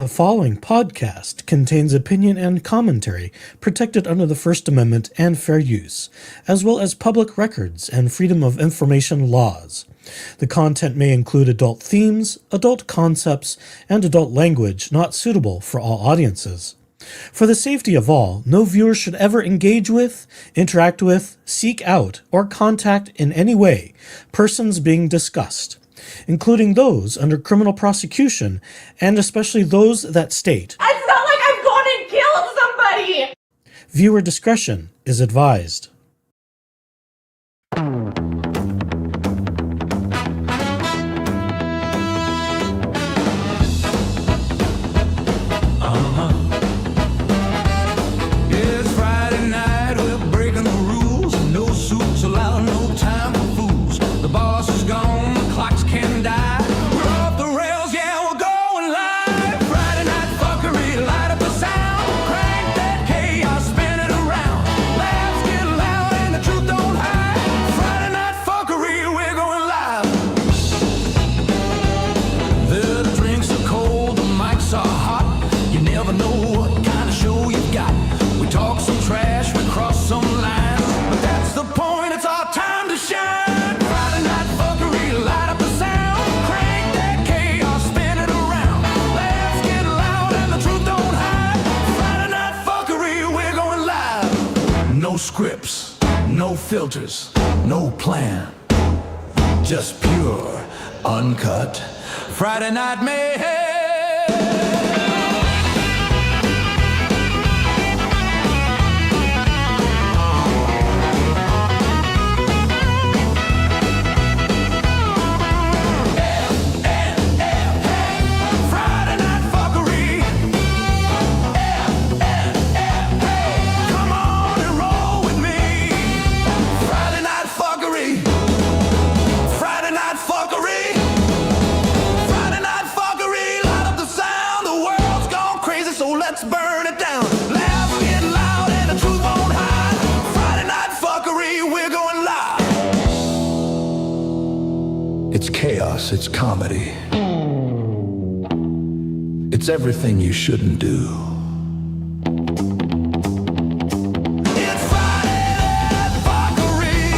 The following podcast contains opinion and commentary protected under the First Amendment and fair use, as well as public records and freedom of information laws. The content may include adult themes, adult concepts, and adult language not suitable for all audiences. For the safety of all, no viewer should ever engage with, interact with, seek out, or contact in any way persons being discussed, including those under criminal prosecution, and especially those that state, "It's not like I've gone and killed somebody!" Viewer discretion is advised. It's Friday night, we're breaking the rules. No suits allowed, no time for fools. The boss is gone, the clocks can die. We're off the rails, yeah, we're going live. Friday night fuckery, light up the sound. Crank that chaos, spin it around. Laughs get loud and the truth don't hide. Friday night fuckery, we're going live. The drinks are cold, the mics are hot. You never know what kind of show you've got. We talk some trash, we cross some lines, but that's the point, it's our time to shine. Friday night fuckery, light up the sound. Crank that chaos, spin it around. Laughs get loud and the truth don't hide. Friday night fuckery, we're going live. No scripts, no filters, no plan. Just pure, uncut Friday night mayhem. Friday night fuckery. Come on and roll with me. Friday night fuckery. Friday night fuckery. Friday night fuckery. Light up the sound. The world's gone crazy, so let's burn it down. Laughs get loud and the truth won't hide. Friday night fuckery. We're going live. It's chaos. It's comedy. It's everything you shouldn't do. It's Friday night fuckery.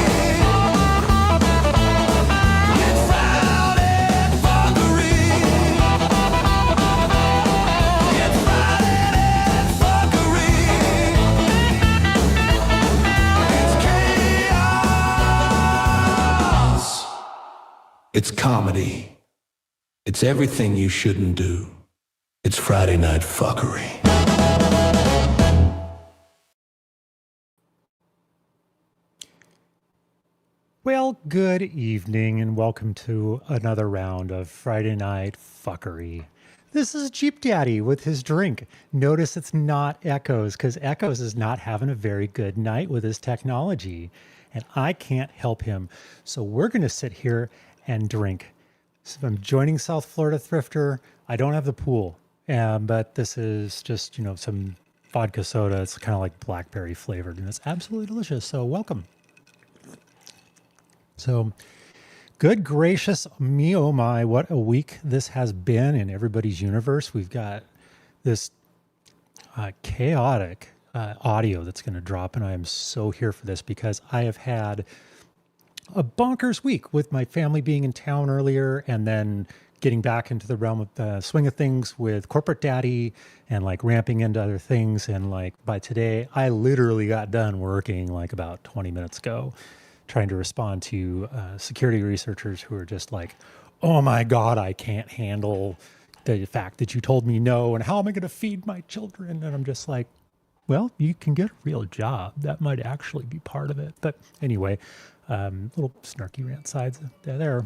It's Friday fuckery. It's Friday night fuckery. It's chaos. It's comedy. It's everything you shouldn't do. It's Friday night fuckery. Well, good evening and welcome to another round of Friday Night Fuckery. This is Jeep Daddy with his drink. Notice it's not Echoes because Echoes is not having a very good night with his technology and I can't help him. So we're going to sit here and drink. So I'm joining South Florida Thrifter. I don't have the pool, but this is just, some vodka soda. It's kind of like blackberry flavored and it's absolutely delicious. So welcome. So, good gracious me, oh my, what a week this has been in everybody's universe. We've got this chaotic audio that's going to drop, and I am so here for this because I have had a bonkers week with my family being in town earlier and then getting back into the realm of the swing of things with corporate daddy and like ramping into other things. And like by today, I literally got done working like about 20 minutes ago, trying to respond to security researchers who are just like, oh my God, I can't handle the fact that you told me no, and how am I going to feed my children? And I'm just like, well, you can get a real job. That might actually be part of it. But anyway, little snarky rant sides there.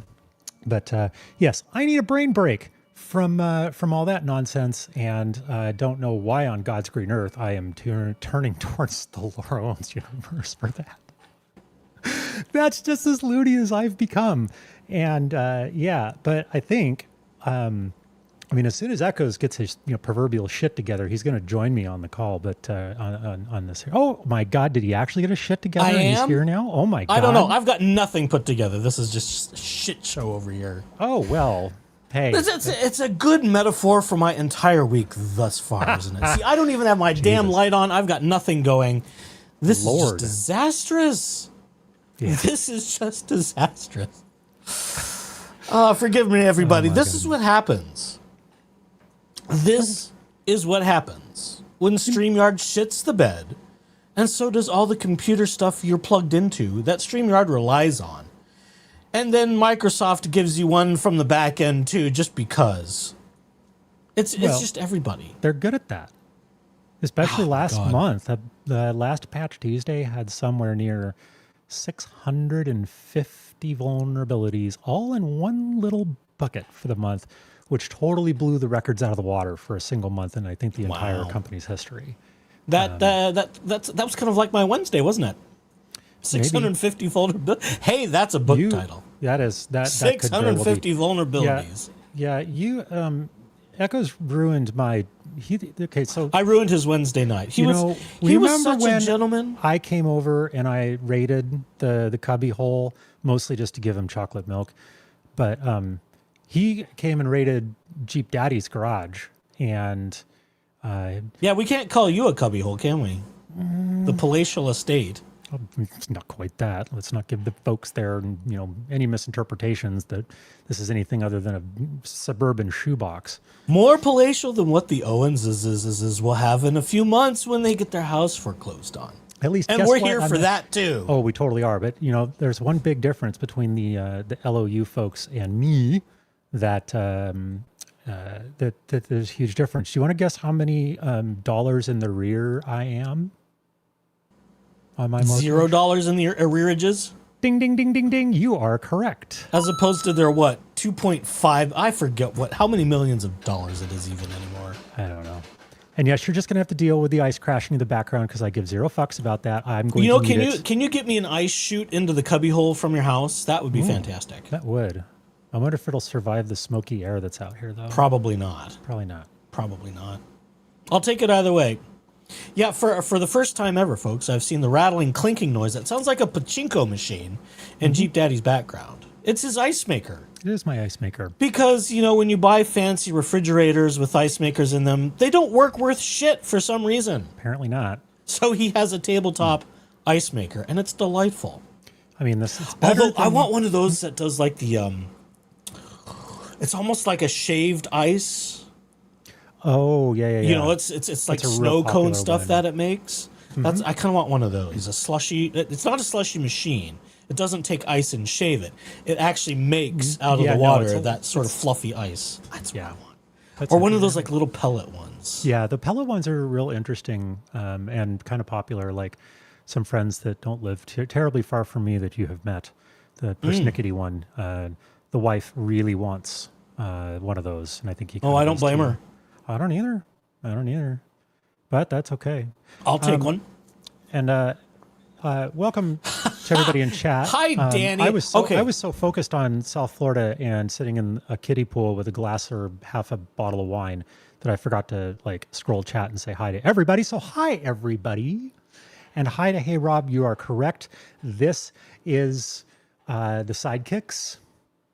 But yes, I need a brain break from all that nonsense, and I don't know why on God's green earth I am turning towards the Laura Owens universe for that. That's just as loony as I've become. And yeah, but I think, as soon as Echoes gets his proverbial shit together, he's going to join me on the call. But on this, oh my God, did he actually get his shit together? He's here now. Oh my God, I don't know. I've got nothing put together. This is just a shit show over here. Oh well, Hey, It's a good metaphor for my entire week thus far, isn't it? See, I don't even have my damn light on. I've got nothing going. This is just disastrous. Yeah. This is just disastrous. Forgive me, everybody. This is what happens. This is what happens when StreamYard shits the bed, and so does all the computer stuff you're plugged into that StreamYard relies on. And then Microsoft gives you one from the back end too, just because. It's just everybody. They're good at that. Especially last month. The last Patch Tuesday had somewhere near 650 vulnerabilities, all in one little bucket for the month, which totally blew the records out of the water for a single month in, I think, the entire company's history. That was kind of like my Wednesday, wasn't it? 650 vulnerabilities. Hey, that's a book title. That is that. 650 vulnerabilities. Yeah. You Echo's ruined my. So I ruined his Wednesday night. He was such a gentleman. I came over and I raided the cubby hole mostly just to give him chocolate milk, but he came and raided Jeep Daddy's garage, and yeah, we can't call you a cubby hole, can we? The palatial estate. It's not quite that. Let's not give the folks there, any misinterpretations that this is anything other than a suburban shoebox. More palatial than what the Owenses will have in a few months when they get their house foreclosed on. At least, and we're here for that too. Oh, we totally are. But there's one big difference between the LOU folks and me. That there's a huge difference. Do you want to guess how many dollars in the rear I am? On my mortgage? $0 in the arrearages? Ding, ding, ding, ding, ding. You are correct. As opposed to their 2.5, I forget how many millions of dollars it is even anymore. I don't know. And yes, you're just going to have to deal with the ice crashing in the background because I give zero fucks about that. I'm going to need it. Can you get me an ice chute into the cubby hole from your house? That would be fantastic. That would. I wonder if it'll survive the smoky air that's out here, though. Probably not. Probably not. Probably not. I'll take it either way. Yeah, for the first time ever, folks, I've seen the rattling, clinking noise that sounds like a pachinko machine in Jeep Daddy's background. It's his ice maker. It is my ice maker. Because, when you buy fancy refrigerators with ice makers in them, they don't work worth shit for some reason. Apparently not. So he has a tabletop ice maker, and it's delightful. I mean, it's better. Although I want one of those that does like the it's almost like a shaved ice. Oh, yeah. It's like snow cone stuff that it makes. I kind of want one of those. A slushy. It's not a slushy machine. It doesn't take ice and shave it. It actually makes out of the water that sort of fluffy ice. That's what I want. Or one of those like little pellet ones. Yeah, the pellet ones are real interesting and kind of popular. Like some friends that don't live terribly far from me that you have met. The persnickety one. The wife really wants one of those, and I think he. Oh, I don't blame her. I don't either. But that's okay. I'll take one. And welcome to everybody in chat. Hi, Danny. I was so focused on South Florida and sitting in a kiddie pool with a glass or half a bottle of wine that I forgot to scroll chat and say hi to everybody. So hi, everybody. And hi to Hey Rob, you are correct. This is the Sidekicks.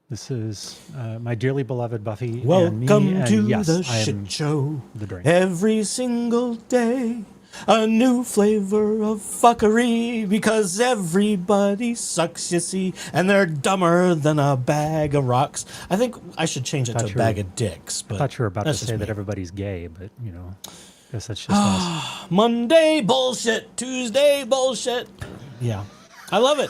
This is my dearly beloved Buffy. Welcome and me, to yes, the shit show. The drink. Every single day, a new flavor of fuckery, because everybody sucks, you see, and they're dumber than a bag of rocks. I think I should change it to a bag of dicks. But I thought you were about to say that everybody's gay, but I guess that's just us. Monday bullshit, Tuesday bullshit. Yeah. I love it.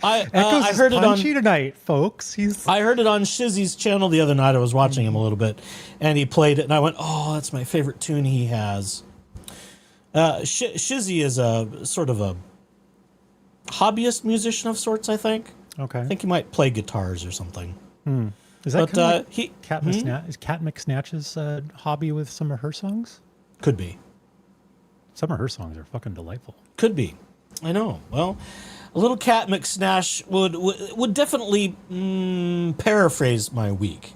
I heard it on tonight, folks. I heard it on Shizzy's channel the other night. I was watching him a little bit, and he played it, and I went, "Oh, that's my favorite tune he has." Shizzy is a sort of a hobbyist musician of sorts, I think. Okay. I think he might play guitars or something. Is that Cat McSnatch's hobby with some of her songs? Could be. Some of her songs are fucking delightful. Could be. I know. Well, a little Cat McSnash would definitely paraphrase my week.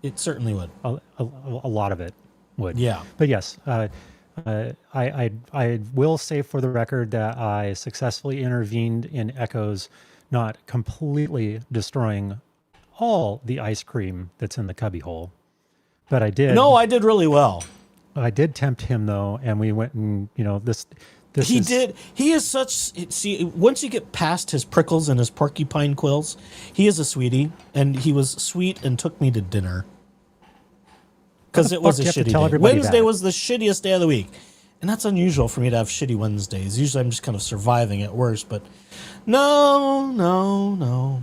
It certainly would. A lot of it would. Yeah. But yes, I will say for the record that I successfully intervened in Echo's not completely destroying all the ice cream that's in the cubby hole, but I did. No, I did really well. I did tempt him though, and we went and this. He did. He is such. See, once you get past his prickles and his porcupine quills, he is a sweetie, and he was sweet and took me to dinner because it was a shitty day. Wednesday was the shittiest day of the week, and that's unusual for me to have shitty Wednesdays. Usually, I'm just kind of surviving at worst, but no.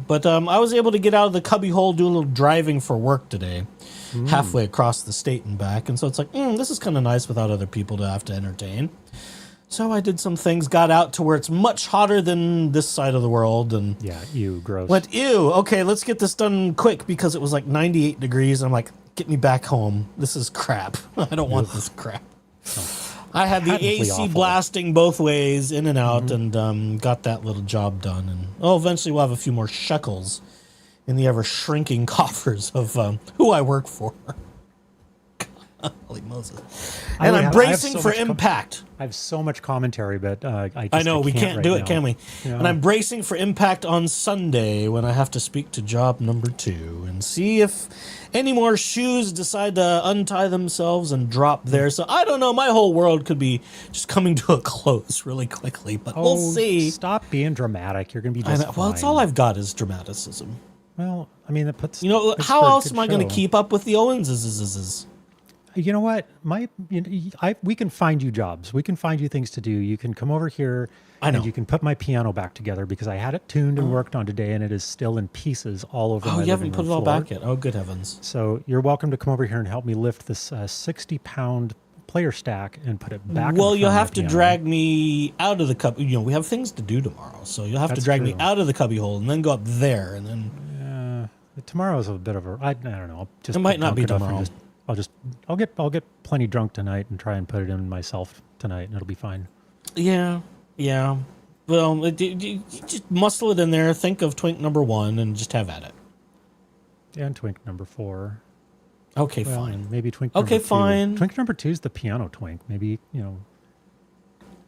But I was able to get out of the cubby hole, do a little driving for work today, halfway across the state and back, and so it's like, this is kind of nice without other people to have to entertain. So I did some things, got out to where it's much hotter than this side of the world, and ew, gross. Went, ew, okay, let's get this done quick because it was like 98 degrees. I'm like, get me back home. This is crap. I don't want this crap. I had the AC blasting both ways, in and out, and got that little job done. And eventually we'll have a few more shekels in the ever-shrinking coffers of who I work for. Holy Moses. And I'm bracing for impact. I have so much commentary, but I know, we can't do it, can we? Yeah. And I'm bracing for impact on Sunday when I have to speak to job number 2 and see if any more shoes decide to untie themselves and drop there. So I don't know. My whole world could be just coming to a close really quickly, but we'll see. Stop being dramatic. You're going to be just fine. Well, it's all I've got is dramaticism. Well, I mean, it puts... how else am I going to keep up with the Owenses? You know what? We can find you jobs. We can find you things to do. You can come over here and you can put my piano back together because I had it tuned and worked on today, and it is still in pieces all over my living room. Oh, you haven't put it all back yet? Oh, good heavens. So you're welcome to come over here and help me lift this 60-pound player stack and put it back. Well, you'll have to drag me out of the cubby. We have things to do tomorrow, so you'll have to drag me out of the cubby hole and then go up there, and then... tomorrow's a bit of a... I don't know. It might not be tomorrow. I'll get plenty drunk tonight and try and put it in myself tonight, and it'll be fine. Yeah. Well, you just muscle it in there. Think of twink number 1 and just have at it. And twink number 4. Okay, fine. Maybe twink number 2. Okay, fine. Twink number 2 is the piano twink. Maybe,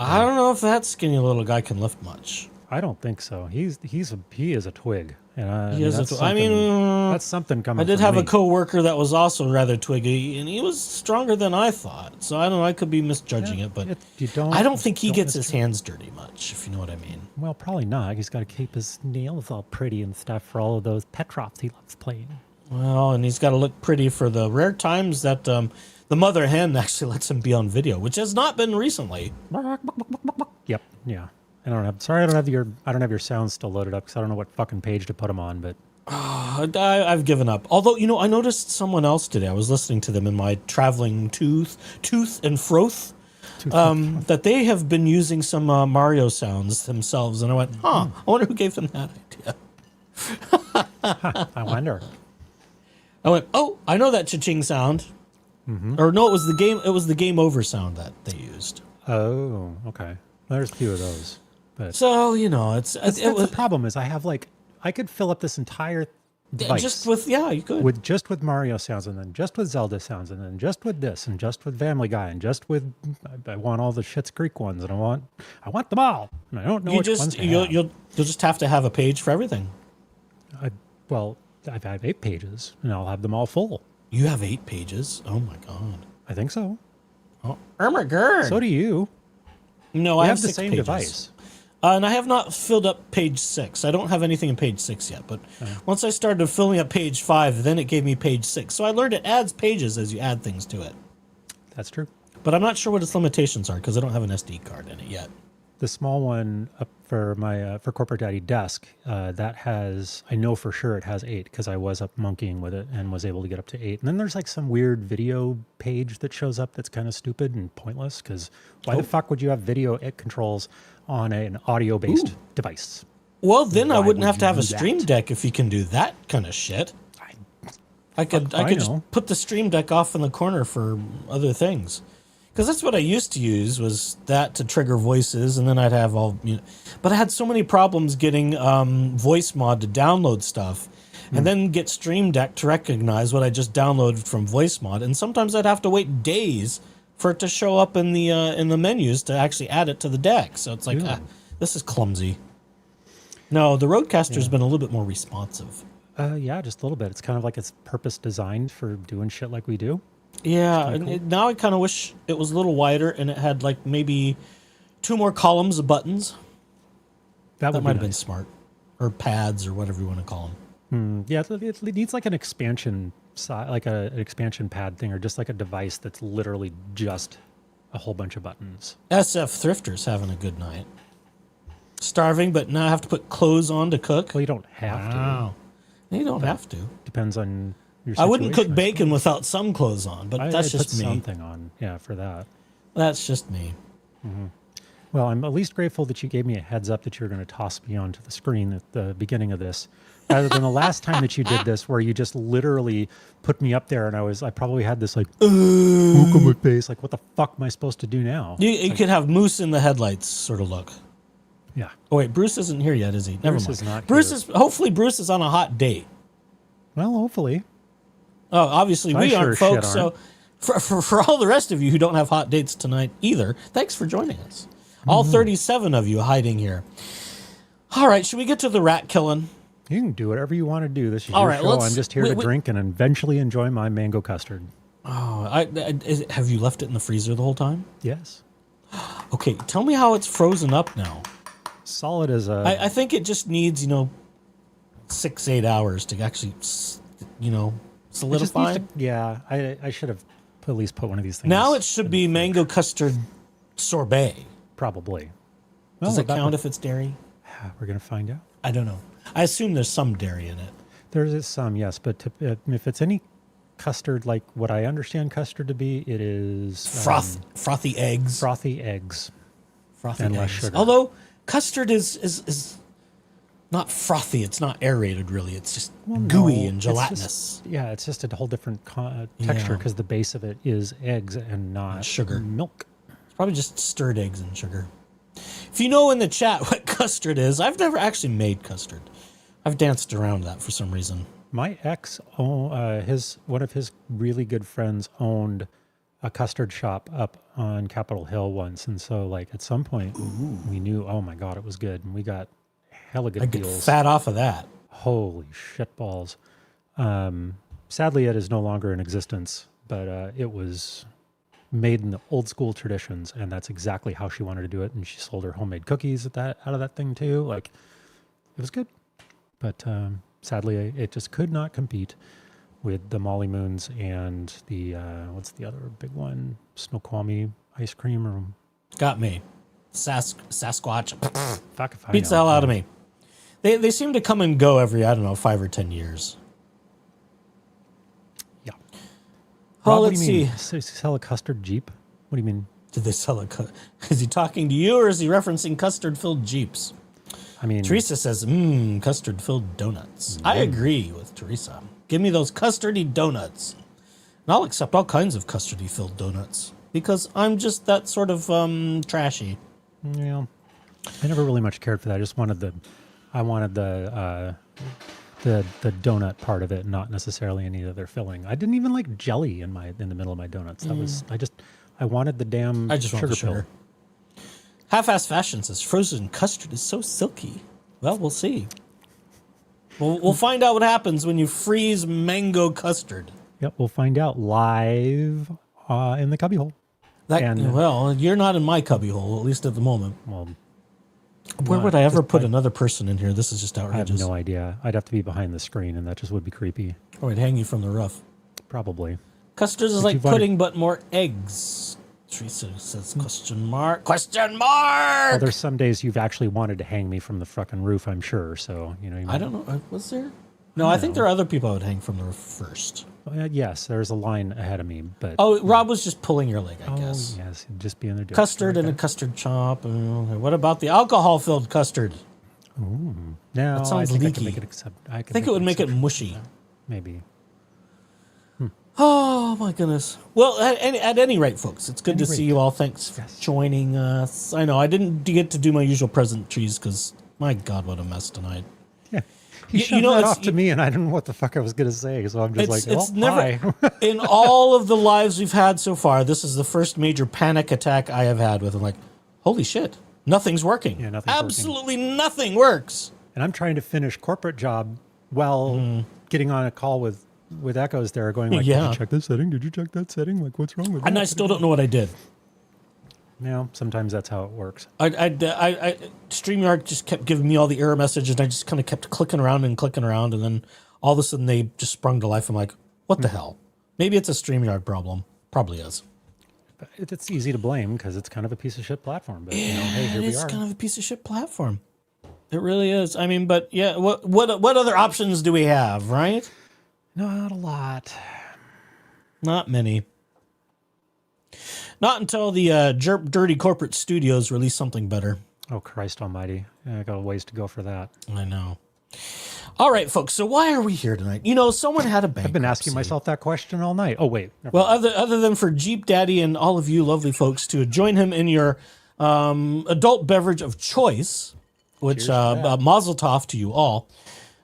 I don't know if that skinny little guy can lift much. I don't think so. He is a twig. And he is a twig. That's something coming. I did have a coworker that was also rather twiggy, and he was stronger than I thought. So I don't know. I could be misjudging it, but I don't think he gets his hands dirty much, if you know what I mean. Well, probably not. He's got to keep his nails all pretty and stuff for all of those Petrovs he loves playing. Well, and he's got to look pretty for the rare times that the mother hen actually lets him be on video, which has not been recently. Yep. Yeah. I don't have your sound still loaded up because I don't know what fucking page to put them on, but I've given up. Although, I noticed someone else today. I was listening to them in my traveling tooth and froth, that they have been using some Mario sounds themselves, and I went, I wonder who gave them that idea. I wonder. I went, I know that cha-ching sound. Or no, it was the game over sound that they used. Oh, okay. There's a few of those. But so, the problem is I could fill up this entire device. You could. With Mario sounds, and then just with Zelda sounds, and then just with this, and just with Family Guy, and just with, I want all the Schitt's Creek ones, and I want them all. And I don't know which ones to have. You'll just have to have a page for everything. I've had 8 pages, and I'll have them all full. You have 8 pages? Oh my God. I think so. Oh my God. So do you. No, I have the 6 same pages. Device. And I have not filled up page 6. I don't have anything in page 6 yet. But once I started filling up page 5, then it gave me page 6. So I learned it adds pages as you add things to it. That's true. But I'm not sure what its limitations are because I don't have an SD card in it yet. The small one up for my for Corporate Daddy desk, that has, I know for sure it has 8 because I was up monkeying with it and was able to get up to 8. And then there's some weird video page that shows up that's kind of stupid and pointless because why the fuck would you have video controls on an audio-based device? Well, then I wouldn't have to have a Stream Deck if you can do that kind of shit. I could just put the Stream Deck off in the corner for other things. Because that's what I used to use, was that to trigger voices, and then I'd have all... But I had so many problems getting Voice Mod to download stuff, and then get Stream Deck to recognize what I just downloaded from Voice Mod, and sometimes I'd have to wait days for it to show up in the menus to actually add it to the deck. So it's like, this is clumsy. No, the Rodecaster's been a little bit more responsive. Yeah, just a little bit. It's kind of like it's purpose designed for doing shit like we do. Yeah, and now I kind of wish it was a little wider and it had like maybe 2 more columns of buttons. That might have been smart. Or pads or whatever you want to call them. Yeah, it needs like an expansion, like an expansion pad thing, or just like a device that's literally just a whole bunch of buttons. SF Thrifter's having a good night. Starving, but now I have to put clothes on to cook. Well, you don't have to. You don't have to. Depends on your situation. I wouldn't cook bacon without some clothes on, but that's just put me. Something on, yeah, for that. That's just me. Well, I'm at least grateful that you gave me a heads up that you were going to toss me onto the screen at the beginning of this, rather than the last time that you did this, where you just literally put me up there, and I probably had this like look on my face, like what the fuck am I supposed to do now? You could have moose in the headlights sort of look. Yeah. Oh wait, Bruce isn't here yet, is he? Never mind. Is not Bruce here. is hopefully Bruce is on a hot date. Well, hopefully. Oh, obviously we sure aren't, folks. aren't. So for all the rest of you who don't have hot dates tonight either, thanks for joining us. All 37 of you hiding here. All right, should we get to the rat killing? You can do whatever you want to do. This is All your right, show. I'm just here to drink and eventually enjoy my mango custard. Oh, have you left it in the freezer the whole time? Yes. Okay, tell me how it's frozen up now. Solid as a... I think it just needs, 6-8 hours to actually, solidify. Yeah, I should have at least put one of these things. Now it should be mango custard sorbet. Probably. Does it count if it's dairy? We're going to find out. I don't know. I assume there's some dairy in it. There is some, yes, but if it's any custard like what I understand custard to be, it is... frothy eggs. Frothy eggs. Frothy and eggs. less sugar. Although custard is not frothy. It's not aerated, really. It's just gooey and gelatinous. It's just a whole different texture because the base of it is eggs and not sugar. Milk. It's probably just stirred eggs and sugar. If you know in the chat what custard is, I've never actually made custard. I've danced around that for some reason. My ex, one of his really good friends owned a custard shop up on Capitol Hill once, and so like at some point we knew, oh my god, it was good, and we got hella good deals. Get fat off of that. Holy shit balls! Sadly, it is no longer in existence, but it was made in the old school traditions, and that's exactly how she wanted to do it. And she sold her homemade cookies out of that thing too. Like, it was good, but sadly, it just could not compete with the Molly Moons and the what's the other big one? Snoqualmie ice cream or got me. Sasquatch fuck if I beats the hell out of me. They seem to come and go every 5 or 10 years. Yeah. Well, Rob, let's see. Sell a custard Jeep? What do you mean? Did they sell is he talking to you or is he referencing custard-filled Jeeps? I mean, Teresa says, custard-filled donuts. I agree with Teresa. Give me those custardy donuts. And I'll accept all kinds of custardy-filled donuts because I'm just that sort of trashy. Yeah. I never really much cared for that. I just wanted the donut part of it, not necessarily any other filling. I didn't even like jelly in the middle of my donuts. That was I wanted the damn sugar pill. Half-Ass Fashion says frozen custard is so silky. Well, we'll see. We'll find out what happens when you freeze mango custard. Yep, we'll find out live in the cubbyhole. Well, you're not in my cubbyhole, at least at the moment. Well, where would I ever put another person in here? This is just outrageous. I have no idea. I'd have to be behind the screen, and that just would be creepy. Or I'd hang you from the roof. Probably. Custard is like pudding, but more eggs. Teresa says, question mark. Well, there's some days you've actually wanted to hang me from the fucking roof, I'm sure. So, I don't know. Was there? No, I think there are other people I would hang from the roof first. Yes, there's a line ahead of me. But Rob was just pulling your leg, I guess. Yes, just being there. Custard and a custard chop. What about the alcohol-filled custard? Ooh. No, that sounds leaky. I think it would make it mushy. Maybe. Oh, my goodness. Well, at any rate, folks, it's good to see you all. Thanks for joining us. I know I didn't get to do my usual pleasantries because, my God, what a mess tonight. Yeah. He shoved that off to me, and I don't know what the fuck I was going to say, so I'm just hi. In all of the lives we've had so far, this is the first major panic attack I have had with it. Like, holy shit, nothing's working. Yeah, nothing's Absolutely working. Nothing works. And I'm trying to finish corporate job while getting on a call with echoes there going like, Yeah. did you check this setting? Did you check that setting? Like, what's wrong with that? And I still don't know what I did. Sometimes that's how it works. StreamYard just kept giving me all the error messages, and I just kind of kept clicking around, and then all of a sudden they just sprung to life. I'm like, what the hell? Maybe it's a StreamYard problem. Probably is. It's easy to blame because it's kind of a piece of shit platform. But hey, here we are. It's kind of a piece of shit platform. It really is. I mean, but yeah, what other options do we have, right? Not a lot. Not many. Not until the dirty corporate studios release something better. Oh, Christ almighty. I got a ways to go for that. I know. All right, folks. So why are we here tonight? Someone had a bankruptcy. I've been asking myself that question all night. Oh, wait. Well, other than for Jeep Daddy and all of you lovely folks to join him in your adult beverage of choice, which mazel tov to you all.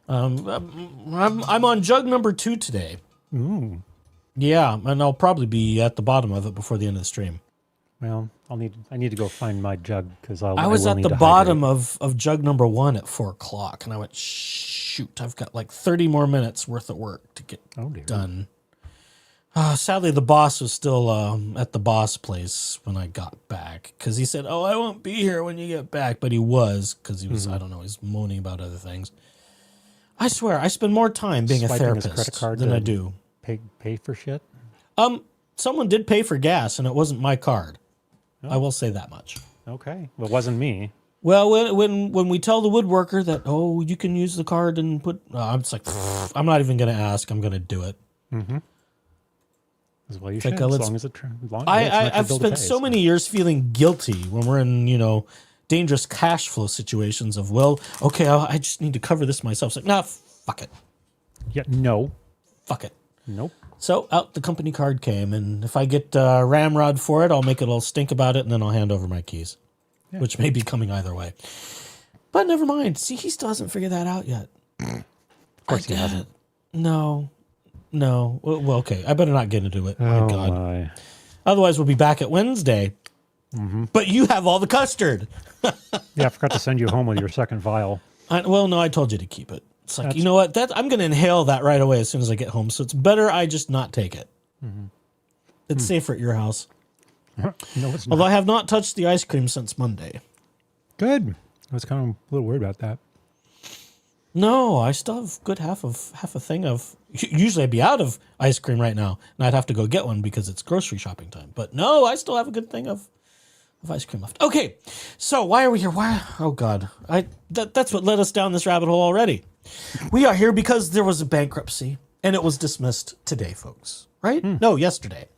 I'm on jug number 2 today. Ooh. Yeah, and I'll probably be at the bottom of it before the end of the stream. Well, I need to go find my jug because I was at the bottom of jug number 1 at 4:00, and I went, shoot, I've got like 30 more minutes worth of work to get done. Sadly, the boss was still at the boss place when I got back because he said, I won't be here when you get back. But he was because he was, I don't know, he's moaning about other things. I swear, I spend more time being Swiping a therapist his credit card than I do. Pay for shit? Someone did pay for gas, and it wasn't my card. Oh. I will say that much. Okay. Well, it wasn't me. Well, when we tell the woodworker that, you can use the card and put... I'm just like, I'm not even going to ask. I'm going to do it. Mm-hmm. As well you should, as long as I've spent so many years feeling guilty when we're in, dangerous cash flow situations of, I just need to cover this myself. It's like, fuck it. Yeah, no. Fuck it. Nope. So out the company card came, and if I get ramrod for it, I'll make it all stink about it, and then I'll hand over my keys, which may be coming either way. But never mind. See, he still hasn't figured that out yet. Of course he hasn't. No. Well, okay. I better not get into it. Oh, my God. My. Otherwise, we'll be back at Wednesday. Mm-hmm. But you have all the custard. Yeah, I forgot to send you home with your second vial. No, I told you to keep it. It's like, you know what? I'm going to inhale that right away as soon as I get home. So it's better I just not take it. Mm-hmm. It's safer at your house. No, it's not. Although I have not touched the ice cream since Monday. Good. I was kind of a little worried about that. No, I still have good half a thing of... Usually I'd be out of ice cream right now, and I'd have to go get one because it's grocery shopping time. But no, I still have a good thing of ice cream left. Okay, so why are we here? Why? Oh, God. That's what led us down this rabbit hole already. We are here because there was a bankruptcy, and it was dismissed today, folks. Right? No, yesterday.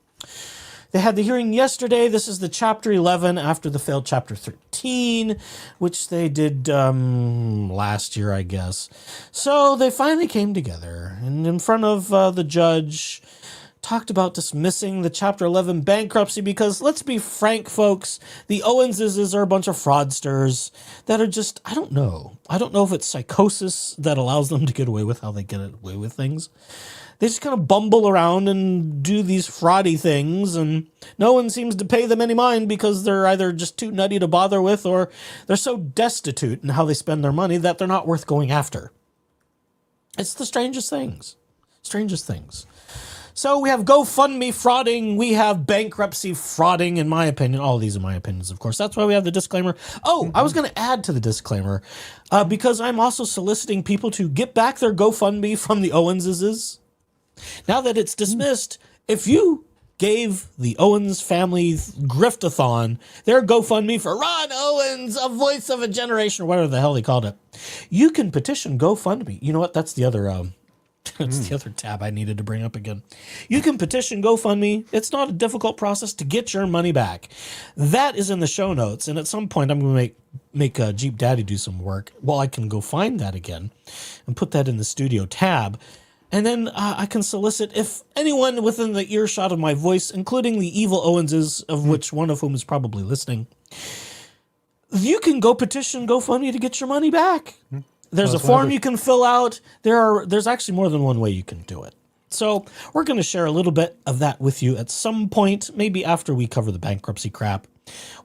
They had the hearing yesterday. This is the Chapter 11 after the failed Chapter 13, which they did last year, I guess. So they finally came together, and in front of the judge, talked about dismissing the Chapter 11 bankruptcy because, let's be frank, folks, the Owenses are a bunch of fraudsters that are just, I don't know. I don't know if it's psychosis that allows them to get away with how they get away with things. They just kind of bumble around and do these fraudy things, and no one seems to pay them any mind because they're either just too nutty to bother with or they're so destitute in how they spend their money that they're not worth going after. It's the strangest things. Strangest things. So we have GoFundMe frauding, we have bankruptcy frauding, in my opinion. All of these are my opinions, of course. That's why we have the disclaimer. Oh, I was going to add to the disclaimer, because I'm also soliciting people to get back their GoFundMe from the Owenses. Now that it's dismissed, if you gave the Owens family griftathon their GoFundMe for Ronn Owens, a voice of a generation, or whatever the hell they called it, you can petition GoFundMe. You know what? That's the other that's the other tab I needed to bring up again. You can petition GoFundMe. It's not a difficult process to get your money back. That is in the show notes, and at some point I'm going to make Jeep Daddy do some work. Well, I can go find that again and put that in the studio tab. And then I can solicit if anyone within the earshot of my voice, including the evil Owenses, of which one of whom is probably listening, you can go petition GoFundMe to get your money back. There's a form you can fill out. There's actually more than one way you can do it. So we're going to share a little bit of that with you at some point, maybe after we cover the bankruptcy crap.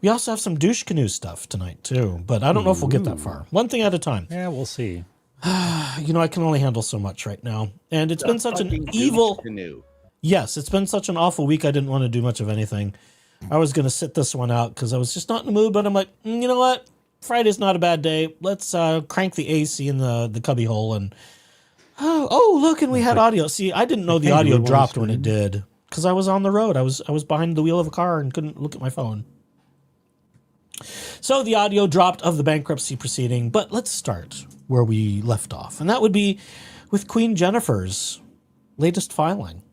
We also have some douche canoe stuff tonight, too, but I don't know if we'll get that far. One thing at a time. Yeah, we'll see. I can only handle so much right now. And it's been such an Fucking evil... canoe. Yes, it's been such an awful week. I didn't want to do much of anything. I was going to sit this one out because I was just not in the mood, but I'm like, you know what? Friday's not a bad day. Let's crank the AC in the cubby hole. And oh, look, and we had audio. See, I didn't know the audio dropped when it did because I was on the road. I was behind the wheel of a car and couldn't look at my phone. So the audio dropped of the bankruptcy proceeding, but let's start where we left off. And that would be with Queen Jennifer's latest filing.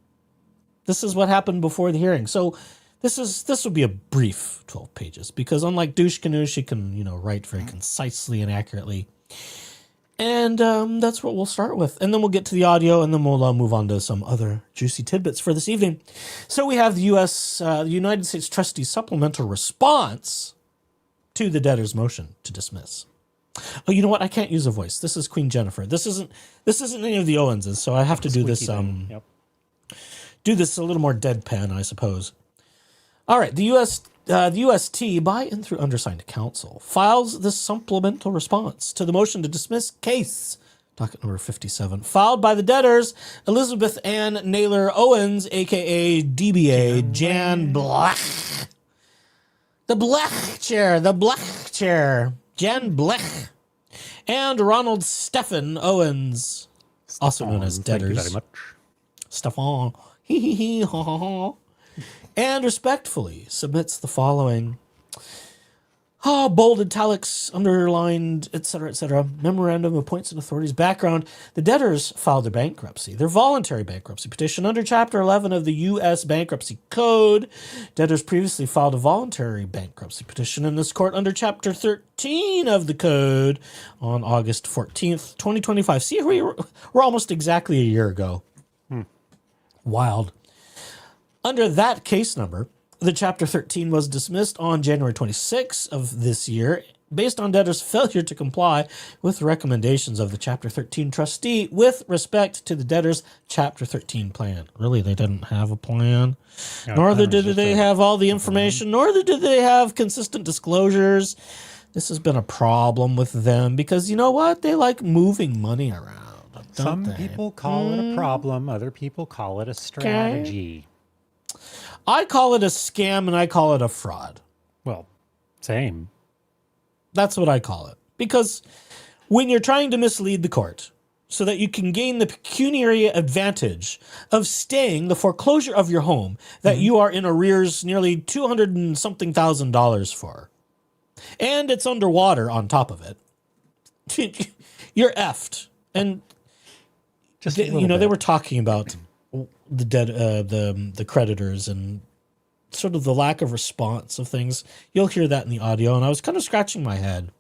This is what happened before the hearing. So this would be a brief 12 pages because unlike Douche Canoe, she can, write very concisely and accurately. And that's what we'll start with. And then we'll get to the audio and then we'll move on to some other juicy tidbits for this evening. So we have the United States Trustee supplemental response to the debtor's motion to dismiss. Oh, you know what? I can't use a voice. This is Queen Jennifer. This isn't any of the Owenses, so I have to do this do this a little more deadpan, I suppose. All right, the UST, by and through undersigned counsel, files this supplemental response to the motion to dismiss case, docket number 57, filed by the debtors, Elizabeth Ann Naylor Owens, a.k.a. DBA Jan Black. The Black Chair, Jan Black, and Ronn Stephen Owens, also known as debtors. Thank you very much. Stefan. And respectfully submits the following. Bold, italics, underlined, etc. Memorandum of points and authorities. Background. The debtors filed their bankruptcy, their voluntary bankruptcy petition under Chapter 11 of the US Bankruptcy Code. Debtors previously filed a voluntary bankruptcy petition in this court under Chapter 13 of the Code on August 14th, 2025. See, we're almost exactly a year ago. Wild. Under that case number, the Chapter 13 was dismissed on January 26th of this year based on debtors' failure to comply with recommendations of the Chapter 13 trustee with respect to the debtors' Chapter 13 plan. Really, they didn't have a plan. Nor did they have all the information, nor did they have consistent disclosures. This has been a problem with them because you know what? They like moving money around. Some people call it a problem. Other people call it a strategy. I call it a scam and I call it a fraud. Well, same. That's what I call it. Because when you're trying to mislead the court so that you can gain the pecuniary advantage of staying the foreclosure of your home that you are in arrears nearly $200 and something thousand for, and it's underwater on top of it, you're effed. And Just they were talking about the the creditors and sort of the lack of response of things. You'll hear that in the audio, and I was kind of scratching my head.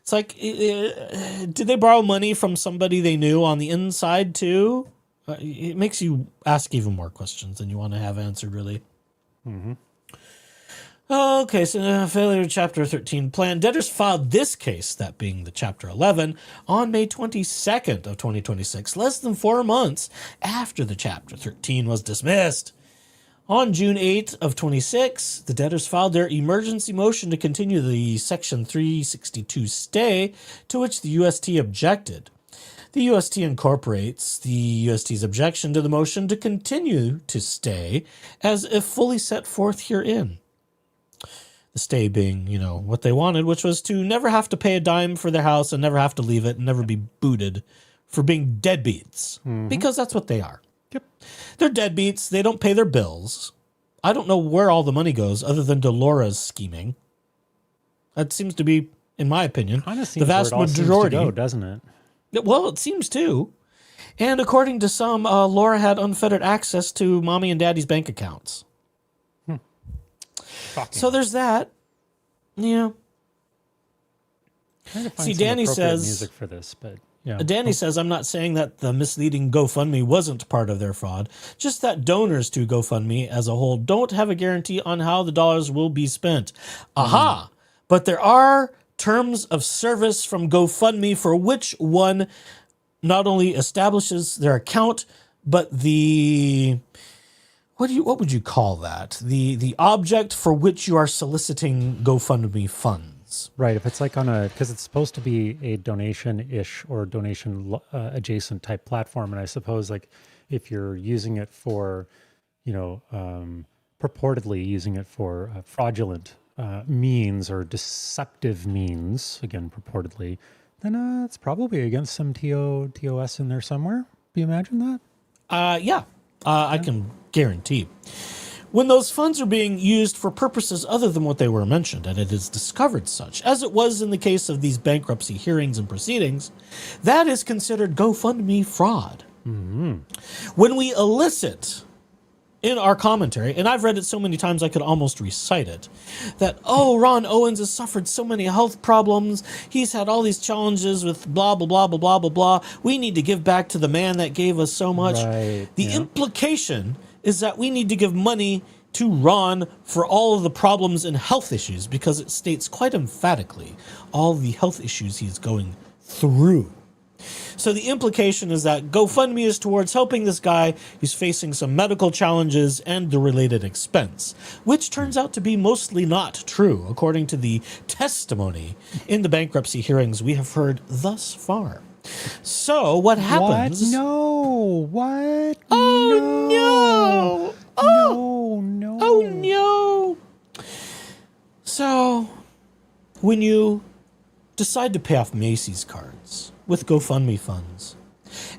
It's like, did they borrow money from somebody they knew on the inside too? It makes you ask even more questions than you want to have answered, really. Mm-hmm. Okay, so failure Chapter 13 plan. Debtors filed this case, that being the Chapter 11, on May 22nd of 2026, less than 4 months after the Chapter 13 was dismissed. On June 8th of 26, the debtors filed their emergency motion to continue the Section 362 stay, to which the UST objected. The UST incorporates the UST's objection to the motion to continue to stay as if fully set forth herein. The stay being, what they wanted, which was to never have to pay a dime for their house and never have to leave it and never be booted for being deadbeats. Mm-hmm. Because that's what they are. Yep. They're deadbeats. They don't pay their bills. I don't know where all the money goes other than to Laura's scheming. That seems to be, in my opinion, the vast majority. Seems to go, doesn't it? Well, it seems to. And according to some, Laura had unfettered access to mommy and daddy's bank accounts. So there's that. Yeah. See, Danny says music for this, but yeah. Danny says, I'm not saying that the misleading GoFundMe wasn't part of their fraud, just that donors to GoFundMe as a whole don't have a guarantee on how the dollars will be spent. Aha! But there are terms of service from GoFundMe for which one not only establishes their account, but the... What would you call that? The object for which you are soliciting GoFundMe funds. funds. Right. If it's like on because it's supposed to be a donation-ish or donation adjacent type platform. And I suppose like if you're using it for, purportedly using it for fraudulent means or deceptive means, again, purportedly, then it's probably against some TOS in there somewhere. Do you imagine that? Yeah, I can guarantee. When those funds are being used for purposes other than what they were mentioned, and it is discovered such, as it was in the case of these bankruptcy hearings and proceedings, that is considered GoFundMe fraud. Mm-hmm. When we elicit in our commentary, and I've read it so many times I could almost recite it, that, Ronn Owens has suffered so many health problems, he's had all these challenges with blah, blah, blah, blah, blah, blah, blah, we need to give back to the man that gave us so much. Right, the implication is that we need to give money to Ron for all of the problems and health issues, because it states quite emphatically all the health issues he's going through. So the implication is that GoFundMe is towards helping this guy who's facing some medical challenges and the related expense, which turns out to be mostly not true, according to the testimony in the bankruptcy hearings we have heard thus far. So what happens? What? No. What? Oh, no. No. Oh, no. So when you decide to pay off Macy's cards with GoFundMe funds,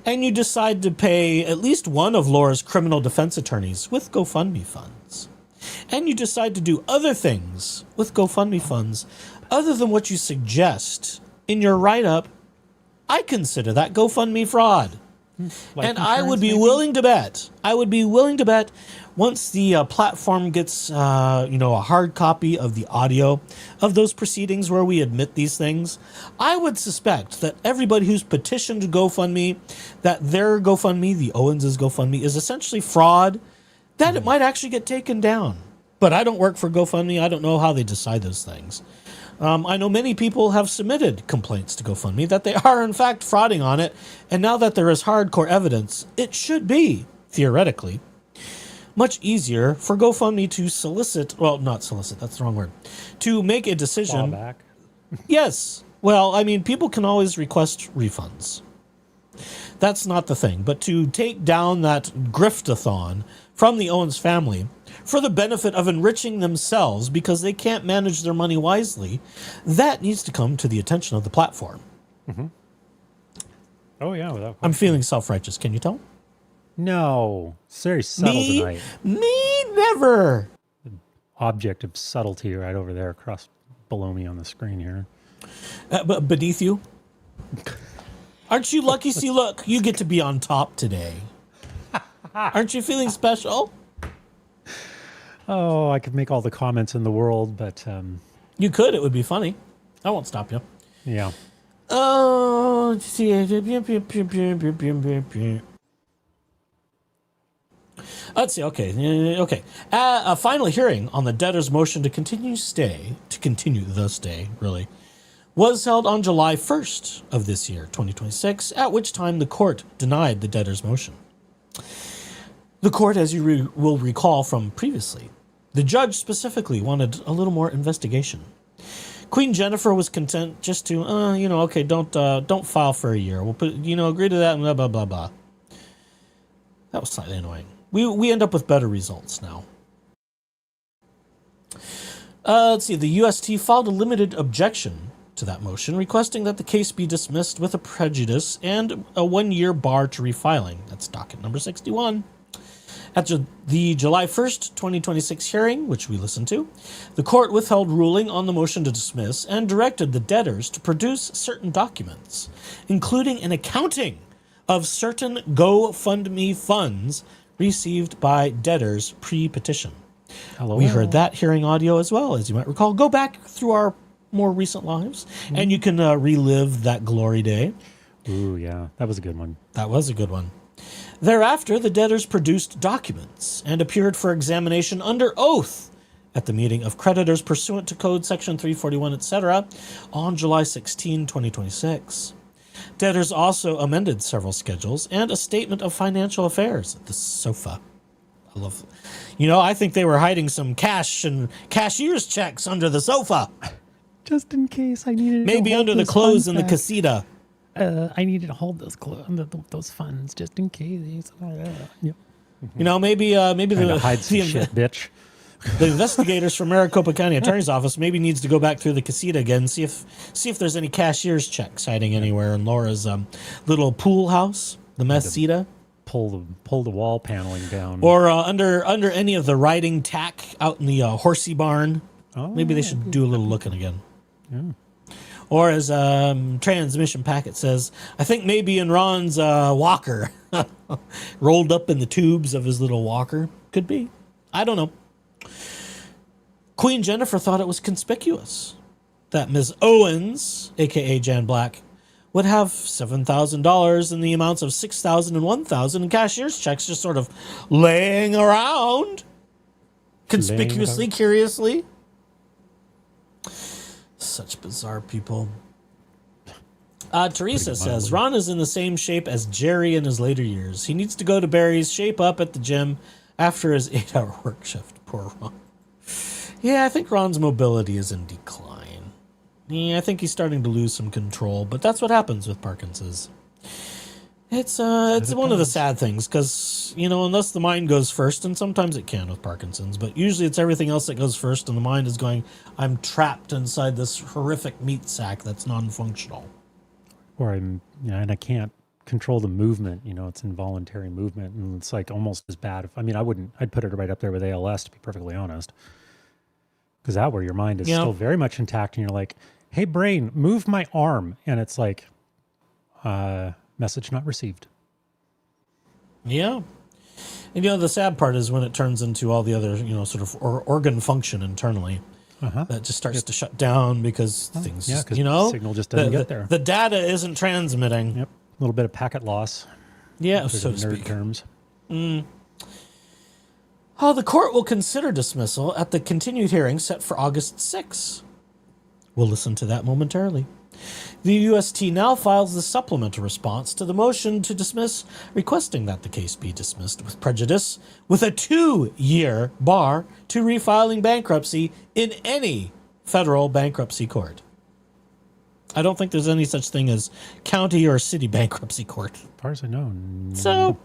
and you decide to pay at least one of Laura's criminal defense attorneys with GoFundMe funds, and you decide to do other things with GoFundMe funds other than what you suggest in your write-up, I consider that GoFundMe fraud. And I would be willing to bet, once the platform gets, a hard copy of the audio of those proceedings where we admit these things, I would suspect that everybody who's petitioned GoFundMe, that their GoFundMe, the Owens' GoFundMe, is essentially fraud, that it might actually get taken down. But I don't work for GoFundMe. I don't know how they decide those things. I know many people have submitted complaints to GoFundMe that they are, in fact, frauding on it. And now that there is hardcore evidence, it should be, theoretically, much easier for GoFundMe to not solicit, that's the wrong word, to make a decision. Fall back. Yes. Well, I mean, people can always request refunds. That's not the thing. But to take down that griftathon from the Owens family for the benefit of enriching themselves because they can't manage their money wisely, that needs to come to the attention of the platform. Mm-hmm. Oh, yeah. Without I'm feeling self-righteous. Can you tell? No. It's very subtle tonight. Me never. Object of subtlety right over there across below me on the screen here. But beneath you? Aren't you lucky? See, look, you get to be on top today. Aren't you feeling special? Oh, I could make all the comments in the world, but... You could. It would be funny. I won't stop you. Yeah. Oh, let's see. Okay. A final hearing on the debtor's motion to continue the stay, really, was held on July 1st of this year, 2026, at which time the court denied the debtor's motion. The court, as you will recall from previously, the judge specifically wanted a little more investigation. Queen Jennifer was content just to, don't file for a year. We'll put, agree to that and blah, blah, blah, blah. That was slightly annoying. We end up with better results now. Let's see. The UST filed a limited objection to that motion, requesting that the case be dismissed with a prejudice and a 1-year bar to refiling. That's docket number 61. At the July 1st, 2026 hearing, which we listened to, the court withheld ruling on the motion to dismiss and directed the debtors to produce certain documents, including an accounting of certain GoFundMe funds received by debtors pre-petition. Hello. We heard that hearing audio as well, as you might recall. Go back through our more recent lives, and you can relive that glory day. Ooh, yeah. That was a good one. That was a good one. Thereafter, the debtors produced documents and appeared for examination under oath at the meeting of creditors pursuant to Code Section 341, etc., on July 16, 2026. Debtors also amended several schedules and a statement of financial affairs. The sofa. I think they were hiding some cash and cashier's checks under the sofa. Just in case I needed Maybe to hold under the those clothes funds in the back. casita. I needed to hold those funds just in case. Yep. You know, maybe Trying to hide some the, shit, bitch. the investigators from Maricopa County Attorney's Office maybe needs to go back through the casita again, see if there's any cashier's checks hiding anywhere in Laura's little pool house, the mesita, Pull the wall paneling down. or under any of the riding tack out in the horsey barn. Oh, Maybe they should do a little looking again. Yeah. Or as transmission packet says, I think maybe in Ron's walker, rolled up in the tubes of his little walker. Could be. I don't know. Queen Jennifer thought it was conspicuous that Ms. Owens, a.k.a. Jan Black, would have $7,000 in the amounts of $6,000 and $1,000 in cashier's checks just sort of laying around, conspicuously, curiously. Such bizarre people. Teresa says, Ron is in the same shape as Jerry in his later years. He needs to go to Barry's, shape up at the gym after his 8-hour work shift. Poor Ron. Yeah, I think Ron's mobility is in decline. Yeah, I think he's starting to lose some control, but that's what happens with Parkinson's. It's one of the sad things because, you know, unless the mind goes first, and sometimes it can with Parkinson's, but usually it's everything else that goes first, and the mind is going, I'm trapped inside this horrific meat sack that's non-functional. Or and I can't control the movement. You know, it's involuntary movement, and it's like almost as bad. I'd put it right up there with ALS, to be perfectly honest. Because that where your mind is still very much intact, and you're like, hey, brain, move my arm. And it's like, message not received. Yeah. And, you know, the sad part is when it turns into all the other, you know, sort of organ function internally. That just starts to shut down because things, you know, signal just doesn't get there. The data isn't transmitting. Yep. A little bit of packet loss. Yeah, so to speak. Terms. Oh, the court will consider dismissal at the continued hearing set for August 6. We'll listen to that momentarily. The UST now files the supplemental response to the motion to dismiss, requesting that the case be dismissed with prejudice with a 2-year bar to refiling bankruptcy in any federal bankruptcy court. I don't think there's any such thing as county or city bankruptcy court. As far as I know. So,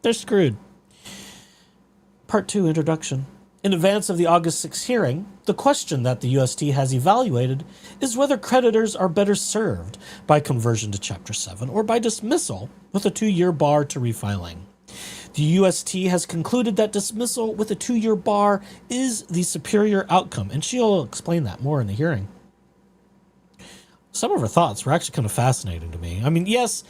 they're screwed. Part 2, Introduction. In advance of the August 6 hearing, the question that the UST has evaluated is whether creditors are better served by conversion to Chapter 7 or by dismissal with a 2-year bar to refiling. The UST has concluded that dismissal with a 2-year bar is the superior outcome, and she'll explain that more in the hearing. Some of her thoughts were actually kind of fascinating to me. I mean, yes,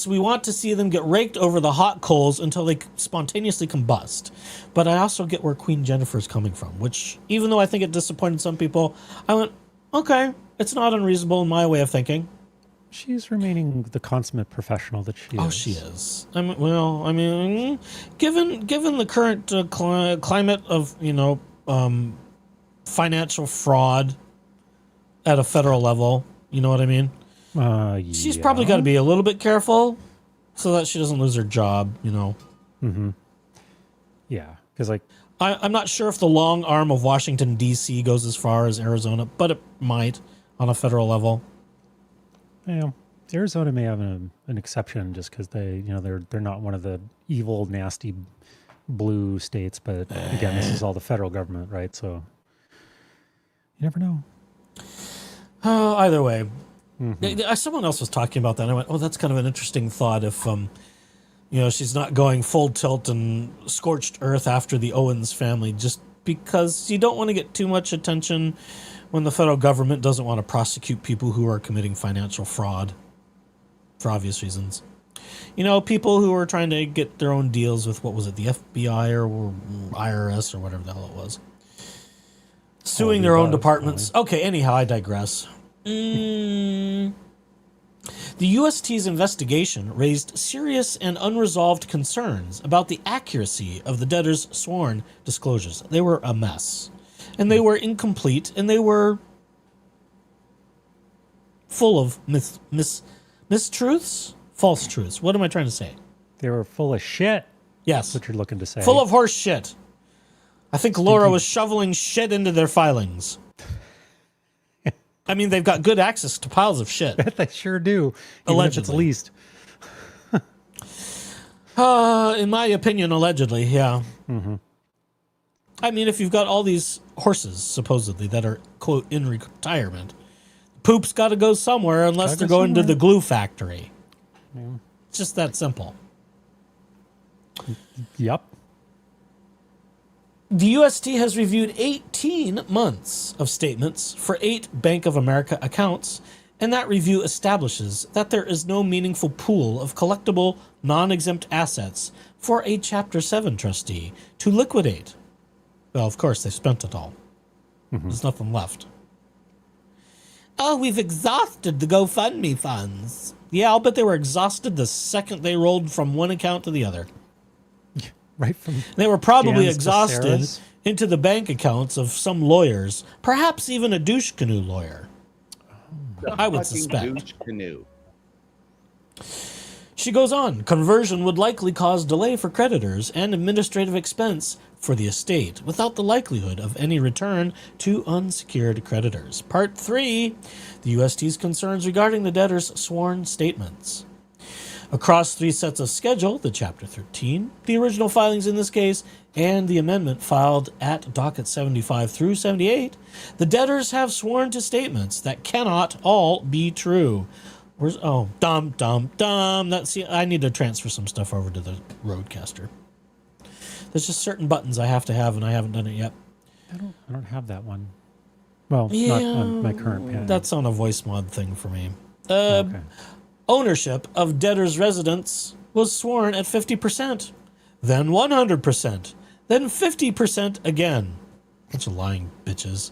we want to see them get raked over the hot coals until they spontaneously combust. But I also get where Queen Jennifer's coming from, which, even though I think it disappointed some people, I went, okay, it's not unreasonable in my way of thinking. She's remaining the consummate professional that she is. Oh, she is. Given the current climate of, you know, financial fraud at a federal level, you know what I mean? She's probably got to be a little bit careful so that she doesn't lose her job, you know? Mm-hmm. Yeah, because I'm not sure if the long arm of Washington, D.C. goes as far as Arizona, but it might on a federal level. Yeah, Arizona may have an exception just because they're not one of the evil, nasty blue states. But again, this is all the federal government, right? So you never know. Oh, either way. Mm-hmm. Someone else was talking about that. And I went, oh, that's kind of an interesting thought if, you know, she's not going full tilt and scorched earth after the Owens family, just because you don't want to get too much attention when the federal government doesn't want to prosecute people who are committing financial fraud for obvious reasons. You know, people who are trying to get their own deals with, what was it, the FBI or IRS or whatever the hell it was. Suing their own departments. Okay, anyhow, I digress. The UST's investigation raised serious and unresolved concerns about the accuracy of the debtors' sworn disclosures. They were a mess. And they were incomplete, and they were full of mistruths? False truths. What am I trying to say? They were full of shit. Yes. That's what you're looking to say. Full of horse shit. I think Laura was shoveling shit into their filings. I mean, they've got good access to piles of shit. They sure do. Even if it's Allegedly. leased. In my opinion, allegedly, yeah. Mm-hmm. I mean, if you've got all these horses, supposedly, that are, quote, in retirement, poop's got to go somewhere unless they're going to the glue factory. Yeah. It's just that simple. Yep. The UST has reviewed 18 months of statements for 8 Bank of America accounts, and that review establishes that there is no meaningful pool of collectible, non-exempt assets for a Chapter 7 trustee to liquidate. Well, of course, they spent it all. Mm-hmm. There's nothing left. Oh, we've exhausted the GoFundMe funds. Yeah, I'll bet they were exhausted the second they rolled from one account to the other. Right from they were probably Dan's exhausted into the bank accounts of some lawyers, perhaps even a douche canoe lawyer. I would suspect. Douche canoe. She goes on, conversion would likely cause delay for creditors and administrative expense for the estate without the likelihood of any return to unsecured creditors. Part 3, the UST's concerns regarding the debtor's sworn statements. Across 3 sets of schedule, the Chapter 13, the original filings in this case, and the amendment filed at docket 75 through 78, the debtors have sworn to statements that cannot all be true. Where's, oh, dumb. I need to transfer some stuff over to the Roadcaster. There's just certain buttons I have to have, and I haven't done it yet. I don't have that one. Well, not on my current pen. That's on a voice mod thing for me. Okay. Ownership of debtor's residence was sworn at 50%, then 100%, then 50% again. Bunch of lying bitches.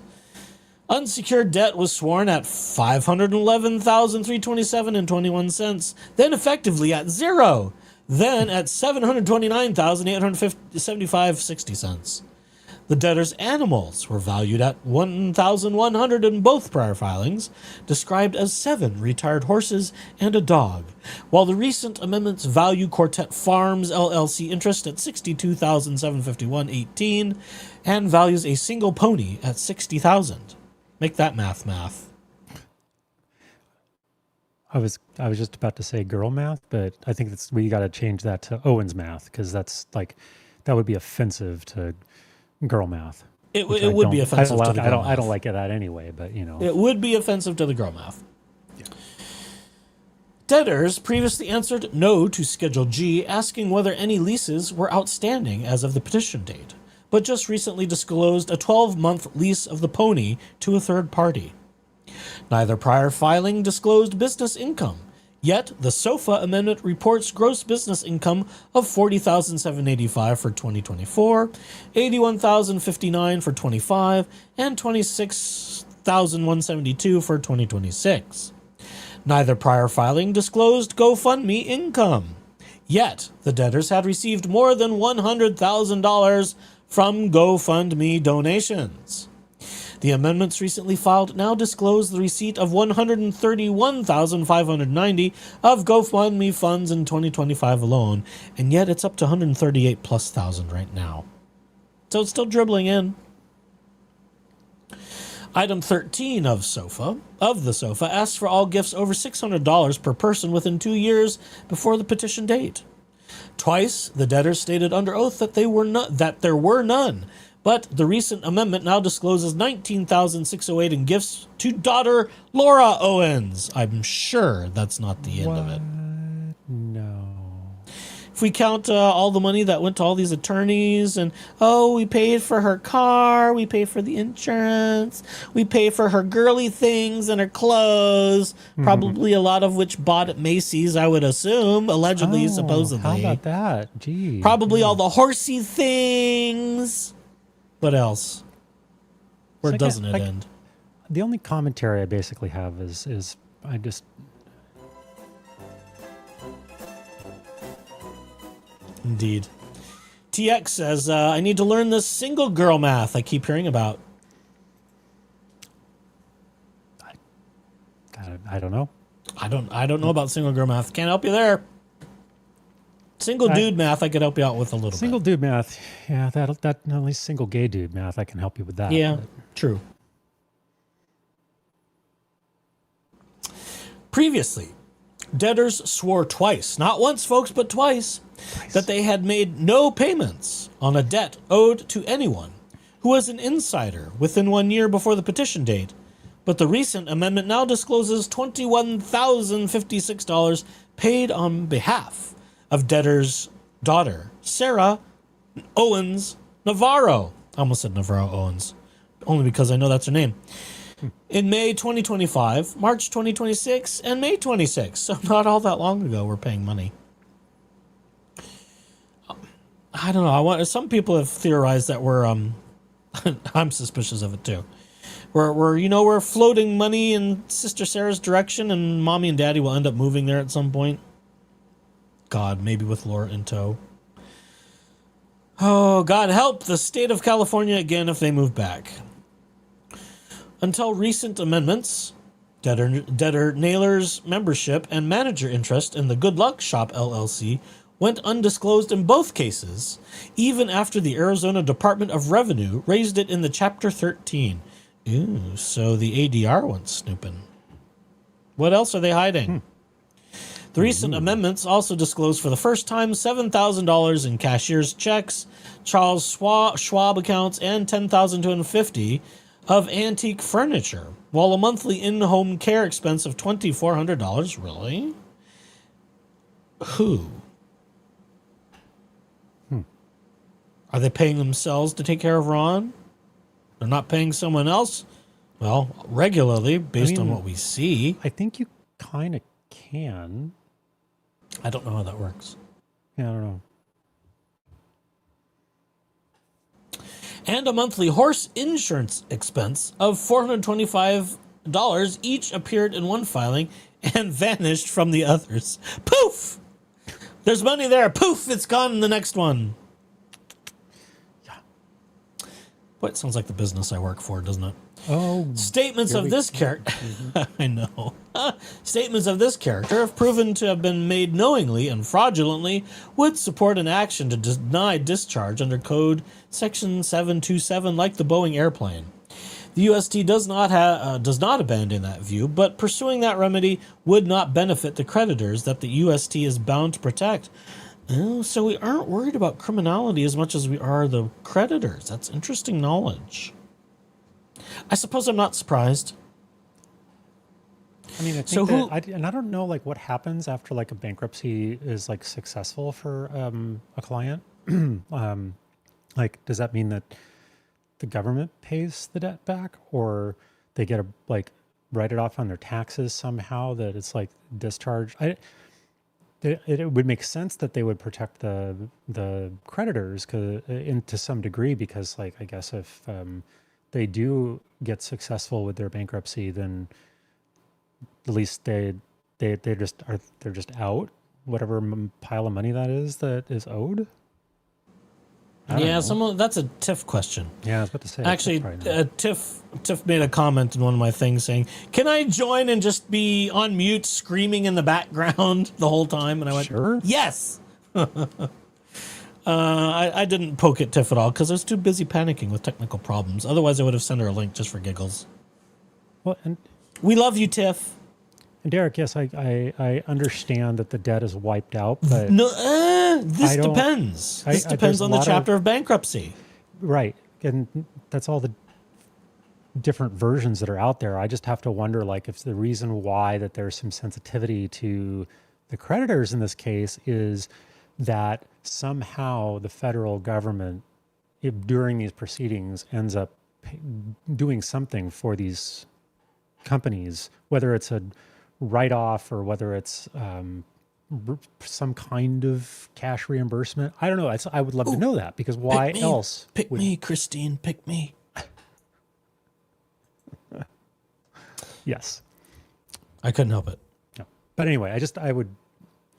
Unsecured debt was sworn at $511,327.21, then effectively at 0, then at $729,875.60. The debtor's animals were valued at $1,100 in both prior filings, described as 7 retired horses and a dog, while the recent amendments value Quartet Farms LLC interest at $62,751.18 and values a single pony at $60,000. Make that math. I was just about to say girl math, but I think we got to change that to Owens math, because that's like, that would be offensive to girl math. It would be offensive to the girl math. I don't like that anyway, but you know. It would be offensive to the girl math. Yeah. Debtors previously answered no to Schedule G, asking whether any leases were outstanding as of the petition date, but just recently disclosed a 12-month lease of the pony to a third party. Neither prior filing disclosed business income, yet the SOFA amendment reports gross business income of $40,785 for 2024, $81,059 for 25, and $26,172 for 2026. Neither prior filing disclosed GoFundMe income, yet the debtors had received more than $100,000 from GoFundMe donations. The amendments recently filed now disclose the receipt of $131,590 of GoFundMe funds in 2025 alone, and yet it's up to $138,000+ right now. So it's still dribbling in. Item 13 of the SOFA asks for all gifts over $600 per person within 2 years before the petition date. Twice, the debtors stated under oath that there were none, but the recent amendment now discloses $19,608 in gifts to daughter Laura Owens. I'm sure that's not the end of it. No. If we count all the money that went to all these attorneys, and we paid for her car, we paid for the insurance, we paid for her girly things and her clothes, probably a lot of which bought at Macy's, I would assume, allegedly, supposedly. How about that? Gee. Probably all the horsey things. What else? Where doesn't it end? The only commentary I basically have is I just... Indeed. TX says, I need to learn this single girl math I keep hearing about. I don't know. I don't know about single girl math. Can't help you there. Single dude math I could help you out with a little bit. Single dude math. Yeah, that at least single gay dude math I can help you with that. Yeah, true. Previously, debtors swore twice, not once, folks, but twice, that they had made no payments on a debt owed to anyone who was an insider within 1 year before the petition date. But the recent amendment now discloses $21,056 paid on behalf of debtor's daughter, Sarah Owens Navarro. I almost said Navarro Owens, only because I know that's her name. In May 2025, March 2026, and May 26. So not all that long ago, we're paying money. I don't know. Some people have theorized that we're I'm suspicious of it too. We're floating money in Sister Sarah's direction, and Mommy and Daddy will end up moving there at some point. God, maybe with Laura in tow. Oh, God help the state of California again if they move back. Until recent amendments, debtor Naylor's membership and manager interest in the Good Luck Shop LLC went undisclosed in both cases, even after the Arizona Department of Revenue raised it in the Chapter 13. Ooh, so the ADR went snooping. What else are they hiding? The recent amendments also disclosed for the first time $7,000 in cashier's checks, Charles Schwab accounts, and $10,250 of antique furniture, while a monthly in-home care expense of $2,400. Really? Who? Are they paying themselves to take care of Ron? They're not paying someone else? Well, regularly, based on what we see. I think you kind of can. I don't know how that works. Yeah, I don't know. And a monthly horse insurance expense of $425 each appeared in one filing and vanished from the others. Poof! There's money there. Poof! It's gone in the next one. Yeah. Boy, it sounds like the business I work for, doesn't it? Oh. Statements of this character, I know. Statements of this character, if proven to have been made knowingly and fraudulently, would support an action to deny discharge under Code Section 727, like the Boeing airplane. The UST does not abandon that view, but pursuing that remedy would not benefit the creditors that the UST is bound to protect. Oh, so we aren't worried about criminality as much as we are the creditors. That's interesting knowledge. I suppose I'm not surprised. I mean, I think I don't know like what happens after like a bankruptcy is like successful for a client. Like, does that mean that the government pays the debt back, or they get write it off on their taxes somehow that it's like discharged? It would make sense that they would protect the creditors to some degree, because like I guess if they do get successful with their bankruptcy, then at least they're just out whatever pile of money that is owed. Yeah, that's a TIFF question. Yeah, I was about to say. Actually, TIFF made a comment in one of my things saying, "Can I join and just be on mute, screaming in the background the whole time?" And I went, "Sure, yes." I didn't poke at TIFF at all because I was too busy panicking with technical problems. Otherwise, I would have sent her a link just for giggles. Well, and we love you, TIFF. And Derek, yes, I understand that the debt is wiped out, but no, this depends. This depends on the chapter of bankruptcy. Right, and that's all the different versions that are out there. I just have to wonder, like, if the reason why that there's some sensitivity to the creditors in this case is that somehow the federal government, during these proceedings, ends up doing something for these companies, whether it's a write-off or whether it's some kind of cash reimbursement. I don't know. I would love to know that, because why else? Pick me, Christine. Pick me. Yes. I couldn't help it. No. But anyway, I would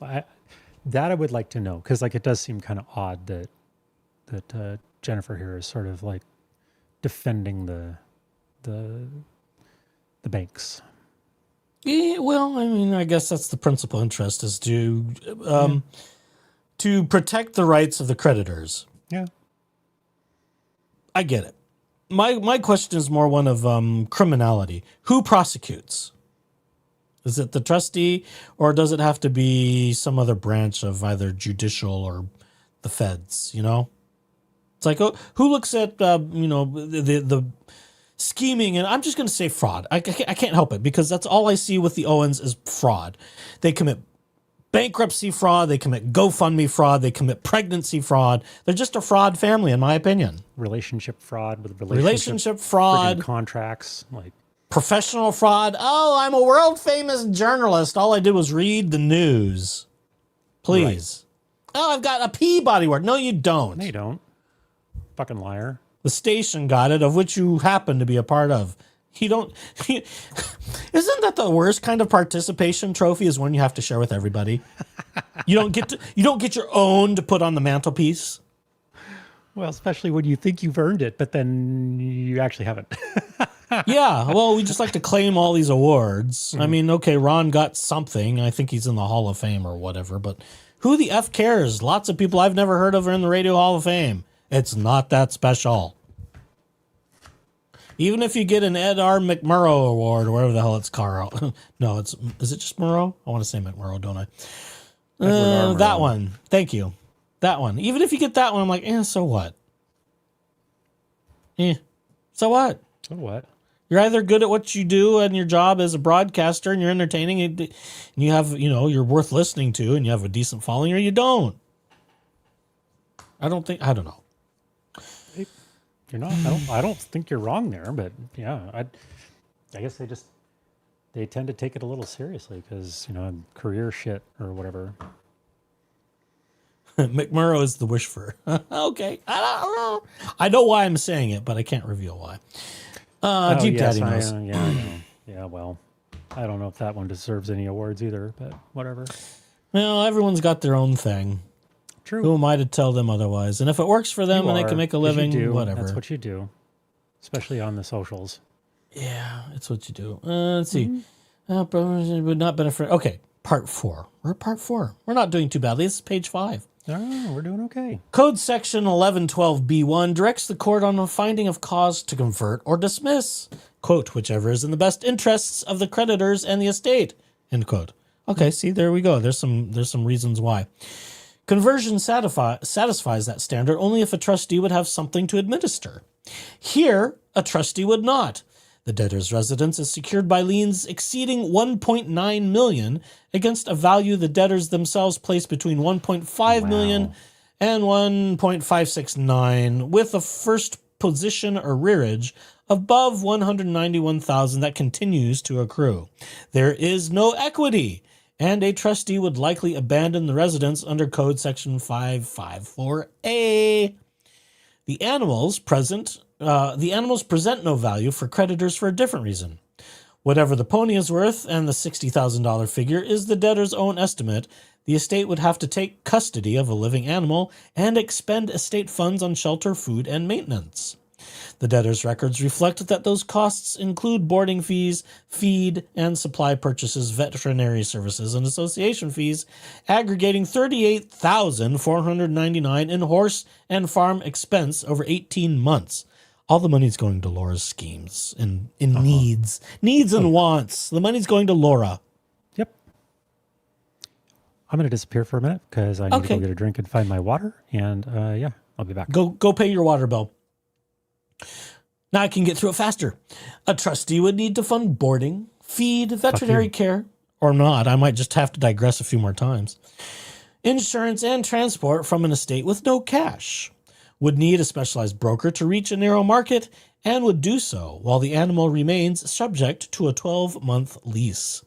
like to know, because like it does seem kind of odd that Jennifer here is sort of like defending the banks. Yeah, well, I mean, I guess that's the principal interest, is to protect the rights of the creditors. Yeah, I get it. My question is more one of criminality. Who prosecutes? Is it the trustee, or does it have to be some other branch of either judicial or the feds? You know, it's like, oh, who looks at the scheming? And I'm just going to say fraud. I can't help it, because that's all I see with the Owens is fraud. They commit bankruptcy fraud. They commit GoFundMe fraud. They commit pregnancy fraud. They're just a fraud family, in my opinion. Relationship fraud with relationship fraud, contracts, like. Professional fraud. Oh, I'm a world famous journalist. All I did was read the news. Please. Right. Oh, I've got a Peabody award. No, you don't. No, you don't. Fucking liar. The station got it, of which you happen to be a part of. Isn't that the worst kind of participation trophy, is when you have to share with everybody? You don't get your own to put on the mantelpiece. Well, especially when you think you've earned it, but then you actually haven't. Yeah, well, we just like to claim all these awards. Mm-hmm. I mean, okay, Ron got something. I think he's in the Hall of Fame or whatever, but who the F cares? Lots of people I've never heard of are in the Radio Hall of Fame. It's not that special. Even if you get an Ed R. McMurrow Award, or whatever the hell it's called. No, is it just Murrow? I want to say McMurrow, don't I? That one. Thank you. That one. Even if you get that one, I'm like, so what? So what? So what? You're either good at what you do and your job as a broadcaster and you're entertaining and you have, you're worth listening to and you have a decent following, or you don't. I don't know. You're not, I don't think you're wrong there, but yeah, I guess they tend to take it a little seriously because, career shit or whatever. McMurrow is the wish for. Okay. I don't know. I know why I'm saying it, but I can't reveal why. Deep Daddy knows. I know. Yeah, well, I don't know if that one deserves any awards either, but whatever. Well, everyone's got their own thing. True. Who am I to tell them otherwise? And if it works for them and they can make a living, whatever. That's what you do, especially on the socials. Yeah, it's what you do. Let's see. Would not benefit. Okay, part 4. We're at part 4. We're not doing too badly. This is page 5. Oh, we're doing okay. Code section 1112B1 directs the court on a finding of cause to convert or dismiss, quote, whichever is in the best interests of the creditors and the estate, end quote. Okay, see, there we go. There's some reasons why. Conversion satisfies that standard only if a trustee would have something to administer. Here, a trustee would not. The debtor's residence is secured by liens exceeding $1.9 million against a value the debtors themselves place between $1.5 million and $1.569, with a first position arrearage above $191,000 that continues to accrue. There is no equity, and a trustee would likely abandon the residence under Code Section 554A. The animals present no value for creditors for a different reason. Whatever the pony is worth, and the $60,000 figure is the debtor's own estimate, the estate would have to take custody of a living animal and expend estate funds on shelter, food, and maintenance. The debtor's records reflect that those costs include boarding fees, feed and supply purchases, veterinary services, and association fees, aggregating $38,499 in horse and farm expense over 18 months. All the money's going to Laura's schemes and needs and wants. The money's going to Laura. Yep. I'm going to disappear for a minute because I need to go get a drink and find my water. And I'll be back. Go pay your water bill. Now I can get through it faster. A trustee would need to fund boarding, feed, veterinary care, or not. I might just have to digress a few more times. Insurance and transport from an estate with no cash. Would need a specialized broker to reach a narrow market, and would do so while the animal remains subject to a 12-month lease.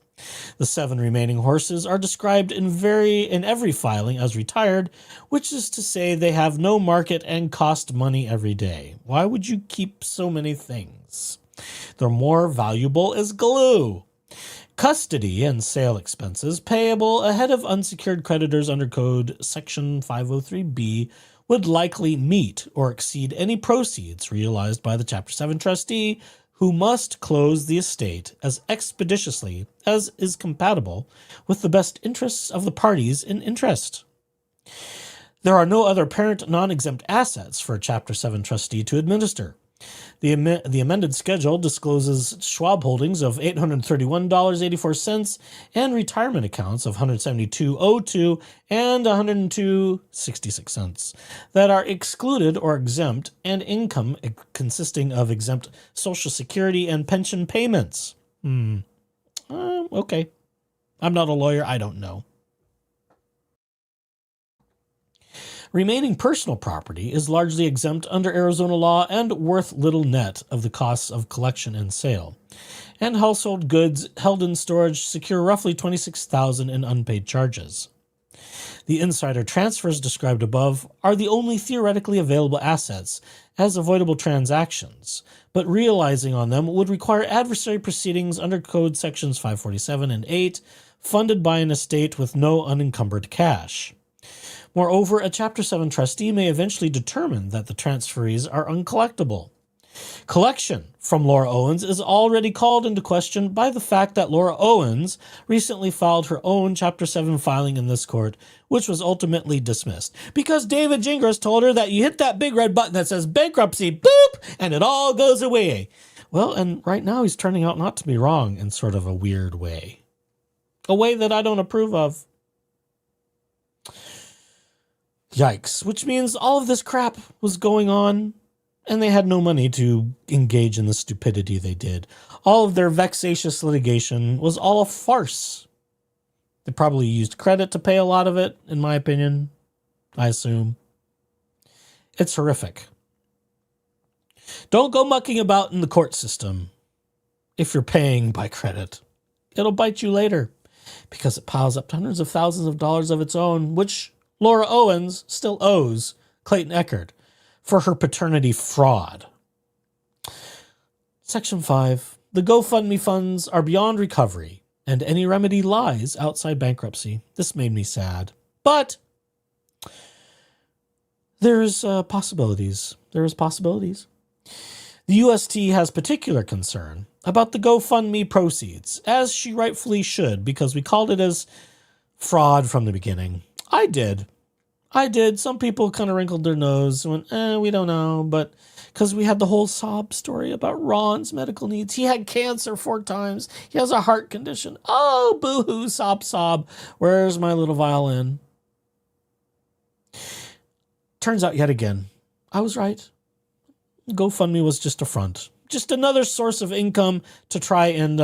The 7 remaining horses are described in every filing as retired, which is to say they have no market and cost money every day. Why would you keep so many things? They're more valuable as glue. Custody and sale expenses payable ahead of unsecured creditors under Code Section 503B would likely meet or exceed any proceeds realized by the Chapter 7 trustee, who must close the estate as expeditiously as is compatible with the best interests of the parties in interest. There are no other parent non-exempt assets for a Chapter 7 trustee to administer. The amended schedule discloses Schwab holdings of $831.84 and retirement accounts of $172.02 and $102.66 that are excluded or exempt, and income consisting of exempt Social Security and pension payments. Okay. I'm not a lawyer. I don't know. Remaining personal property is largely exempt under Arizona law and worth little net of the costs of collection and sale. And household goods held in storage secure roughly $26,000 in unpaid charges. The insider transfers described above are the only theoretically available assets as avoidable transactions, but realizing on them would require adversary proceedings under Code Sections 547 and 8, funded by an estate with no unencumbered cash. Moreover, a Chapter 7 trustee may eventually determine that the transferees are uncollectible. Collection from Laura Owens is already called into question by the fact that Laura Owens recently filed her own Chapter 7 filing in this court, which was ultimately dismissed because David Gingras told her that you hit that big red button that says bankruptcy, boop, and it all goes away. Well, and right now he's turning out not to be wrong in sort of a weird way. A way that I don't approve of. Yikes, which means all of this crap was going on and they had no money to engage in the stupidity they did. All of their vexatious litigation was all a farce. They probably used credit to pay a lot of it, in my opinion, I assume. It's horrific. Don't go mucking about in the court system if you're paying by credit. It'll bite you later because it piles up to hundreds of thousands of dollars of its own, which Laura Owens still owes Clayton Echard for her paternity fraud. Section 5. The GoFundMe funds are beyond recovery, and any remedy lies outside bankruptcy. This made me sad. But there's possibilities. There is possibilities. The UST has particular concern about the GoFundMe proceeds, as she rightfully should, because we called it as fraud from the beginning. I did. Some people kind of wrinkled their nose and went, we don't know. But because we had the whole sob story about Ronn's medical needs. He had cancer 4 times. He has a heart condition. Oh, boo-hoo, sob, sob. Where's my little violin? Turns out yet again, I was right. GoFundMe was just a front. Just another source of income to try and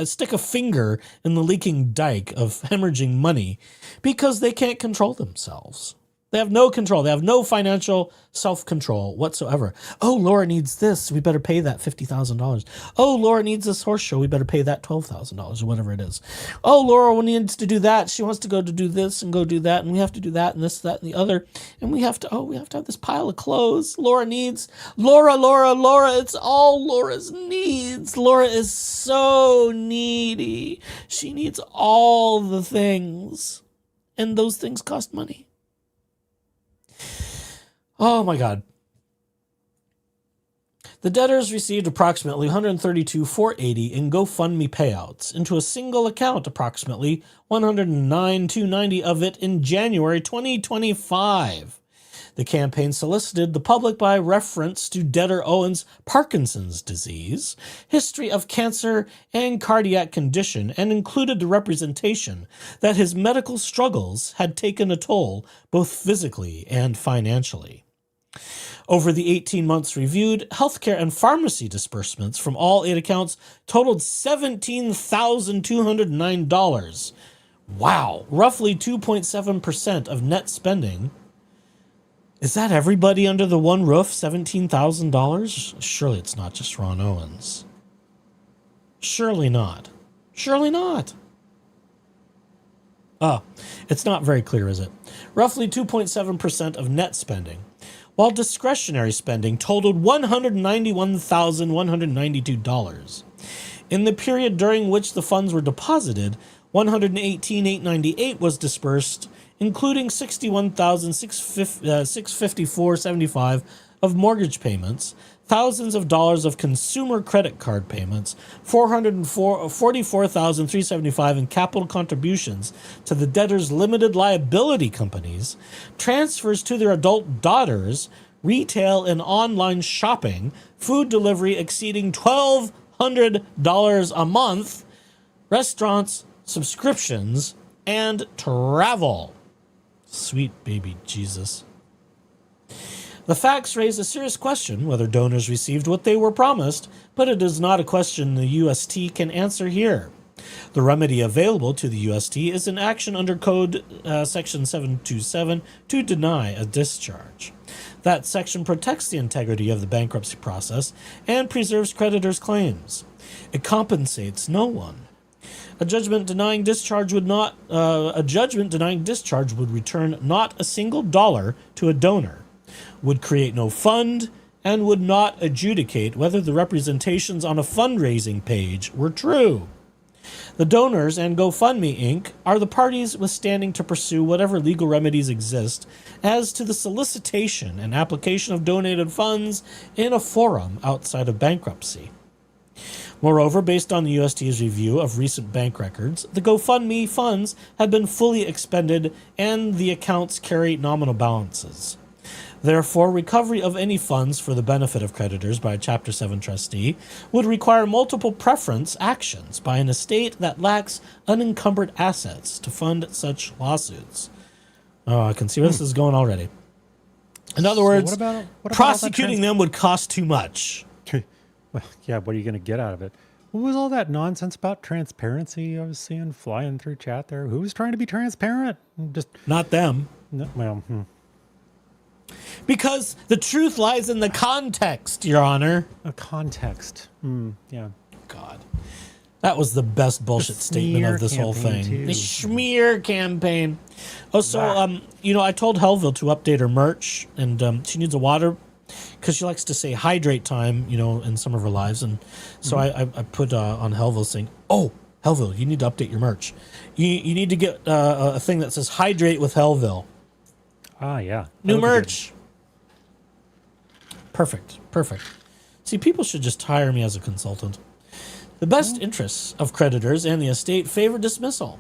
stick a finger in the leaking dike of hemorrhaging money because they can't control themselves. They have no control. They have no financial self-control whatsoever. Oh, Laura needs this. We better pay that $50,000. Oh, Laura needs this horse show. We better pay that $12,000 or whatever it is. Oh, Laura needs to do that. She wants to go to do this and go do that. And we have to do that and this, that, and the other. And we have to have this pile of clothes. Laura needs. Laura. It's all Laura's needs. Laura is so needy. She needs all the things. And those things cost money. Oh my God. The debtors received approximately $132,480 in GoFundMe payouts into a single account, approximately $109,290 of it in January 2025. The campaign solicited the public by reference to debtor Owens' Parkinson's disease, history of cancer and cardiac condition, and included the representation that his medical struggles had taken a toll both physically and financially. Over the 18 months reviewed, healthcare and pharmacy disbursements from all 8 accounts totaled $17,209. Wow, roughly 2.7% of net spending. Is that everybody under the one roof, $17,000? Surely it's not just Ronn Owens. Surely not. Oh, it's not very clear, is it? Roughly 2.7% of net spending, while discretionary spending totaled $191,192. In the period during which the funds were deposited, $118,898 was dispersed, including $61,654.75 of mortgage payments, thousands of dollars of consumer credit card payments, $44,375 in capital contributions to the debtors' limited liability companies, transfers to their adult daughters retail and online shopping, food delivery exceeding $1,200 a month, restaurants, subscriptions, and travel. Sweet baby Jesus. The facts raise a serious question whether donors received what they were promised, but it is not a question the UST can answer here. The remedy available to the UST is an action under Code Section 727 to deny a discharge. That section protects the integrity of the bankruptcy process and preserves creditors' claims. It compensates no one. A judgment denying discharge would return not a single dollar to a donor, would create no fund, and would not adjudicate whether the representations on a fundraising page were true. The donors and GoFundMe Inc. are the parties withstanding to pursue whatever legal remedies exist as to the solicitation and application of donated funds in a forum outside of bankruptcy. Moreover, based on the UST's review of recent bank records, the GoFundMe funds have been fully expended and the accounts carry nominal balances. Therefore, recovery of any funds for the benefit of creditors by a Chapter 7 trustee would require multiple preference actions by an estate that lacks unencumbered assets to fund such lawsuits. Oh, I can see where this is going already. In other words, what about prosecuting them would cost too much. Well, yeah, what are you going to get out of it? What was all that nonsense about transparency I was seeing flying through chat there? Who was trying to be transparent? Just Not them. no, well, Because the truth lies in the context, Your Honor. a context. Yeah. God. That was the best bullshit statement of this whole campaign, thing. too. The smear campaign. Oh, so, I told Hellville to update her merch, and she needs a water because she likes to say hydrate time, in some of her lives. And so I put on Hellville saying, oh, Hellville, you need to update your merch. You need to get a thing that says hydrate with Hellville. Ah, yeah. New That'll be merch. Perfect. See, people should just hire me as a consultant. The best interests of creditors and the estate favor dismissal.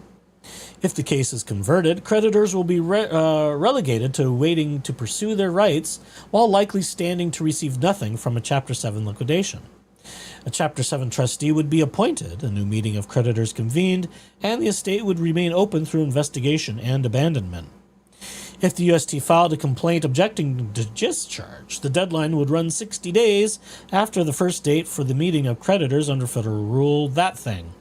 If the case is converted, creditors will be relegated to waiting to pursue their rights while likely standing to receive nothing from a Chapter 7 liquidation. A Chapter 7 trustee would be appointed, a new meeting of creditors convened, and the estate would remain open through investigation and abandonment. If the UST filed a complaint objecting to discharge, the deadline would run 60 days after the first date for the meeting of creditors under federal rule that thing.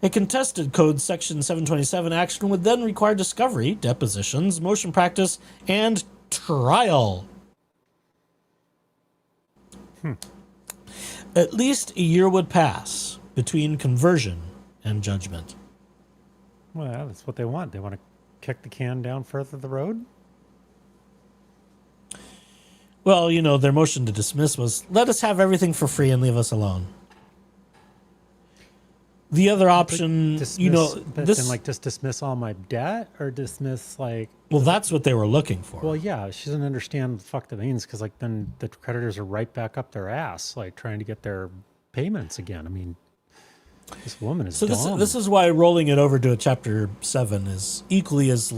A contested Code Section 727 action would then require discovery, depositions, motion practice, and trial. At least a year would pass between conversion and judgment. Well, that's what they want. They want to kick the can down further the road. Well, their motion to dismiss was, let us have everything for free and leave us alone. The other option, just dismiss all my debt or dismiss well, that's what they were looking for. Well, yeah, she doesn't understand the fuck that means because then the creditors are right back up their ass, trying to get their payments again. I mean, this woman is dumb. This is why rolling it over to a Chapter 7 is equally as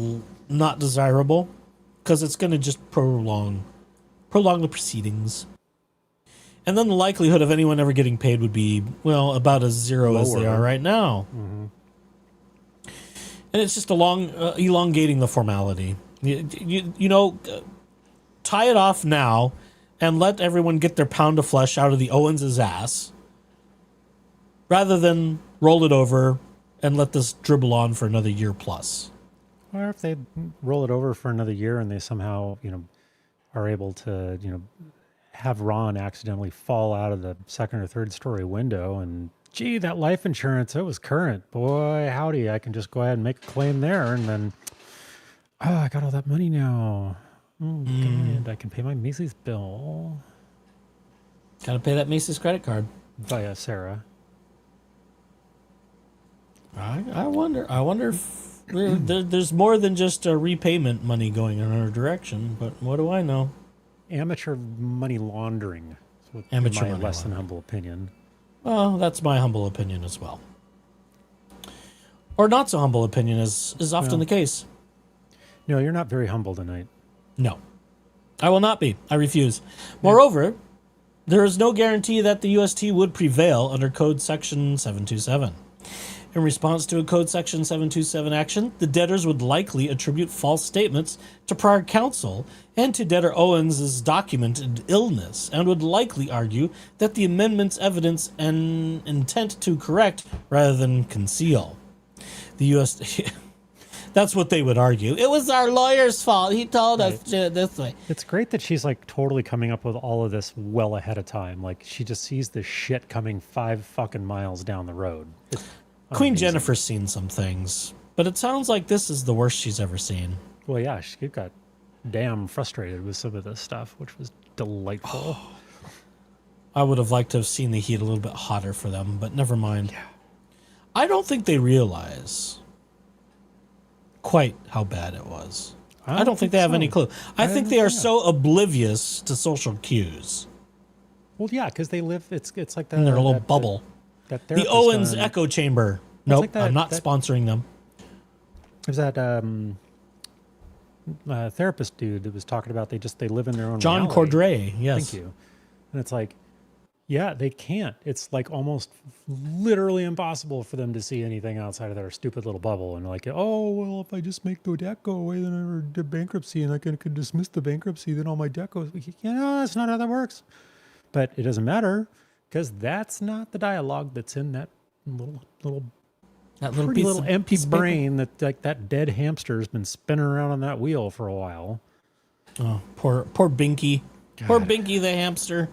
not desirable, because it's going to just prolong the proceedings. And then the likelihood of anyone ever getting paid would be, well, about as zero as they are right now. Mm-hmm. And it's just elongating the formality. Tie it off now and let everyone get their pound of flesh out of the Owens' ass, rather than roll it over and let this dribble on for another year plus. Or if they roll it over for another year and they somehow, are able to, have Ron accidentally fall out of the second or third story window and, gee, that life insurance, it was current. Boy, howdy, I can just go ahead and make a claim there and then, I got all that money now. Oh, God, I can pay my Macy's bill. Got to pay that Macy's credit card. Via Sarah. I wonder if there's more than just a repayment money going in her direction, but what do I know? Amateur money laundering. Amateur my money less than laundering. humble opinion. Well, that's my humble opinion as well. Or not so humble opinion is often the case. No, you're not very humble tonight. No. I will not be. I refuse. Moreover, there is no guarantee that the UST would prevail under Code Section 727. In response to a Code Section 727 action, the debtors would likely attribute false statements to prior counsel and to debtor Owens' documented illness, and would likely argue that the amendment's evidence an intent to correct rather than conceal. The U.S. That's what they would argue. It was our lawyer's fault. He told us to do it this way. It's great that she's like totally coming up with all of this well ahead of time. Like she just sees this shit coming 5 fucking miles down the road. It's Queen amazing. Jennifer's seen some things, but it sounds like this is the worst she's ever seen. Well, yeah, she got damn frustrated with some of this stuff, which was delightful. I would have liked to have seen the heat a little bit hotter for them, but never mind. Yeah. I don't think they realize quite how bad it was. I don't think they have any clue. I think they are so oblivious to social cues. Well, yeah, because they live. It's like that In their little bubble. The Owens echo chamber. Nope, like that- I'm not that- sponsoring them. There's that therapist dude that was talking about they live in their own John reality. Cordray, yes. Thank you. And it's like, yeah, they can't. It's like almost literally impossible for them to see anything outside of their stupid little bubble. And like, oh, well, if I just make the debt go away, then I did bankruptcy and I could dismiss the bankruptcy, then all my debt goes. You know, that's not how that works. But it doesn't matter because that's not the dialogue that's in that little pretty little empty brain that like that dead hamster has been spinning around on that wheel for a while. Oh, poor Binky. God. Poor Binky the hamster.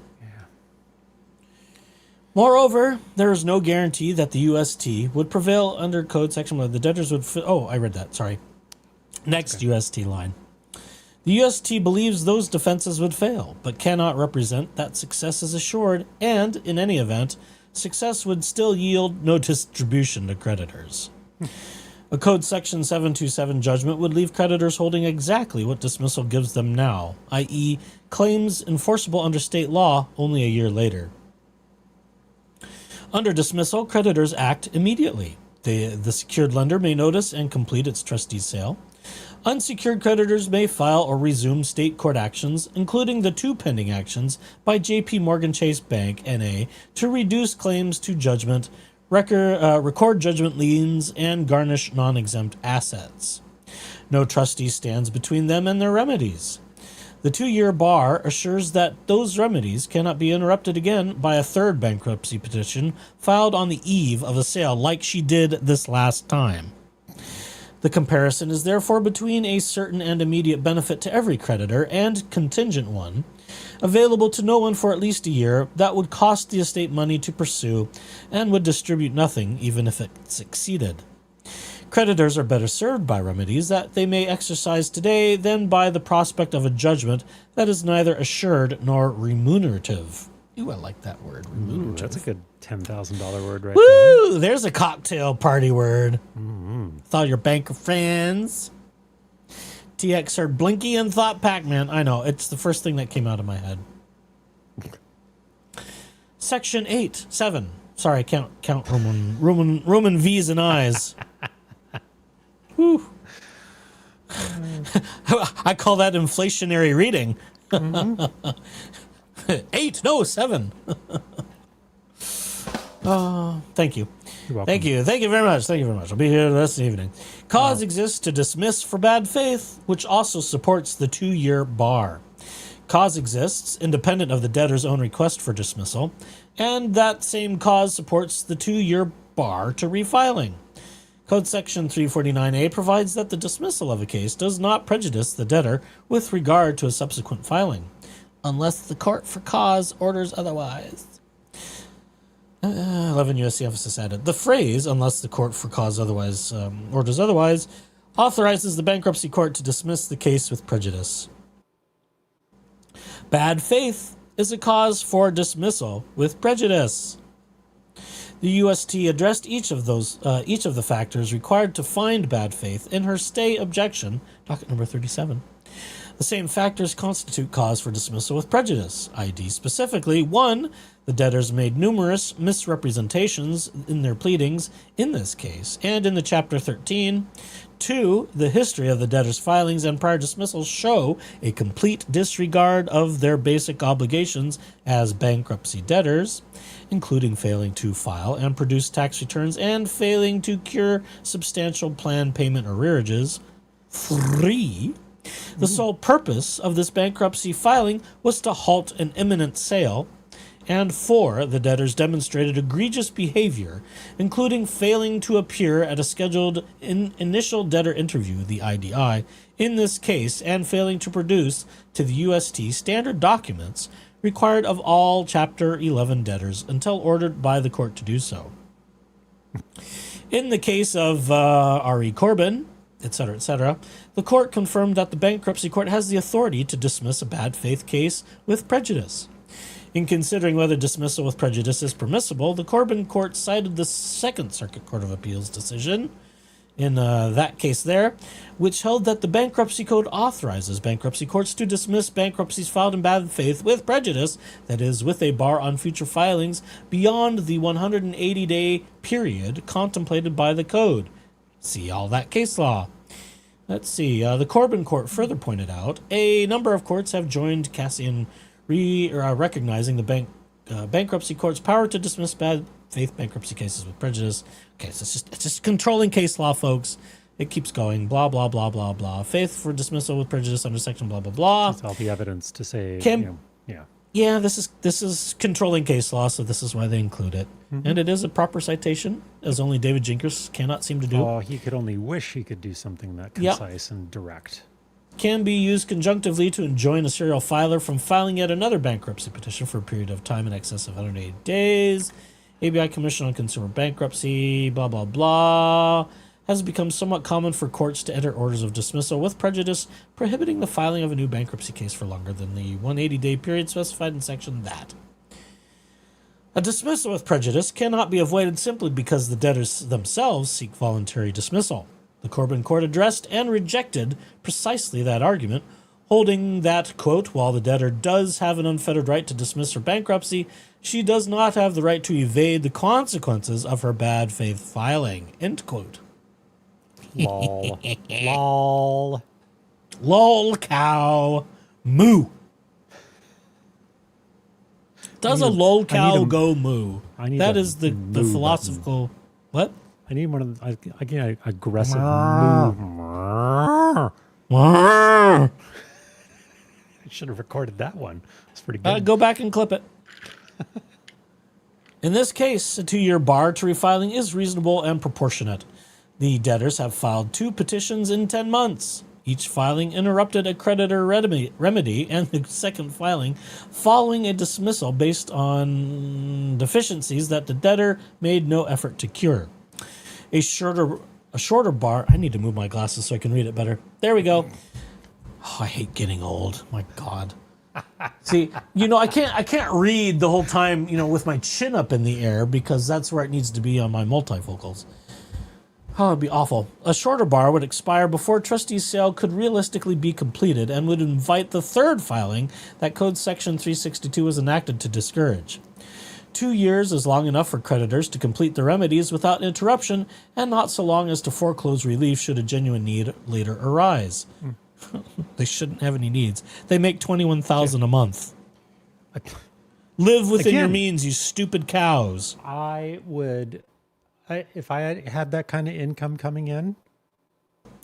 Moreover, there is no guarantee that the UST would prevail under Code Section where the debtors would... I read that. Sorry. Next UST line. The UST believes those defenses would fail, but cannot represent that success is assured, and, in any event, success would still yield no distribution to creditors. A Code Section 727 judgment would leave creditors holding exactly what dismissal gives them now, i.e., claims enforceable under state law only a year later. Under dismissal, creditors act immediately. The secured lender may notice and complete its trustee sale. Unsecured creditors may file or resume state court actions, including the 2 pending actions by J.P. Morgan Chase Bank, N.A., to reduce claims to judgment, record judgment liens, and garnish non-exempt assets. No trustee stands between them and their remedies. The 2-year bar assures that those remedies cannot be interrupted again by a third bankruptcy petition filed on the eve of a sale like she did this last time. The comparison is therefore between a certain and immediate benefit to every creditor and contingent one, available to no one for at least a year, that would cost the estate money to pursue and would distribute nothing even if it succeeded. Creditors are better served by remedies that they may exercise today than by the prospect of a judgment that is neither assured nor remunerative. Ooh, I like that word, remunerative. Ooh, that's a good $10,000 word right Woo! there. There's a cocktail party word. With all your banker friends. TX heard Blinky and thought Pac-Man. I know, it's the first thing that came out of my head. Section 7. Sorry, count Roman V's and I's. Whew. I call that inflationary reading. 8, no, 7. Thank you. You're welcome. Thank you very much. I'll be here the rest of the evening. Cause exists to dismiss for bad faith, which also supports the 2-year bar. Cause exists independent of the debtor's own request for dismissal, and that same cause supports the 2-year bar to refiling. Code Section 349A provides that the dismissal of a case does not prejudice the debtor with regard to a subsequent filing, unless the court for cause orders otherwise. 11 U.S.C. emphasis added. The phrase, unless the court for cause otherwise orders otherwise, authorizes the bankruptcy court to dismiss the case with prejudice. Bad faith is a cause for dismissal with prejudice. The UST addressed each of the factors required to find bad faith in her stay objection, docket number 37. The same factors constitute cause for dismissal with prejudice, i.d. specifically, 1. The debtors made numerous misrepresentations in their pleadings in this case and in the Chapter 13. 2. The history of the debtors' filings and prior dismissals show a complete disregard of their basic obligations as bankruptcy debtors, including failing to file and produce tax returns and failing to cure substantial planned payment arrearages. 3. The sole purpose of this bankruptcy filing was to halt an imminent sale. And 4, the debtors demonstrated egregious behavior, including failing to appear at a scheduled initial debtor interview, the IDI, in this case, and failing to produce to the UST standard documents required of all Chapter 11 debtors until ordered by the court to do so. In the case of R.E. Corbin, etc., the court confirmed that the bankruptcy court has the authority to dismiss a bad faith case with prejudice. In considering whether dismissal with prejudice is permissible, the Corbin court cited the Second Circuit Court of Appeals decision in that case there, which held that the Bankruptcy Code authorizes bankruptcy courts to dismiss bankruptcies filed in bad faith with prejudice, that is, with a bar on future filings beyond the 180-day period contemplated by the Code. See all that case law. Let's see. The Corbin court further pointed out a number of courts have joined Cassian recognizing the bankruptcy court's power to dismiss bad faith bankruptcy cases with prejudice. Okay, so it's just controlling case law, folks. It keeps going. Blah, blah, blah, blah, blah. Faith for dismissal with prejudice under section blah, blah, blah. That's all the evidence to say, yeah. Yeah, this is controlling case law, so this is why they include it. Mm-hmm. And it is a proper citation, as only David Jinkers cannot seem to do. Oh, he could only wish he could do something that concise and direct. Can be used conjunctively to enjoin a serial filer from filing yet another bankruptcy petition for a period of time in excess of 180 days. ABI Commission on Consumer Bankruptcy, blah, blah, blah, has become somewhat common for courts to enter orders of dismissal with prejudice, prohibiting the filing of a new bankruptcy case for longer than the 180-day period specified in section that. A dismissal with prejudice cannot be avoided simply because the debtors themselves seek voluntary dismissal. The Corbin court addressed and rejected precisely that argument, holding that, quote, while the debtor does have an unfettered right to dismiss her bankruptcy, she does not have the right to evade the consequences of her bad faith filing, end quote. Lol. Lol. Lol cow. Moo. Does a lol cow go moo? That is the philosophical... Button. What? I need one of the, again, aggressive move. I should have recorded that one. It's pretty good. Go back and clip it. In this case, a 2-year bar to refiling is reasonable and proportionate. The debtors have filed 2 petitions in 10 months. Each filing interrupted a creditor remedy, and the second filing following a dismissal based on deficiencies that the debtor made no effort to cure. A shorter bar. I need to move my glasses so I can read it better. There we go. Oh, I hate getting old. My God. See, I can't read the whole time, with my chin up in the air because that's where it needs to be on my multifocals. Oh, it'd be awful. A shorter bar would expire before trustee's sale could realistically be completed and would invite the third filing that Code Section 362 was enacted to discourage. 2 years is long enough for creditors to complete the remedies without interruption, and not so long as to foreclose relief should a genuine need later arise. They shouldn't have any needs. They make $21,000 a month. Live within your means, you stupid cows. If I had that kind of income coming in.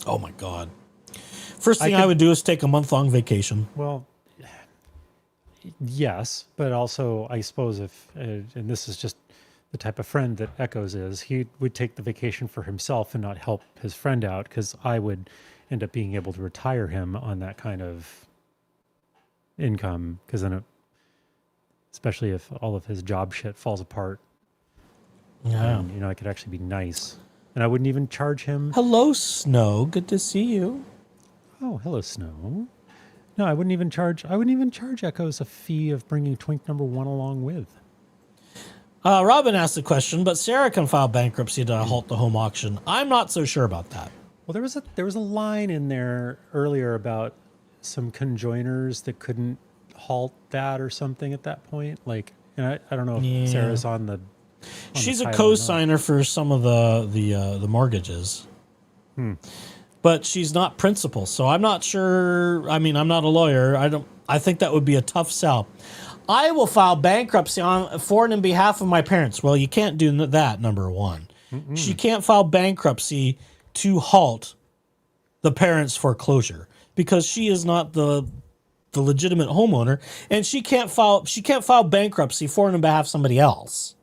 Oh my God. First thing I would do is take a month-long vacation. Well, yes, but also I suppose if, and this is just the type of friend that Echoes is, he would take the vacation for himself and not help his friend out, because I would end up being able to retire him on that kind of income, because then especially if all of his job shit falls apart. Yeah. And, I could actually be nice. And I wouldn't even charge him. Hello, Snow. Good to see you. Oh, hello, Snow. No, I wouldn't even charge Echoes a fee of bringing twink number 1 along with. Robin asked the question, but Sarah can file bankruptcy to halt the home auction. I'm not so sure about that. Well, there was a line in there earlier about some conjoiners that couldn't halt that or something at that point. Like, and I don't know if Sarah's on the. She's a co-signer for some of the mortgages, but she's not principal. So I'm not sure. I mean, I'm not a lawyer. I think that would be a tough sell. I will file bankruptcy for and in behalf of my parents. Well, you can't do that. Number one, she can't file bankruptcy to halt the parents' foreclosure because she is not the legitimate homeowner, and she can't file bankruptcy for and in behalf of somebody else.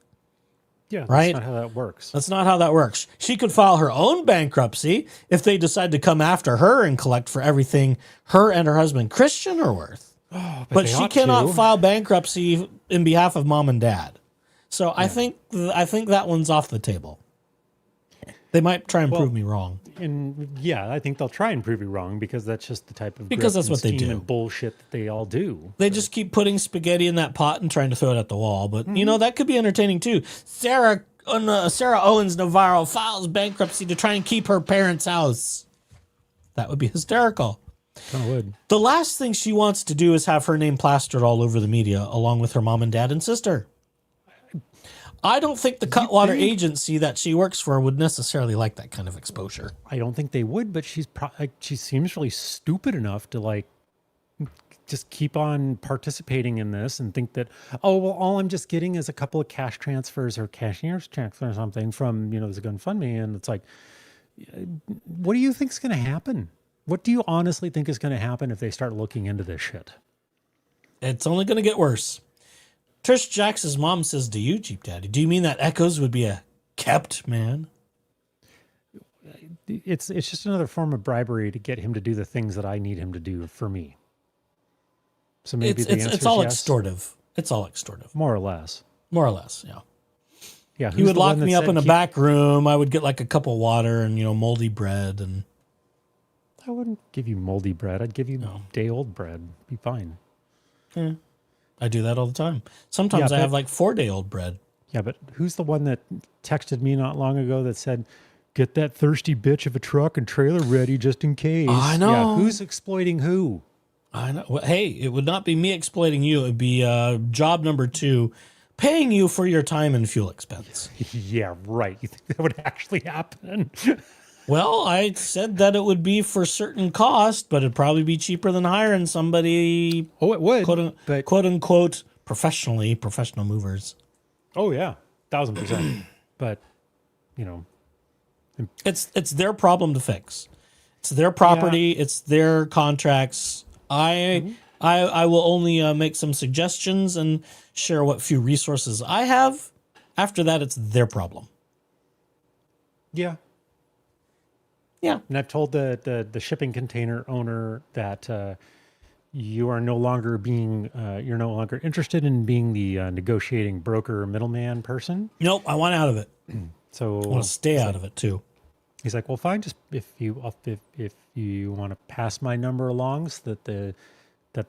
Yeah, that's right? not how that works. That's not how that works. She could file her own bankruptcy if they decide to come after her and collect for everything her and her husband Christian are worth. Oh, but she cannot file bankruptcy in behalf of mom and dad. So I think that one's off the table. They might try and prove me wrong. And I think they'll try and prove you wrong because that's just the type of because that's what they do and bullshit that they all do. They just keep putting spaghetti in that pot and trying to throw it at the wall. But that could be entertaining too. Sarah Owens Navarro files bankruptcy to try and keep her parents' house. That would be hysterical. Kind of would. The last thing she wants to do is have her name plastered all over the media, along with her mom and dad and sister. I don't think the Cutwater agency that she works for would necessarily like that kind of exposure. I don't think they would, but she seems really stupid enough to just keep on participating in this and think that, all I'm just getting is a couple of cash transfers or cashier's checks or something from, this GoFundMe. And it's like, what do you think is going to happen? What do you honestly think is going to happen if they start looking into this shit? It's only going to get worse. Trish Jacks's mom says to you, Jeep Daddy, do you mean that Echoes would be a kept man? It's just another form of bribery to get him to do the things that I need him to do for me. So maybe the answer is all yes. extortive. It's all extortive. More or less. More or less, yeah. Yeah. He would lock me up in a back room. I would get like a cup of water and, moldy bread. And I wouldn't give you moldy bread. I'd give you day-old bread. Be fine. Yeah. I do that all the time. Sometimes I have like 4-day-old bread. Yeah, but who's the one that texted me not long ago that said, get that thirsty bitch of a truck and trailer ready just in case? I know. Yeah, who's exploiting who? I know. Well, hey, it would not be me exploiting you. It would be job number 2, paying you for your time and fuel expense. Yeah, right. You think that would actually happen? Well, I said that it would be for certain cost, but it'd probably be cheaper than hiring somebody. Oh, it would. Quote unquote, professional movers. Oh, yeah. 1,000%. But, It's their problem to fix. It's their property. Yeah. It's their contracts. I will only make some suggestions and share what few resources I have. After that, it's their problem. Yeah. Yeah. And I've told the shipping container owner that you are no longer you're no longer interested in being the negotiating broker middleman person. Nope, I want out of it. So I want to stay out of it too. He's like, well, fine. Just if you want to pass my number along so that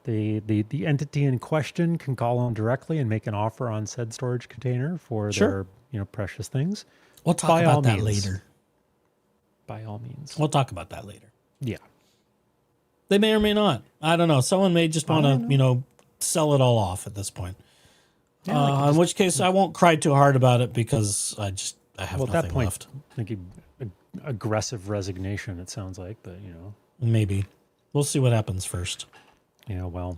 the entity in question can call on directly and make an offer on said storage container for their precious things. We'll talk about that later. By all means. We'll talk about that later. Yeah. They may or may not. I don't know. Someone may just want to, sell it all off at this point. Yeah, in which case I won't cry too hard about it because I have nothing at that point, left. Like aggressive resignation, it sounds like, but Maybe. We'll see what happens first. Yeah, well,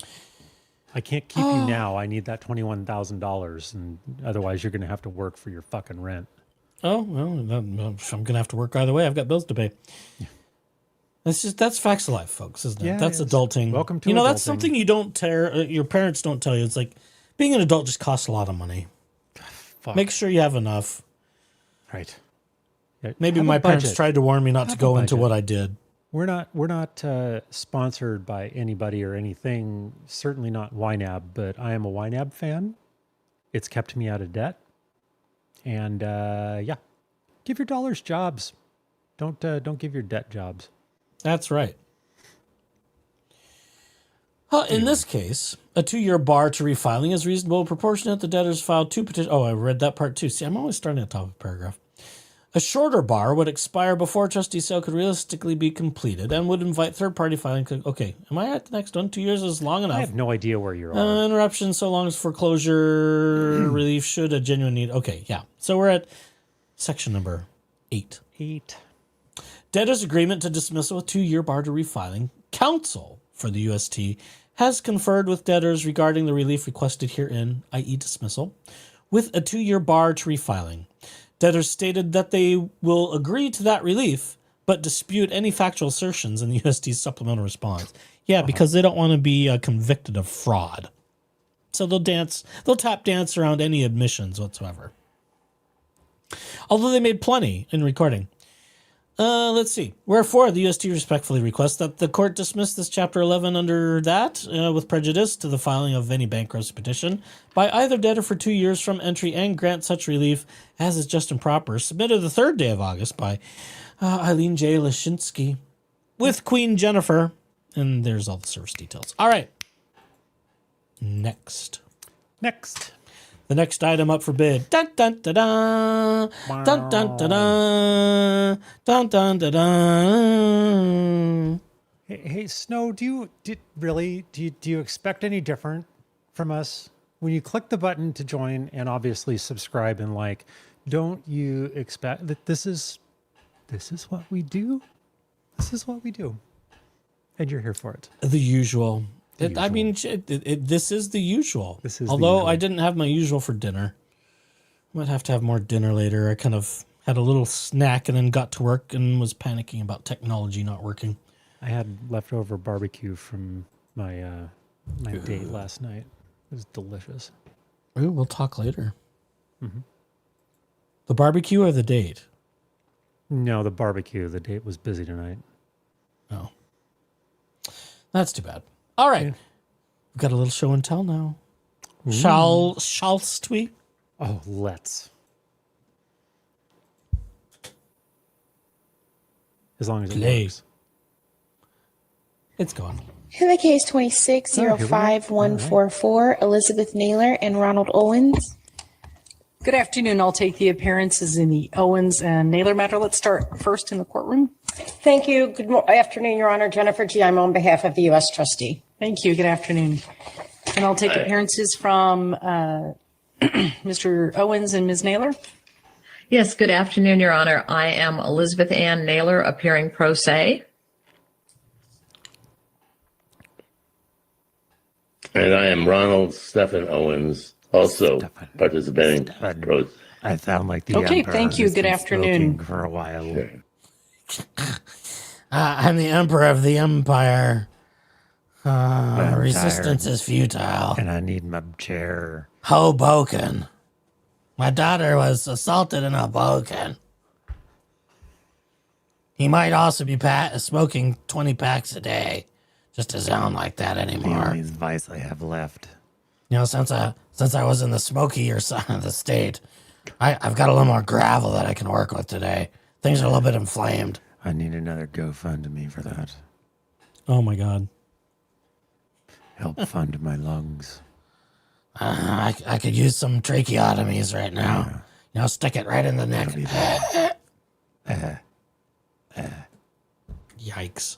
I can't keep you now. I need that $21,000, and otherwise you're going to have to work for your fucking rent. Oh, well, I'm going to have to work either way. I've got bills to pay. Yeah. That's facts of life, folks, isn't it? Yeah, that's adulting. Welcome to adulting. Adulting. That's something you don't your parents don't tell you. It's like being an adult just costs a lot of money. Fuck. Make sure you have enough. Right. Yeah, maybe my parents tried to warn me not to go into what I did. We're not sponsored by anybody or anything. Certainly not YNAB, but I am a YNAB fan. It's kept me out of debt. And give your dollars jobs. Don't give your debt jobs. That's right. In this case, a 2-year bar to refiling is reasonable, proportionate. The debtors filed 2 petitions. Oh, I read that part too. See, I'm always starting at the top of the paragraph. A shorter bar would expire before a trustee sale could realistically be completed and would invite third-party filing. Okay, am I at the next one? 2 years is long enough. I have no idea where you're at. Interruption, so long as foreclosure relief should a genuine need. Okay, yeah. So we're at section number 8. 8. Debtor's agreement to dismissal with 2-year bar to refiling. Counsel for the UST has conferred with debtors regarding the relief requested herein, i.e. dismissal, with a 2-year bar to refiling. Debtors stated that they will agree to that relief, but dispute any factual assertions in the UST's supplemental response. Yeah, because they don't want to be convicted of fraud. So they'll tap dance around any admissions whatsoever. Although they made plenty in recording. Let's see. Wherefore, the UST respectfully requests that the court dismiss this Chapter 11 under that, with prejudice to the filing of any bankruptcy petition by either debtor for 2 years from entry and grant such relief as is just and proper. Submitted the 3rd day of August by Eileen J. Lashinsky with Queen Jennifer. And there's all the service details. All right. Next. The next item up for bid. Dun dun da da. Dun dun da da. Dun dun da da. Hey, Snow, do you expect any different from us when you click the button to join and obviously subscribe and like? Don't you expect that this is what we do? This is what we do, and you're here for it. The usual. I mean, this is the usual. Although I didn't have my usual for dinner. Might have to have more dinner later. I kind of had a little snack and then got to work and was panicking about technology not working. I had leftover barbecue from my my date last night. It was delicious. Ooh, we'll talk later. Mm-hmm. The barbecue or the date? No, the barbecue. The date was busy tonight. Oh. That's too bad. All right. Yeah. We've got a little show and tell now. Shallst we? Oh, let's. As long as it works. It's gone. In the case 26-05144, Elizabeth Naylor and Ronald Owens. Good afternoon. I'll take the appearances in the Owens and Naylor matter. Let's start first in the courtroom. Thank you. Good afternoon, Your Honor. Jennifer Giaimo on behalf of the US Trustee. Thank you. Good afternoon. And I'll take appearances from Mr. Owens and Ms. Naylor. Yes, good afternoon, Your Honor. I am Elizabeth Ann Naylor, appearing pro se. And I am Ronn Stephen Owens, also participating pro se. I sound like the Okay, Emperor thank you. Good afternoon. For a while. Sure. I'm the Emperor of the Empire. Resistance is futile. And I need my chair. Hoboken. My daughter was assaulted in Hoboken. He might also be smoking 20 packs a day. Just to sound like that anymore. The only advice I have left. You know, since I was in the smokier side of the state, I've got a little more gravel that I can work with today. Things are a little bit inflamed. I need another GoFundMe for that. Oh my God. Help fund my lungs. I could use some tracheotomies right now. Yeah. You know, stick it right in the neck. Yikes.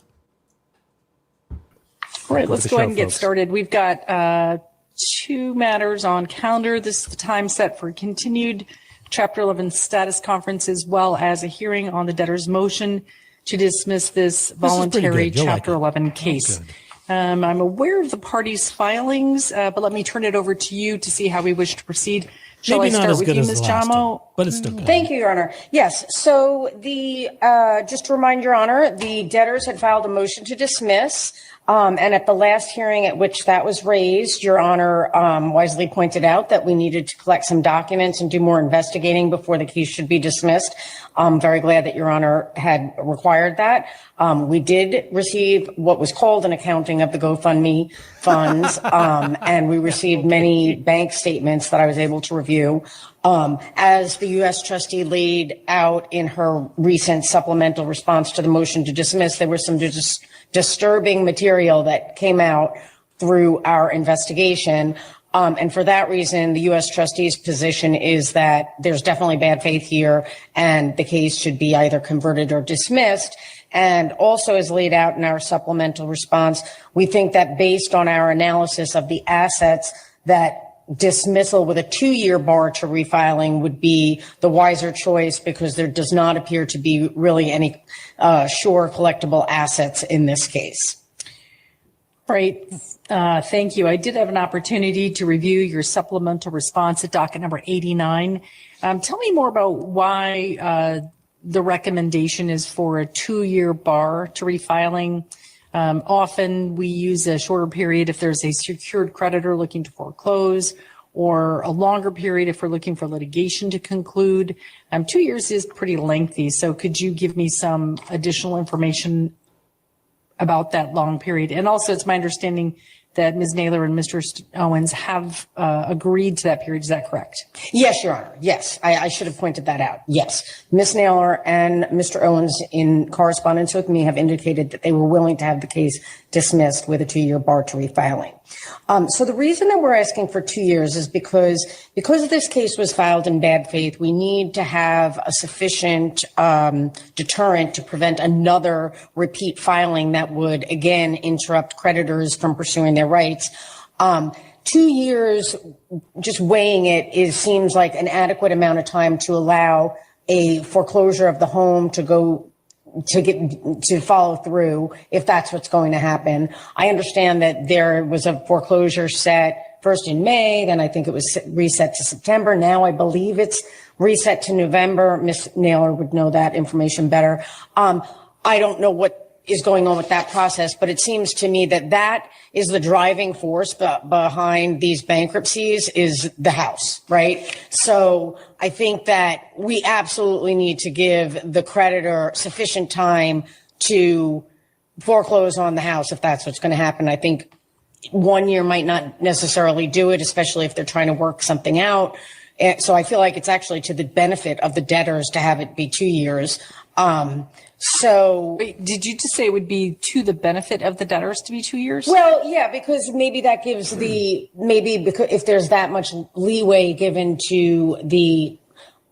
All right, let's go ahead and get started. We've got 2 matters on calendar. This is the time set for continued Chapter 11 status conference, as well as a hearing on the debtor's motion to dismiss this voluntary Chapter 11 case. I'm aware of the parties' filings, but let me turn it over to you to see how we wish to proceed. Shall I start with you, Ms. Giaimo? But it's still good. Thank you, Your Honor. Yes, so just to remind Your Honor, the debtors had filed a motion to dismiss. And at the last hearing at which that was raised, Your Honor wisely pointed out that we needed to collect some documents and do more investigating before the case should be dismissed. I'm very glad that Your Honor had required that. We did receive what was called an accounting of the GoFundMe funds, and we received many bank statements that I was able to review. As the U.S. Trustee laid out in her recent supplemental response to the motion to dismiss, there was some disturbing material that came out through our investigation. And for that reason, the U.S. Trustee's position is that there's definitely bad faith here and the case should be either converted or dismissed. And also, as laid out in our supplemental response, we think that based on our analysis of the assets, that dismissal with a 2-year bar to refiling would be the wiser choice because there does not appear to be really any sure collectible assets in this case. Right. Thank you. I did have an opportunity to review your supplemental response at docket number 89. Tell me more about why the recommendation is for a 2-year bar to refiling. Often we use a shorter period if there's a secured creditor looking to foreclose, or a longer period if we're looking for litigation to conclude. 2 years is pretty lengthy. So could you give me some additional information about that long period? And also, it's my understanding that Ms. Naylor and Mr. Owens have agreed to that period. Is that correct? Yes, Your Honor. Yes, I should have pointed that out. Yes, Ms. Naylor and Mr. Owens, in correspondence with me, have indicated that they were willing to have the case dismissed with a 2-year bar to refiling. So the reason that we're asking for 2 years is because this case was filed in bad faith, we need to have a sufficient deterrent to prevent another repeat filing that would, again, interrupt creditors from pursuing their rights. 2 years, just weighing it, seems like an adequate amount of time to allow a foreclosure of the home to follow through if that's what's going to happen. I understand that there was a foreclosure set first in May, then I think it was reset to September. Now I believe it's reset to November. Ms. Naylor would know that information better. I don't know what is going on with that process, but it seems to me that that is the driving force behind these bankruptcies is the house, right? So I think that we absolutely need to give the creditor sufficient time to foreclose on the house if that's what's going to happen. I think 1 year might not necessarily do it, especially if they're trying to work something out. And so I feel like it's actually to the benefit of the debtors to have it be 2 years. So wait, did you just say it would be to the benefit of the debtors to be 2 years? Well, yeah, because maybe that gives because if there's that much leeway given to the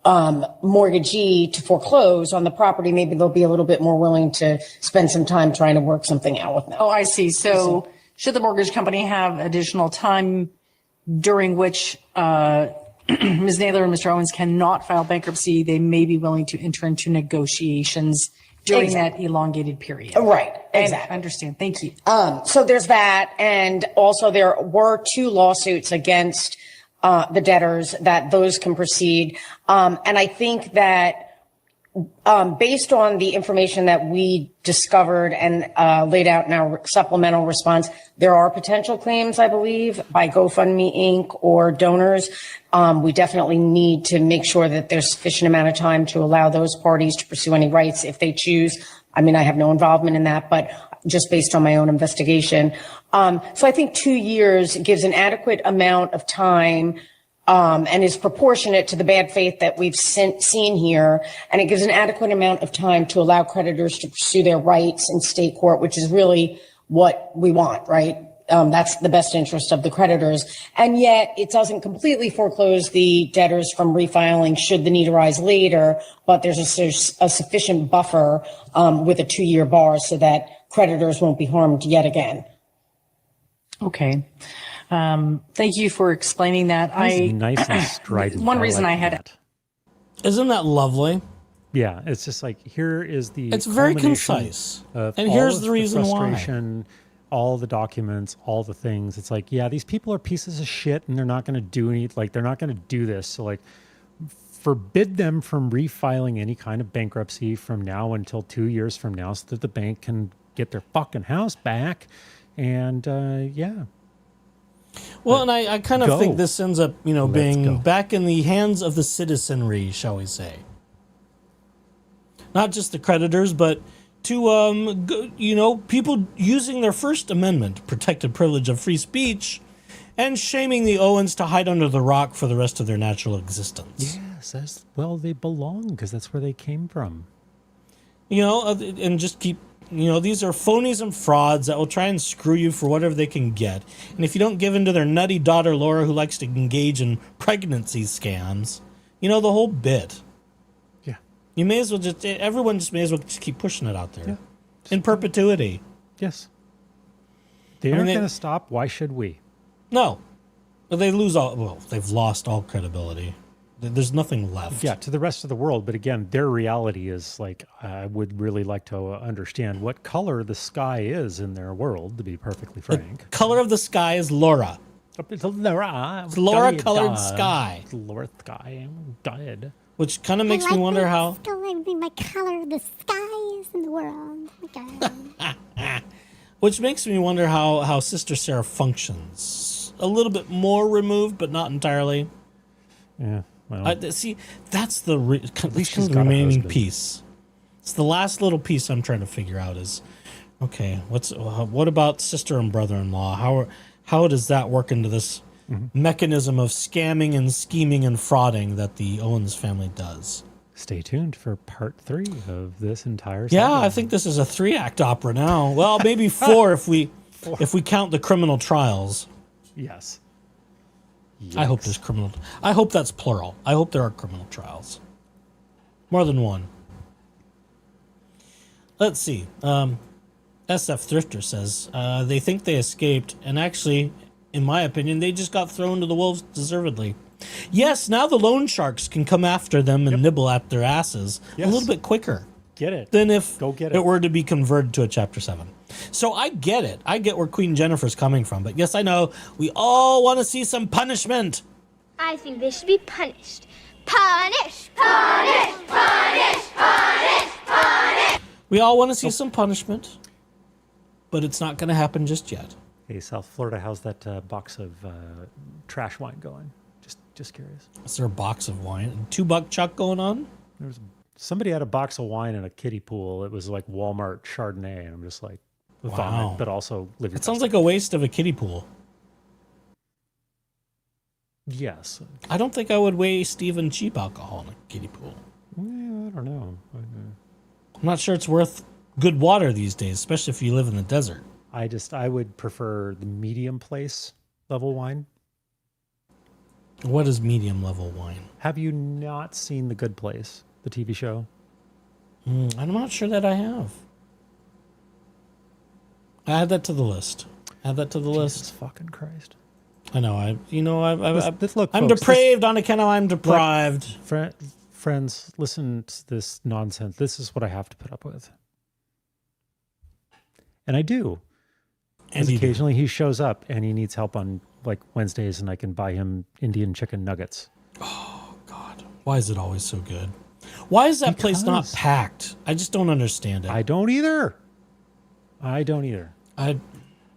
mortgagee to foreclose on the property, maybe they'll be a little bit more willing to spend some time trying to work something out with them. Oh, I see. So should the mortgage company have additional time during which Ms. Naylor and Mr. Owens cannot file bankruptcy, they may be willing to enter into negotiations during that elongated period. Right, exactly. I understand. Thank you. So there's that. And also there were 2 lawsuits against the debtors that those can proceed. And I think that based on the information that we discovered and laid out in our supplemental response, there are potential claims, I believe, by GoFundMe Inc. or donors. We definitely need to make sure that there's sufficient amount of time to allow those parties to pursue any rights if they choose. I mean, I have no involvement in that, but just based on my own investigation. So I think 2 years gives an adequate amount of time and is proportionate to the bad faith that we've seen here. And it gives an adequate amount of time to allow creditors to pursue their rights in state court, which is really what we want, right? That's the best interest of the creditors. And yet it doesn't completely foreclose the debtors from refiling should the need arise later, but there's a sufficient buffer with a 2-year bar so that creditors won't be harmed yet again. Okay. Thank you for explaining that. Nice and strident. One reason I had Isn't that lovely? Yeah, it's just like here is the. It's very concise, and here's the reason why. All the documents, all the things. It's like, yeah, these people are pieces of shit, and they're not going to do any. Like, they're not going to do this. So, like, forbid them from refiling any kind of bankruptcy from now until 2 years from now, so that the bank can get their fucking house back. And yeah. Well, and I kind of think this ends up, being back in the hands of the citizenry, shall we say. Not just the creditors, but to, people using their First Amendment protected privilege of free speech and shaming the Owens to hide under the rock for the rest of their natural existence. Yes, well, they belong because that's where they came from. And just keep These are phonies and frauds that will try and screw you for whatever they can get. And if you don't give in to their nutty daughter, Laura, who likes to engage in pregnancy scams, the whole bit. Yeah. You may as well everyone just may as well just keep pushing it out there. In perpetuity. Yes. They aren't going to stop. Why should we? No. They've lost all credibility. There's nothing left. Yeah, to the rest of the world. But again, their reality is like, I would really like to understand what color the sky is in their world, to be perfectly frank. The color of the sky is Laura. It's Laura. It's Laura-colored sky. It's Laura sky. I'm dead. Which kind of makes me wonder how... my color of the sky is in the world. Which makes me wonder how Sister Sarah functions. A little bit more removed, but not entirely. Yeah. Well, see, that's the remaining piece. It's the last little piece I'm trying to figure out is, okay, what about sister and brother-in-law? How does that work into this mechanism of scamming and scheming and frauding that the Owens family does? Stay tuned for part 3 of this entire saga. Yeah, I think this is a 3-act opera now. Well, maybe 4 if we count the criminal trials. Yes. I hope there's criminal. I hope that's plural. I hope there are criminal trials. More than one. Let's see. SF Thrifter says they think they escaped, and actually, in my opinion, they just got thrown to the wolves deservedly. Yes, now the loan sharks can come after them and nibble at their asses a little bit quicker. Get it. Than if Go get it. it were to be converted to a Chapter 7. So I get it. I get where Queen Jennifer's coming from. But yes, I know we all want to see some punishment. I think they should be punished. Punish! Punish! Punish! Punish! Punish! We all want to see some punishment. But it's not going to happen just yet. Hey, South Florida, how's that box of trash wine going? Just curious. Is there a box of wine? $2 chuck going on? Somebody had a box of wine in a kiddie pool. It was like Walmart Chardonnay. And I'm just like, vomit, but also live your It sounds like a waste of a kiddie pool. Yes. I don't think I would waste even cheap alcohol in a kiddie pool. Yeah, I don't know. I'm not sure it's worth good water these days, especially if you live in the desert. I would prefer the medium place level wine. What is medium level wine? Have you not seen The Good Place, the TV show? I'm not sure that I have. Add that to the list. Add that to the Jesus list. Fucking Christ. I know. I'm folks, depraved on account of I'm deprived. Friends, listen to this nonsense. This is what I have to put up with. And I do. And occasionally he shows up and he needs help on like Wednesdays and I can buy him Indian chicken nuggets. Oh, God. Why is it always so good? Why is that place not packed? I just don't understand it. I don't either.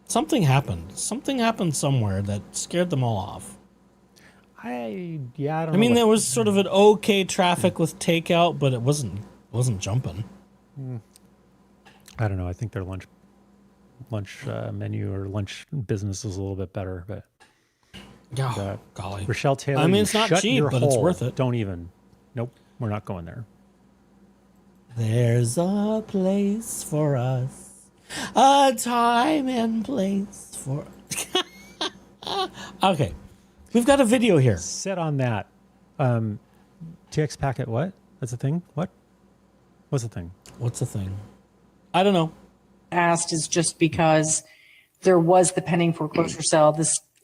Something happened. Something happened somewhere that scared them all off. I don't know. I mean, there was sort of an okay traffic with takeout, but it wasn't jumping. I don't know. I think their lunch menu or lunch business is a little bit better, but golly. Rochelle Taylor, I mean, it's not cheap, but it's worth it. Don't even. Nope, we're not going there. There's a place for us, a time and place for. Okay, we've got a video here. Sit on that. TX packet. What? That's a thing. What? What's the thing? What's the thing? I don't know. Asked is just because there was the pending foreclosure sale.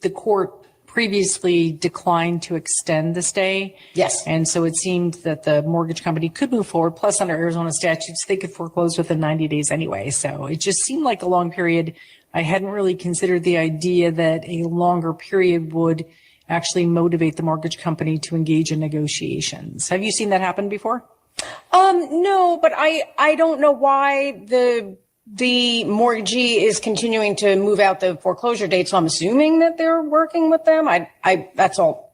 The court previously declined to extend the stay. Yes. And so it seemed that the mortgage company could move forward. Plus, under Arizona statutes, they could foreclose within 90 days anyway. So it just seemed like a long period. I hadn't really considered the idea that a longer period would actually motivate the mortgage company to engage in negotiations. Have you seen that happen before? No, but I don't know why the mortgagee is continuing to move out the foreclosure date. So I'm assuming that they're working with them. That's all.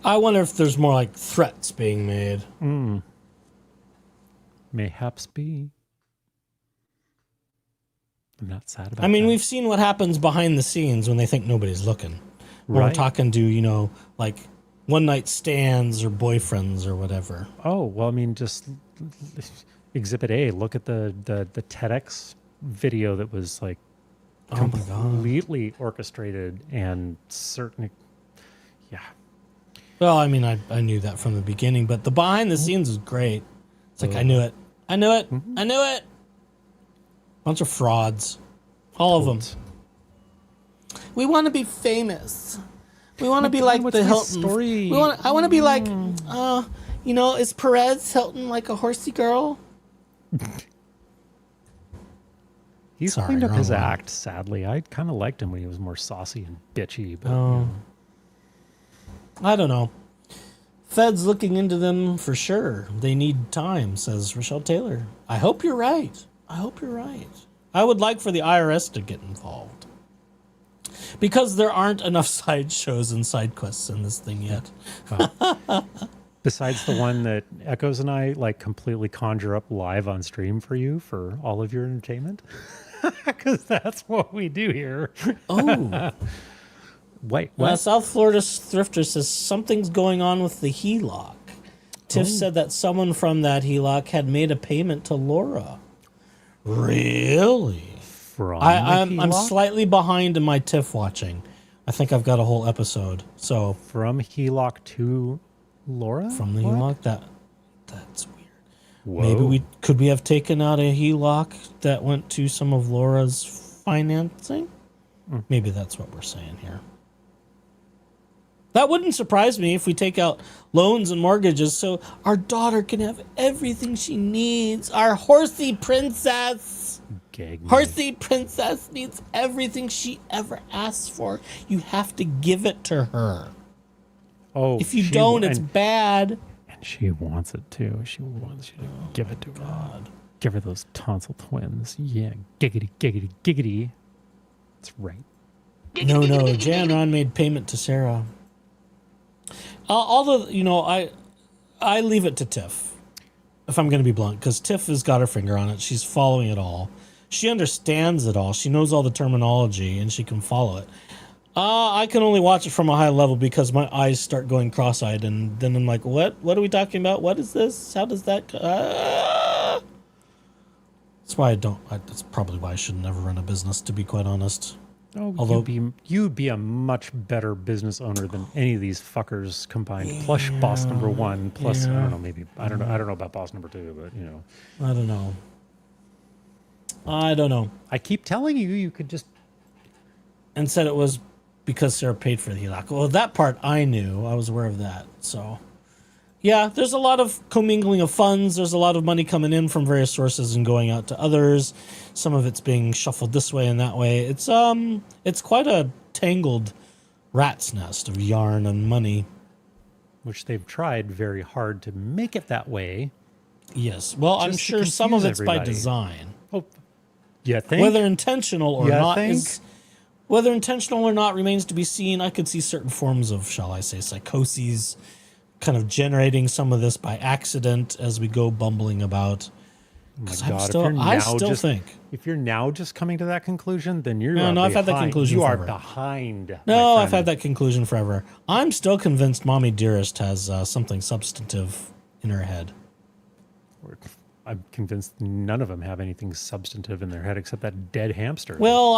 I wonder if there's more like threats being made. Mayhaps be. I'm not sad about that. I mean, we've seen what happens behind the scenes when they think nobody's looking. When Right. we're talking to, like one night stands or boyfriends or whatever. Oh, well, I mean, just Exhibit A. Look at the TEDx video that was like Oh my God. completely orchestrated and certain. Yeah. Well, I mean, I knew that from the beginning, but the behind the scenes is great. It's like, I knew it. I knew it. I knew it. Bunch of frauds. All of them. We want to be famous. We want to be like the Hilton. Story? I want to be like, is Perez Hilton like a horsey girl? He's Sorry, cleaned up wrong his one. act, sadly. I kind of liked him when he was more saucy and bitchy. But I don't know. Fed's looking into them for sure. They need time, says Rochelle Taylor. I hope you're right. I hope you're right. I would like for the IRS to get involved. Because there aren't enough side shows and side quests in this thing yet. Besides the one that Echoes and I like completely conjure up live on stream for you for all of your entertainment. Because that's what we do here. Oh. Wait, what? South Florida Thrifter says something's going on with the HELOC. Tiff said that someone from that HELOC had made a payment to Laura. Really? From I'm slightly behind in my Tiff watching. I think I've got a whole episode. So from HELOC to Laura? From the HELOC? That's weird. Whoa. Maybe could we have taken out a HELOC that went to some of Laura's financing? Maybe that's what we're saying here. That wouldn't surprise me if we take out loans and mortgages so our daughter can have everything she needs. Our horsey princess. Horsey princess needs everything she ever asks for. You have to give it to her. Oh, if you don't, it's bad. And she wants it too. She wants you to give it to her. Give her those tonsil twins. Yeah, giggity, giggity, giggity. That's right. No. Jan Ron made payment to Sarah. I leave it to Tiff, if I'm going to be blunt, because Tiff has got her finger on it. She's following it all. She understands it all. She knows all the terminology, and she can follow it. I can only watch it from a high level because my eyes start going cross-eyed, and then I'm like, what? What are we talking about? What is this? How does that... That's why I don't... That's probably why I should never run a business, to be quite honest. Oh, Although you'd be a much better business owner than any of these fuckers combined. Plus boss number one. Plus I don't know. Maybe I don't know about boss number two. But I don't know. I keep telling you, you could just. And said it was because Sarah paid for the HELOC. Well, that part I knew. I was aware of that. So, yeah, there's a lot of commingling of funds. There's a lot of money coming in from various sources and going out to others. Some of it's being shuffled this way and that way. It's quite a tangled rat's nest of yarn and money. Which they've tried very hard to make it that way. Yes. Well, I'm sure some of it's by design. Oh, you think? Whether intentional or not whether intentional or not remains to be seen. I could see certain forms of, shall I say, psychoses kind of generating some of this by accident as we go bumbling about. I still think if you're now just coming to that conclusion, then you're I've had that conclusion. You forever. are behind. No, I've had that conclusion forever. I'm still convinced Mommy Dearest has something substantive in her head. I'm convinced none of them have anything substantive in their head except that dead hamster. Well,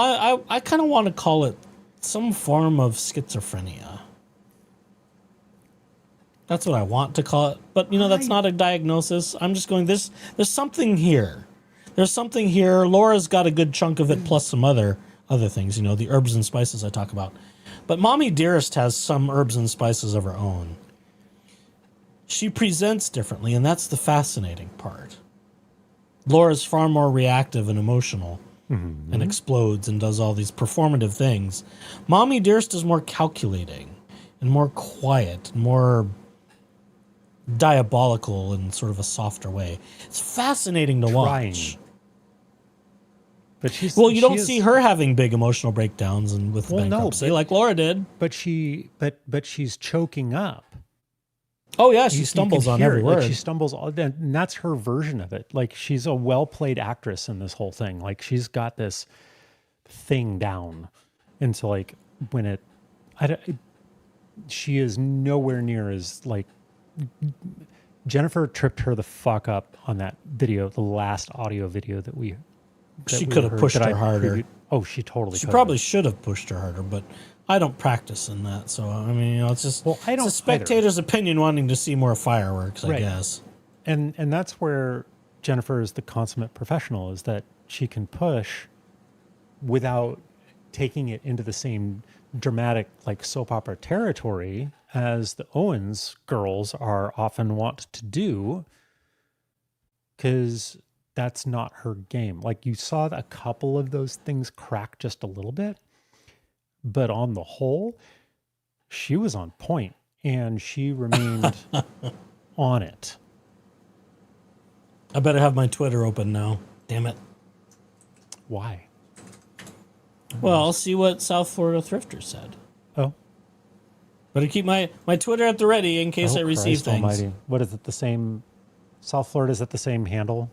I kind of want to call it some form of schizophrenia. That's what I want to call it. But, that's not a diagnosis. I'm just going, there's something here. There's something here. Laura's got a good chunk of it, plus some other things, the herbs and spices I talk about. But Mommy Dearest has some herbs and spices of her own. She presents differently, and that's the fascinating part. Laura's far more reactive and emotional and explodes and does all these performative things. Mommy Dearest is more calculating and more quiet, more diabolical in sort of a softer way. It's fascinating to watch. But you don't see her having big emotional breakdowns and with bankruptcy like Laura did. But she's choking up. Oh yeah, she stumbles on every word. She stumbles, and that's her version of it. Like she's a well-played actress in this whole thing. Like she's got this thing down, and so like when she is nowhere near as like Jennifer tripped her the fuck up on that video, the last audio video that we. She could have pushed her harder. Oh, she totally. She probably should have pushed her harder, but I don't practice in that, so I mean, you know, it's just I don't it's a spectator's opinion wanting to see more fireworks, I guess. And that's where Jennifer is the consummate professional, is that she can push without taking it into the same dramatic, like soap opera territory as the Owens girls are often wont to do, because that's not her game. Like, you saw a couple of those things crack just a little bit, but on the whole, she was on point and she remained on it. I better have my Twitter open now. Damn it. Why? Well, I'll see what South Florida Thrifter said. Oh. Better keep my Twitter at the ready in case I receive Christ things. Almighty. What is it? The same? South Florida, is it the same handle?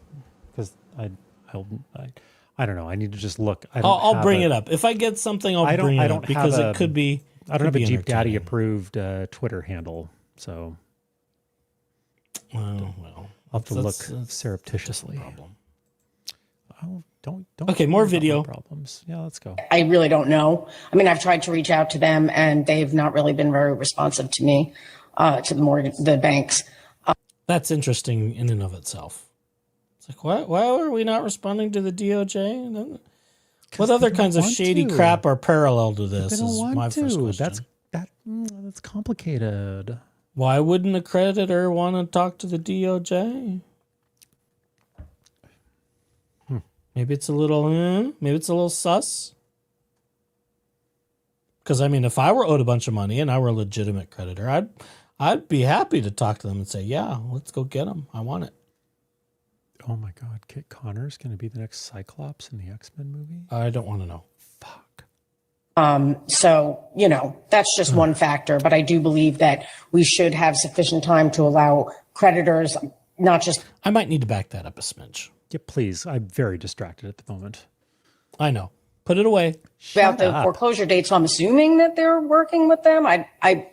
Because I don't know. I need to just look. I'll bring it up. If I get something, I'll bring it up because it could be. I don't have a Jeep Daddy approved Twitter handle, so. Well, I'll have to look surreptitiously. Problem. Oh, don't. Okay, more video problems. Yeah, let's go. I really don't know. I mean, I've tried to reach out to them, and they've not really been very responsive to me, to the banks. That's interesting in and of itself. It's like, why are we not responding to the DOJ? What other kinds of shady crap are parallel to this? They don't is want my to. first question. That's complicated. Why wouldn't a creditor want to talk to the DOJ? Maybe it's a little sus. Because I mean, if I were owed a bunch of money and I were a legitimate creditor, I'd be happy to talk to them and say, yeah, let's go get them. I want it. Oh my God, Kit Connor's going to be the next Cyclops in the X-Men movie? I don't want to know. Fuck. So, you know, that's just one factor, but I do believe that we should have sufficient time to allow creditors, not just... I might need to back that up a smidge. Yeah, please. I'm very distracted at the moment. I know. Put it away. About the foreclosure date, so I'm assuming that they're working with them.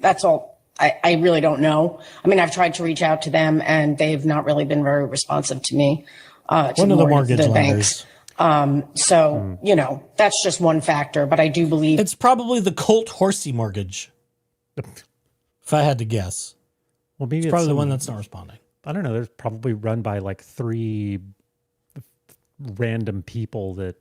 That's all. I really don't know. I mean, I've tried to reach out to them, and they've not really been very responsive to me. One of the mortgage lenders. So, you know, that's just one factor, but I do believe... It's probably the Colt Horsey mortgage. If I had to guess. Well, maybe it's probably the one that's not responding. I don't know. They're probably run by like 3 random people that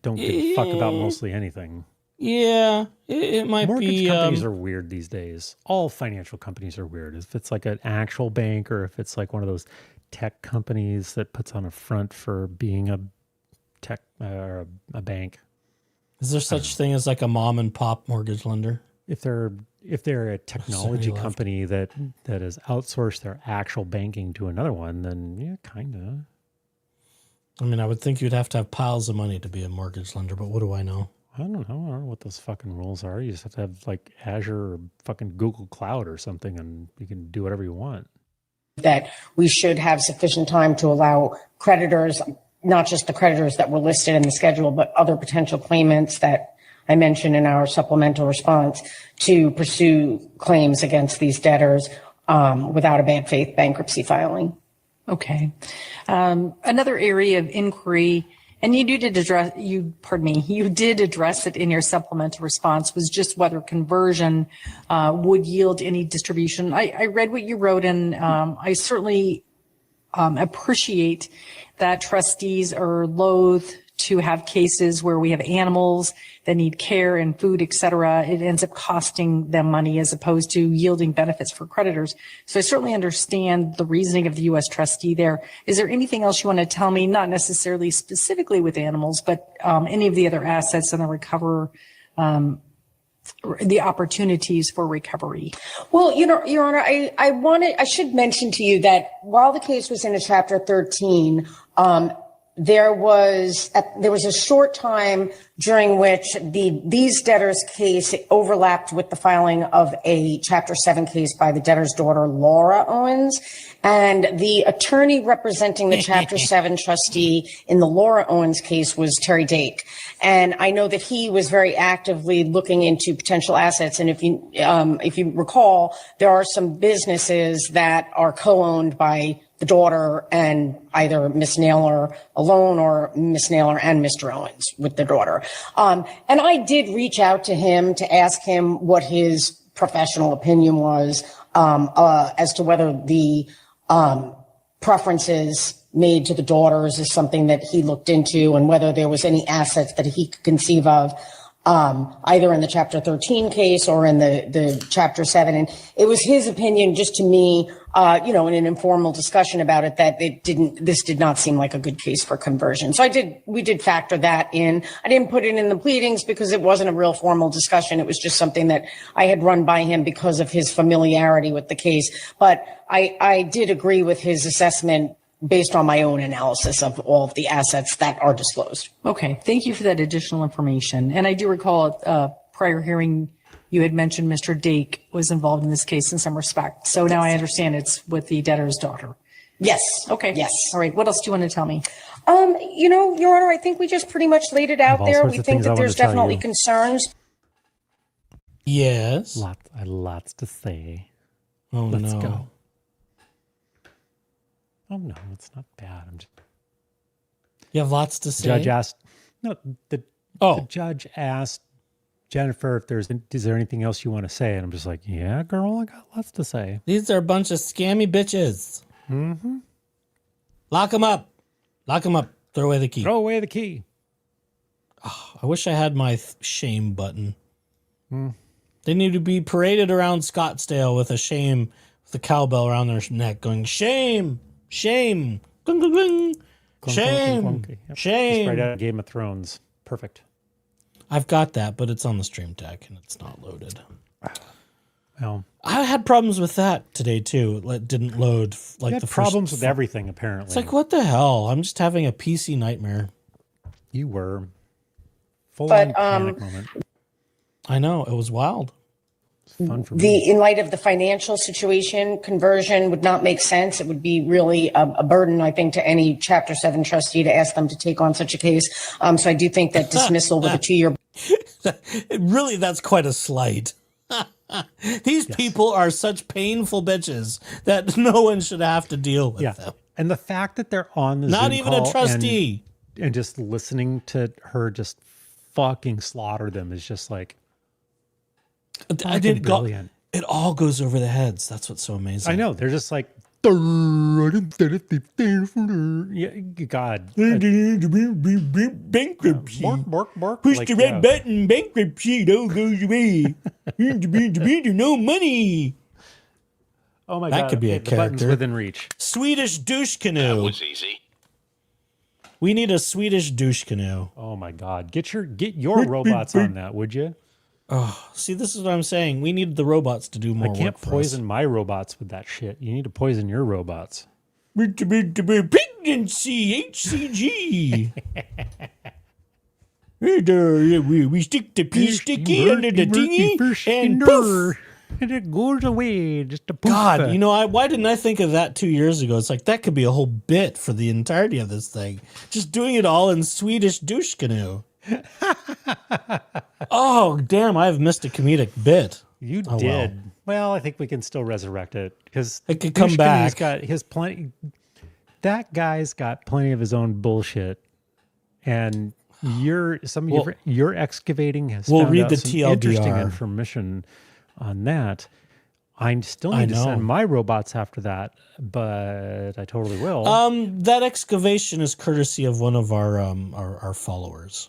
don't give a fuck about mostly anything. Yeah, it might Mortgage be. Companies are weird these days. All financial companies are weird. If it's like an actual bank or if it's like one of those tech companies that puts on a front for being a tech or a bank. Is there such thing as like a mom and pop mortgage lender? If they're a technology company that has outsourced their actual banking to another one, then yeah, kind of. I mean, I would think you'd have to have piles of money to be a mortgage lender, but what do I know? I don't know. I don't know what those fucking rules are. You just have to have like Azure or fucking Google Cloud or something, and you can do whatever you want. That we should have sufficient time to allow creditors, not just the creditors that were listed in the schedule, but other potential claimants that I mentioned in our supplemental response, to pursue claims against these debtors without a bad faith bankruptcy filing. Okay. Another area of inquiry, and you did address it in your supplemental response, was just whether conversion would yield any distribution. I read what you wrote, and I certainly appreciate that trustees are loath to have cases where we have animals that need care and food, et cetera. It ends up costing them money as opposed to yielding benefits for creditors. So I certainly understand the reasoning of the US Trustee there. Is there anything else you want to tell me, not necessarily specifically with animals, but any of the other assets in the recover, the opportunities for recovery? Well, you know, Your Honor, I should mention to you that while the case was in a Chapter 13, there was a short time during which these debtors' case overlapped with the filing of a Chapter 7 case by the debtor's daughter, Laura Owens. And the attorney representing the Chapter 7 trustee in the Laura Owens case was Terry Dake. And I know that he was very actively looking into potential assets. And if you recall, there are some businesses that are co-owned by the daughter and either Miss Naylor alone or Miss Naylor and Mr. Owens with the daughter. And I did reach out to him to ask him what his professional opinion was as to whether the preferences made to the daughters is something that he looked into and whether there was any assets that he could conceive of. Either in the Chapter 13 case or in the Chapter 7. And it was his opinion, just to me, in an informal discussion about it, that this did not seem like a good case for conversion. So we did factor that in. I didn't put it in the pleadings because it wasn't a real formal discussion. It was just something that I had run by him because of his familiarity with the case. But I did agree with his assessment based on my own analysis of all of the assets that are disclosed. Okay, thank you for that additional information. And I do recall a prior hearing you had mentioned Mr. Dake was involved in this case in some respect. So now I understand it's with the debtor's daughter. Yes. Okay. Yes. All right. What else do you want to tell me? Your Honor, I think we just pretty much laid it out there. We think that there's definitely concerns. Yes. Lots to say. Oh, Let's no. go. Oh no, it's not bad. You have lots to say. The judge asked Jennifer if is there anything else you want to say, and I'm just like, yeah, girl, I got lots to say. These are a bunch of scammy bitches. Mm-hmm. Lock them up. Lock them up. Throw away the key. Throw away the key. Oh, I wish I had my shame button. Mm. They need to be paraded around Scottsdale with a cowbell around their neck, going shame. Shame. Gung, gung, gung. Shame. Clunk, clunk. Yep. Shame. Just right out of Game of Thrones. Perfect. I've got that, but it's on the stream deck and it's not loaded. Well, I had problems with that today too. It didn't load like you had problems with everything apparently. It's like, what the hell? I'm just having a PC nightmare. You were full on panic moment. I know, it was wild. Fun for me. In light of the financial situation, conversion would not make sense. It would be really a burden, I think, to any Chapter 7 trustee to ask them to take on such a case. So I do think that dismissal with a 2-year. Really, that's quite a slight. These people are such painful bitches that no one should have to deal with them. And the fact that they're on the Not Zoom even call a trustee. and just listening to her just fucking slaughter them is just like, I did brilliant. It all goes over the heads. That's what's so amazing. I know. They're just like, yeah, God. Bankruptcy. Bark. Push Like, the red button. Bankruptcy. It all goes away. No money. Oh my That God. could be a The button's character. within reach. Swedish douche canoe. That was easy. We need a Swedish douche canoe. Oh my God. Get your robots on that, would you? Oh, see, this is what I'm saying. We need the robots to do more work. I can't for poison us. my robots with that shit. You need to poison your robots. Pregnancy, HCG. We stick the pea sticky under the thingy and poof. And it goes away. Just a poof. God, why didn't I think of that 2 years ago? It's like that could be a whole bit for the entirety of this thing. Just doing it all in Swedish douche canoe. Oh, damn, I've missed a comedic bit. You did. Well, I think we can still resurrect it because it could come back. He's got his plenty. That guy's got plenty of his own bullshit, and your excavating has we'll found read out the some TLDR. interesting information on that. I still need to send my robots after that, but I totally will. That excavation is courtesy of one of our followers.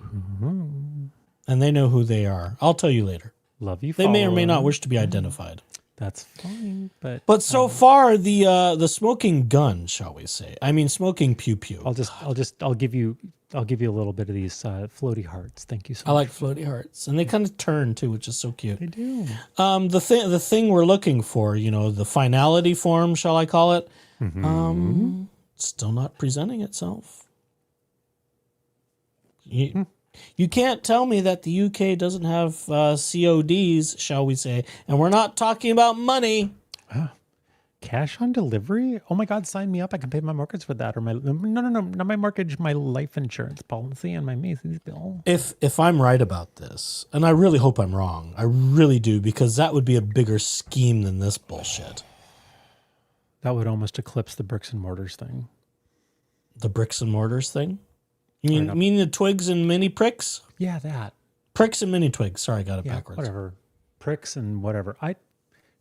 Mm-hmm. And they know who they are. I'll tell you later. Love you. They may or may not wish to be identified. That's fine, but so far the smoking gun, shall we say? I mean, smoking pew pew. I'll give you a little bit of these floaty hearts. Thank you so much. I like floaty hearts, and they kind of turn too, which is so cute. They do. The thing we're looking for, the finality form, shall I call it? Mm-hmm. Still not presenting itself. You can't tell me that the UK doesn't have CODs, shall we say, and we're not talking about money. Cash on delivery? Oh my God, sign me up. I can pay my mortgage with that. Or not my mortgage, my life insurance policy and my Macy's bill. If I'm right about this, and I really hope I'm wrong, I really do, because that would be a bigger scheme than this bullshit. That would almost eclipse the bricks and mortars thing. The bricks and mortars thing? You mean the twigs and mini pricks? Yeah, that. Pricks and mini twigs. Sorry, I got it backwards. Whatever. Pricks and whatever.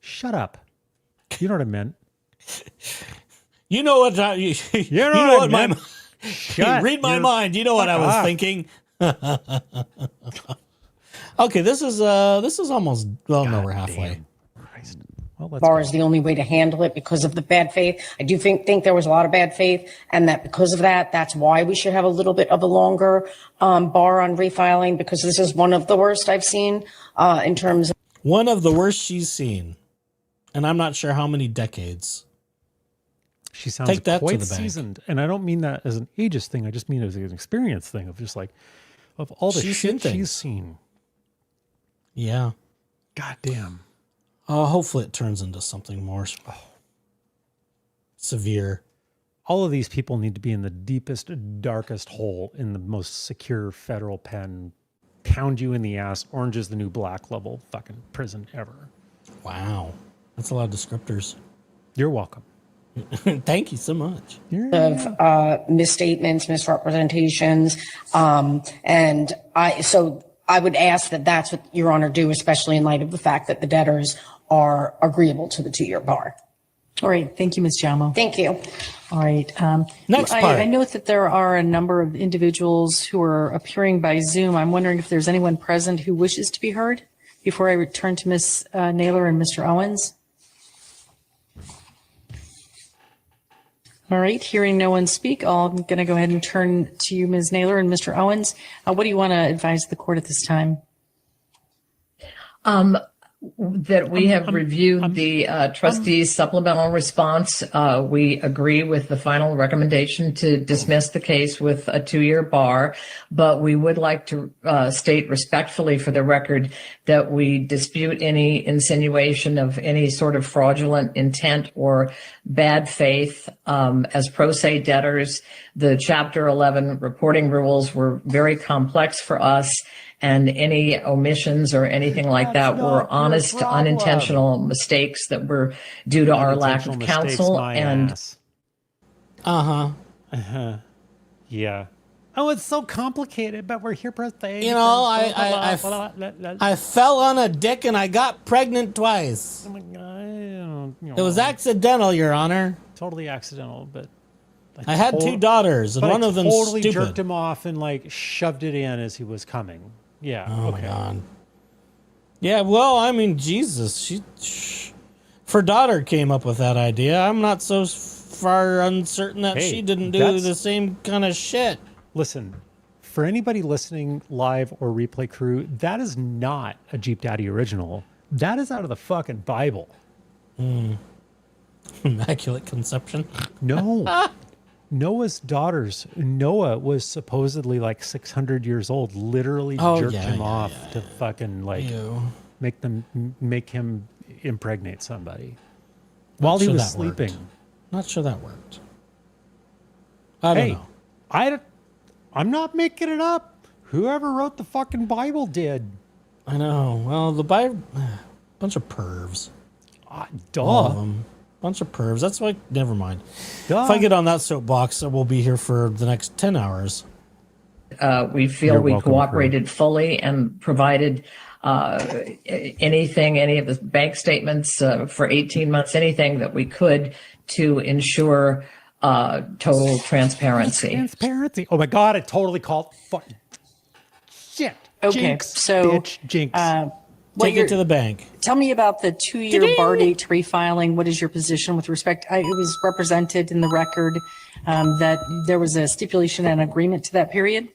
Shut up. You know what I meant. You know what? Read my mind. You know what I was thinking. Okay, this is almost. Well, no, we're halfway. Christ. Bar is the only way to handle it because of the bad faith. I do think there was a lot of bad faith, and that because of that, that's why we should have a little bit of a longer bar on refiling, because this is one of the worst I've seen in terms of. One of the worst she's seen. And I'm not sure how many decades. She sounds quite seasoned. And I don't mean that as an ageist thing. I just mean it as an experience thing of just like, of all the shit she's seen. Yeah. God damn. Hopefully it turns into something more severe. All of these people need to be in the deepest, darkest hole in the most secure federal pen. Pound you in the ass. Orange is the new black level fucking prison ever. Wow. That's a lot of descriptors. You're welcome. Thank you so much. Of misstatements, misrepresentations, and I would ask that that's what Your Honor do, especially in light of the fact that the debtors are agreeable to the 2-year bar. All right. Thank you, Ms. Giaimo. Thank you. All right. Next part. I note that there are a number of individuals who are appearing by Zoom. I'm wondering if there's anyone present who wishes to be heard before I return to Ms. Naylor and Mr. Owens. All right, hearing no one speak, I'm going to go ahead and turn to you, Ms. Naylor and Mr. Owens. What do you want to advise the court at this time? That we have reviewed the trustee's supplemental response. We agree with the final recommendation to dismiss the case with a 2-year bar, but we would like to state respectfully for the record that we dispute any insinuation of any sort of fraudulent intent or bad faith. As pro se debtors, the Chapter 11 reporting rules were very complex for us, and any omissions or anything like that were honest, unintentional mistakes that were due to our lack of counsel. And yeah. Oh, it's so complicated, but we're here per se. You know, I fell on a dick and I got pregnant twice. Oh my God. It was accidental, Your Honor. Totally accidental, but I had 2 daughters, and one of them totally stupid. Jerked him off and like shoved it in as he was coming. Yeah. Oh my God. Yeah. Well, I mean, Jesus, her daughter came up with that idea. I'm not so far uncertain that she didn't do the same kind of shit. Listen, for anybody listening live or replay crew, that is not a Jeep Daddy original. That is out of the fucking Bible. Immaculate Conception. No. Noah's daughters. Noah was supposedly like 600 years old. Literally jerked him off to fucking like make him impregnate somebody while he was sleeping. Not sure that worked. I don't know. I'm not making it up. Whoever wrote the fucking Bible did. I know. Well, the Bible, bunch of pervs. Duh. All of them. Bunch of pervs. That's why, never mind. Duh. If I get on that soapbox, we'll be here for the next 10 hours. We feel we cooperated fully and provided any of the bank statements for 18 months, anything that we could to ensure total transparency. Transparency. Oh my God, I totally called. Shit. Okay, Jinx, so bitch, jinx. Take it to the bank. Tell me about the 2-year bar date to refiling. What is your position with respect? It was represented in the record that there was a stipulation and agreement to that period.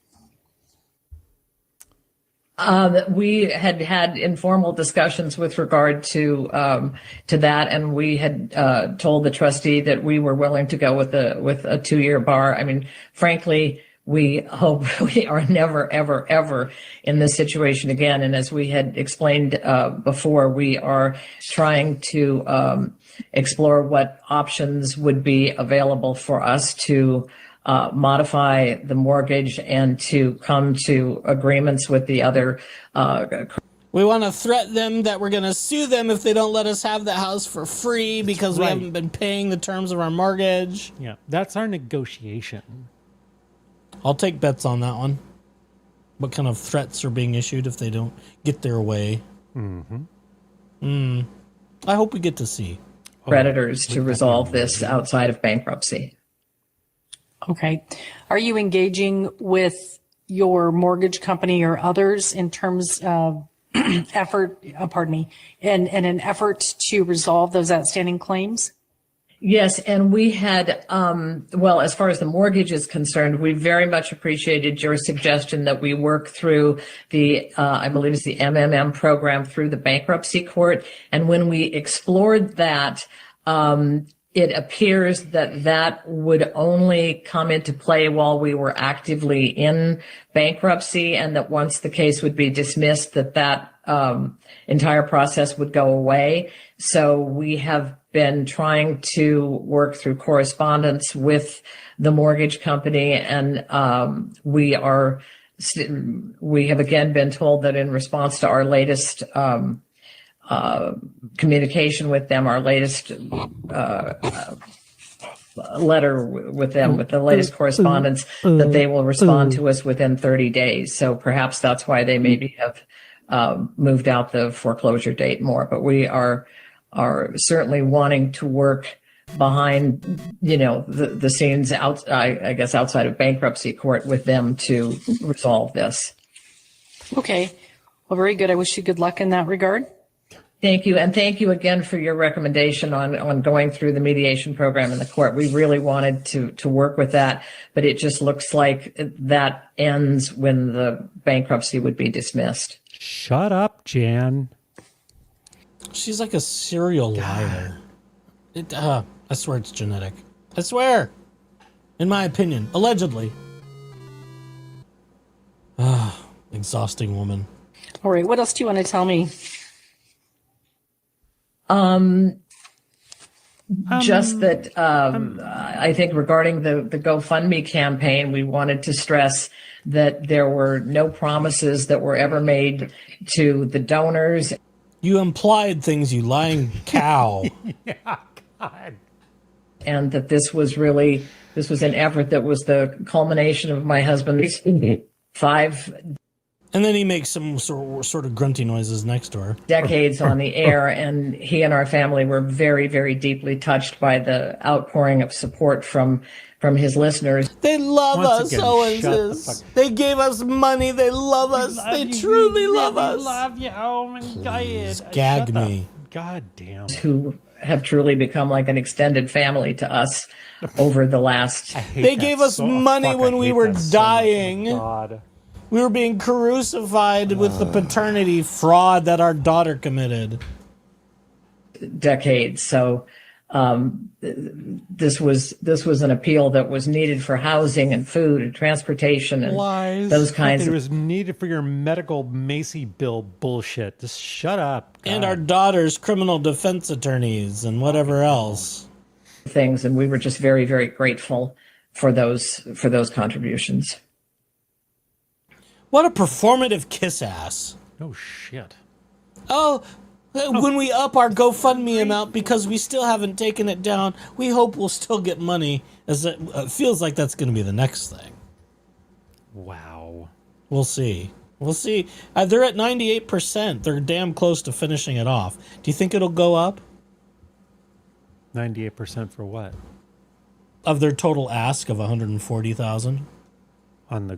We had informal discussions with regard to that, and we had told the trustee that we were willing to go with a 2-year bar. I mean, frankly, we hope we are never, ever, ever in this situation again. And as we had explained before, we are trying to explore what options would be available for us to modify the mortgage and to come to agreements with the other. We want to threaten them that we're going to sue them if they don't let us have the house for free because we haven't been paying the terms of our mortgage. Yeah, that's our negotiation. I'll take bets on that one. What kind of threats are being issued if they don't get their way? I hope we get to see. Creditors to resolve this outside of bankruptcy. Okay. Are you engaging with your mortgage company or others in terms of in an effort to resolve those outstanding claims? Yes, and we had, well, as far as the mortgage is concerned, we very much appreciated your suggestion that we work through the, I believe it's the MMM program through the bankruptcy court. And when we explored that, it appears that that would only come into play while we were actively in bankruptcy, and that once the case would be dismissed, that entire process would go away. So we have been trying to work through correspondence with the mortgage company, and we have again been told that in response to our latest communication with them, our latest letter with them, with the latest correspondence, that they will respond to us within 30 days. So perhaps that's why they maybe have moved out the foreclosure date more. But we are certainly wanting to work behind, the scenes I guess outside of bankruptcy court with them to resolve this. Okay. Well, very good. I wish you good luck in that regard. Thank you. And thank you again for your recommendation on going through the mediation program in the court. We really wanted to work with that, but it just looks like that ends when the bankruptcy would be dismissed. Shut up, Jan. She's like a serial liar. I swear it's genetic. I swear. In my opinion. Allegedly. Exhausting woman. All right. What else do you want to tell me? Just that I think regarding the GoFundMe campaign, we wanted to stress that there were no promises that were ever made to the donors. You implied things, you lying cow. Yeah, God. And that this was an effort that was the culmination of my husband's 5 And then he makes some sort of grunty noises next door. decades on the air, and he and our family were very, very deeply touched by the outpouring of support from his listeners. They love Once us, again, Owenses. They gave us money. They love us. They truly love us. Love you. Oh my God. Gag me. God damn. Who have truly become like an extended family to us over the last. They gave us money when we were dying. God. We were being crucified with the paternity fraud that our daughter committed. Decades. So this was an appeal that was needed for housing and food and transportation and those kinds It of. was needed for your medical Macy bill bullshit. Just shut up. God. And our daughter's criminal defense attorneys and whatever else. Things, and we were just very, very grateful for those contributions. What a performative kiss ass. Oh, shit. Oh, when we up our GoFundMe amount because we still haven't taken it down, we hope we'll still get money. As it feels like that's going to be the next thing. Wow. We'll see. We'll see. They're at 98%. They're damn close to finishing it off. Do you think it'll go up? 98% for what? Of their total ask of $140,000. On their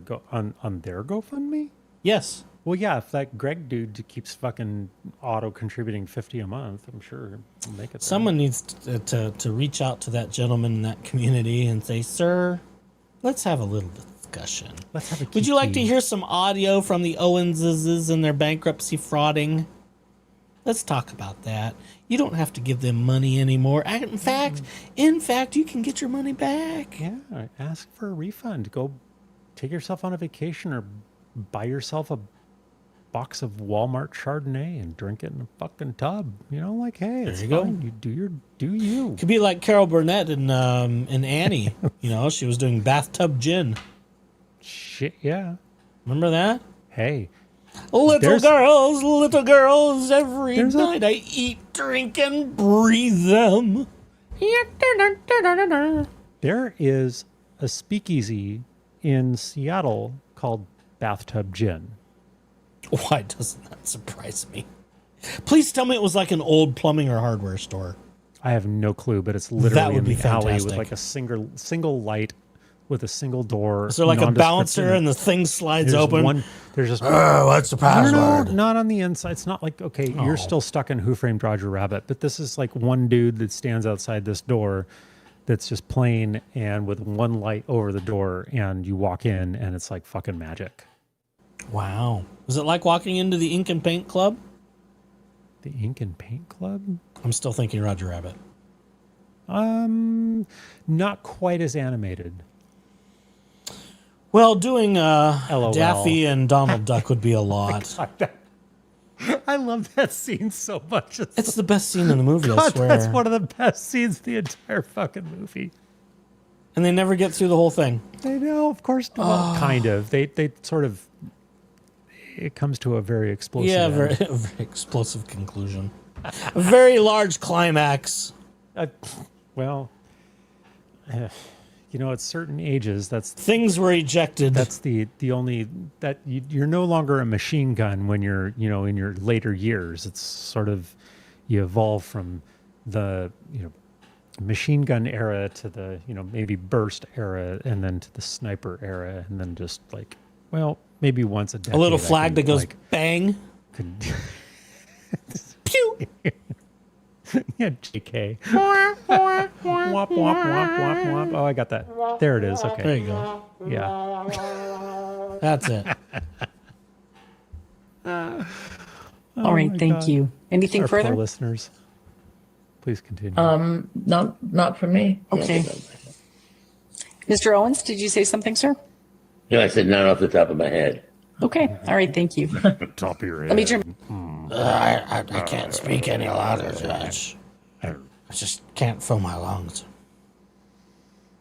GoFundMe? Yes. Well, yeah, if that Greg dude keeps fucking auto-contributing $50 a month, I'm sure he'll make it. Someone needs to reach out to that gentleman in that community and say, sir, let's have a little discussion. Let's have a Would you like to hear some audio from the Owenses and their bankruptcy frauding? Let's talk about that. You don't have to give them money anymore. In fact, you can get your money back. Yeah, ask for a refund. Go take yourself on a vacation or buy yourself a box of Walmart Chardonnay and drink it in a fucking tub. You know, like, hey, it's fine. You do you. Could be like Carol Burnett in Annie. You know, she was doing bathtub gin. Shit, yeah. Remember that? Hey. Little girls, every night I eat, drink, and breathe them. There is a speakeasy in Seattle called Bathtub Gin. Why doesn't that surprise me? Please tell me it was like an old plumbing or hardware store. I have no clue, but it's literally in the alley with like a single light with a single door. Is there like a bouncer and the thing slides open? There's just what's the password? No, not on the inside. It's not like, okay, you're still stuck in Who Framed Roger Rabbit, but this is like one dude that stands outside this door that's just plain and with one light over the door, and you walk in and it's like fucking magic. Wow. Is it like walking into the Ink and Paint Club? The Ink and Paint Club? I'm still thinking Roger Rabbit. Not quite as animated. Well, doing Daffy and Donald Duck would be a lot. I love that scene so much. It's the best scene in the movie, I swear. That's one of the best scenes in the entire fucking movie. And they never get through the whole thing. They know, of course. Well, kind of. They sort of... It comes to a very explosive end. very explosive conclusion. A very large climax. You know, at certain ages, things were ejected. That's the only that you're no longer a machine gun when you're, you know, in your later years. It's sort of, you evolve from the, you know, machine gun era to the, you know, maybe burst era, and then to the sniper era, and then just like, well, maybe once a decade. A little flag that goes like, bang. Pew. Yeah, JK. Womp, womp, womp, womp, womp. Oh, I got that. There it is. Okay. There you go. Yeah. That's it. All right. Thank you. Anything further? Poor listeners, please continue. Not for me. Okay. Mr. Owens, did you say something, sir? Yeah, I said not off the top of my head. Okay. All right. Thank you. Top of your head. Let me turn. I can't speak any louder, Judge. I just can't fill my lungs.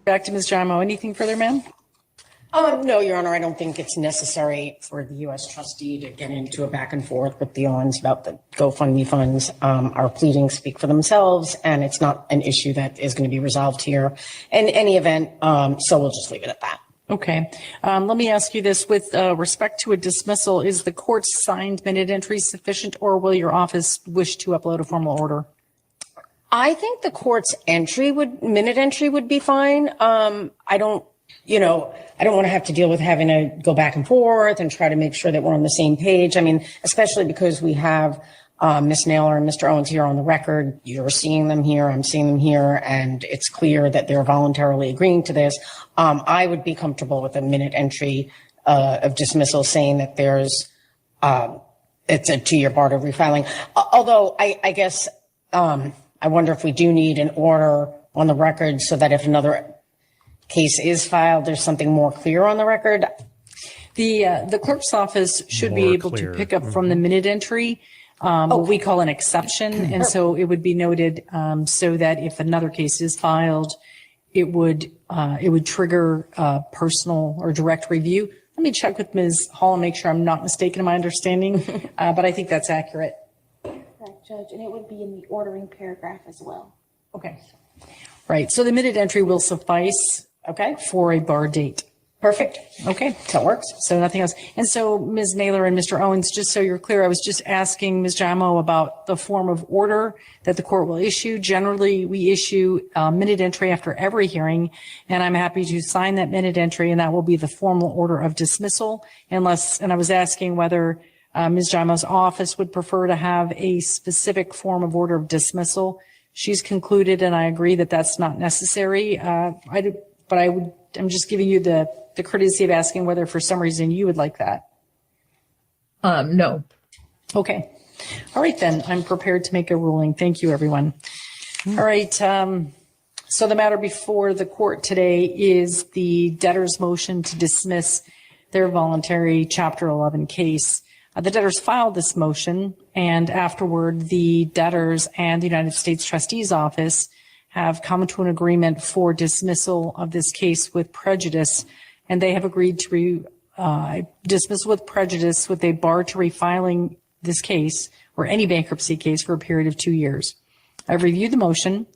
Back to Ms. Giaimo. Anything further, ma'am? No, Your Honor, I don't think it's necessary for the US Trustee to get into a back and forth with the Owens about the GoFundMe funds. Our pleadings speak for themselves, and it's not an issue that is going to be resolved here in any event, so we'll just leave it at that. Okay. Let me ask you this. With respect to a dismissal, is the court's signed minute entry sufficient, or will your office wish to upload a formal order? I think the court's minute entry would be fine. I don't want to have to deal with having to go back and forth and try to make sure that we're on the same page. I mean, especially because we have Ms. Naylor and Mr. Owens here on the record. You're seeing them here, I'm seeing them here, and it's clear that they're voluntarily agreeing to this. I would be comfortable with a minute entry of dismissal saying that there's it's a 2-year bar to refiling. Although I guess I wonder if we do need an order on the record so that if another case is filed, there's something more clear on the record. The clerk's office should be able to pick up from the minute entry what we call an exception. And so it would be noted so that if another case is filed, it would trigger personal or direct review. Let me check with Ms. Hall and make sure I'm not mistaken in my understanding, but I think that's accurate. Correct, Judge, and it would be in the ordering paragraph as well. Okay. Right. So the minute entry will suffice, okay, for a bar date. Perfect. Okay. That works. So nothing else. And so Ms. Naylor and Mr. Owens, just so you're clear, I was just asking Ms. Giaimo about the form of order that the court will issue. Generally, we issue a minute entry after every hearing, and I'm happy to sign that minute entry, and that will be the formal order of dismissal, and I was asking whether Ms. Giaimo's office would prefer to have a specific form of order of dismissal. She's concluded, and I agree that that's not necessary. I'm just giving you the courtesy of asking whether for some reason you would like that. No. Okay. All right, then. I'm prepared to make a ruling. Thank you, everyone. All right. So the matter before the court today is the debtor's motion to dismiss their voluntary Chapter 11 case. The debtors filed this motion, and afterward, the debtors and the United States Trustee's Office have come to an agreement for dismissal of this case with prejudice, and they have agreed to dismiss with prejudice with a bar to refiling this case or any bankruptcy case for a period of 2 years. I've reviewed the motion.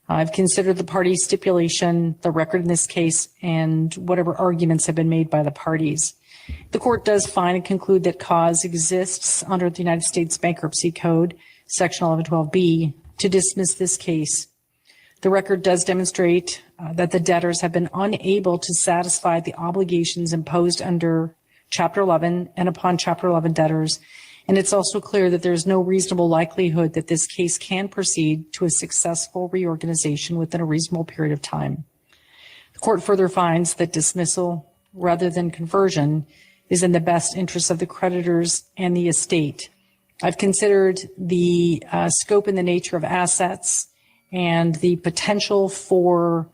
I've considered the parties' stipulation, the record in this case, and whatever arguments have been made by the parties. The court does find and conclude that cause exists under the United States Bankruptcy Code, Section 1112B, to dismiss this case. The record does demonstrate that the debtors have been unable to satisfy the obligations imposed under Chapter 11 and upon Chapter 11 debtors. And it's also clear that there's no reasonable likelihood that this case can proceed to a successful reorganization within a reasonable period of time. The court further finds that dismissal rather than conversion is in the best interest of the creditors and the estate. I've considered the scope and the nature of assets and the potential for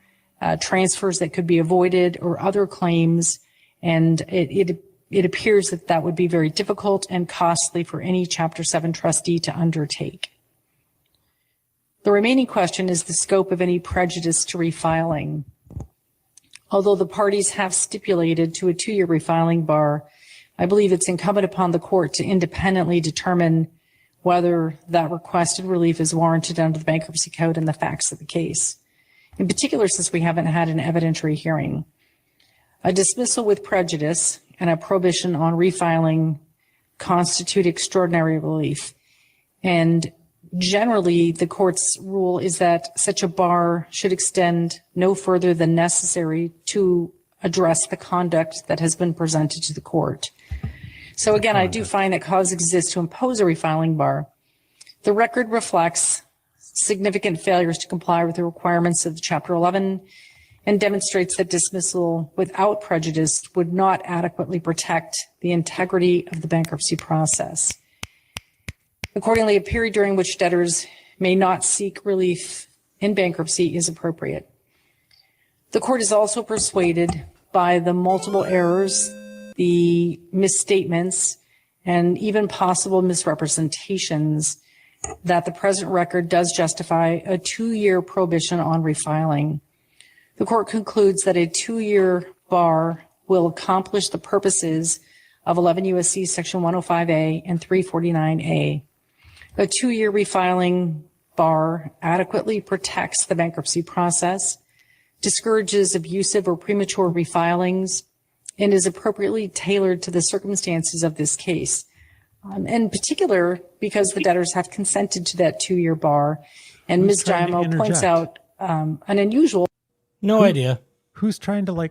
transfers that could be avoided or other claims, and it appears that that would be very difficult and costly for any Chapter 7 trustee to undertake. The remaining question is the scope of any prejudice to refiling. Although the parties have stipulated to a 2-year refiling bar, I believe it's incumbent upon the court to independently determine whether that requested relief is warranted under the Bankruptcy Code and the facts of the case. In particular, since we haven't had an evidentiary hearing. A dismissal with prejudice and a prohibition on refiling constitute extraordinary relief. And generally, the court's rule is that such a bar should extend no further than necessary to address the conduct that has been presented to the court. So again, I do find that cause exists to impose a refiling bar. The record reflects significant failures to comply with the requirements of Chapter 11 and demonstrates that dismissal without prejudice would not adequately protect the integrity of the bankruptcy process. Accordingly, a period during which debtors may not seek relief in bankruptcy is appropriate. The court is also persuaded by the multiple errors, the misstatements, and even possible misrepresentations that the present record does justify a 2-year prohibition on refiling. The court concludes that a 2-year bar will accomplish the purposes of 11 U.S.C. Section 105A and 349A. A 2-year refiling bar adequately protects the bankruptcy process, discourages abusive or premature refilings, and is appropriately tailored to the circumstances of this case. In particular, because the debtors have consented to that 2-year bar, and Ms. Giaimo points out an unusual. No idea. Who's trying to I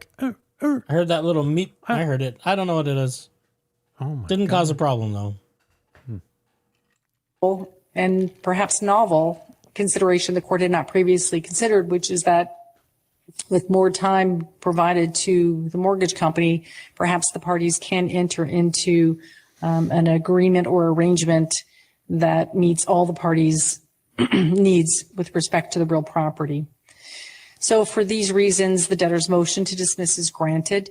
heard that little meat. I heard it. I don't know what it is. Oh my Didn't God. cause a problem though. And perhaps novel consideration the court had not previously considered, which is that with more time provided to the mortgage company, perhaps the parties can enter into an agreement or arrangement that meets all the parties' needs with respect to the real property. So for these reasons, the debtor's motion to dismiss is granted.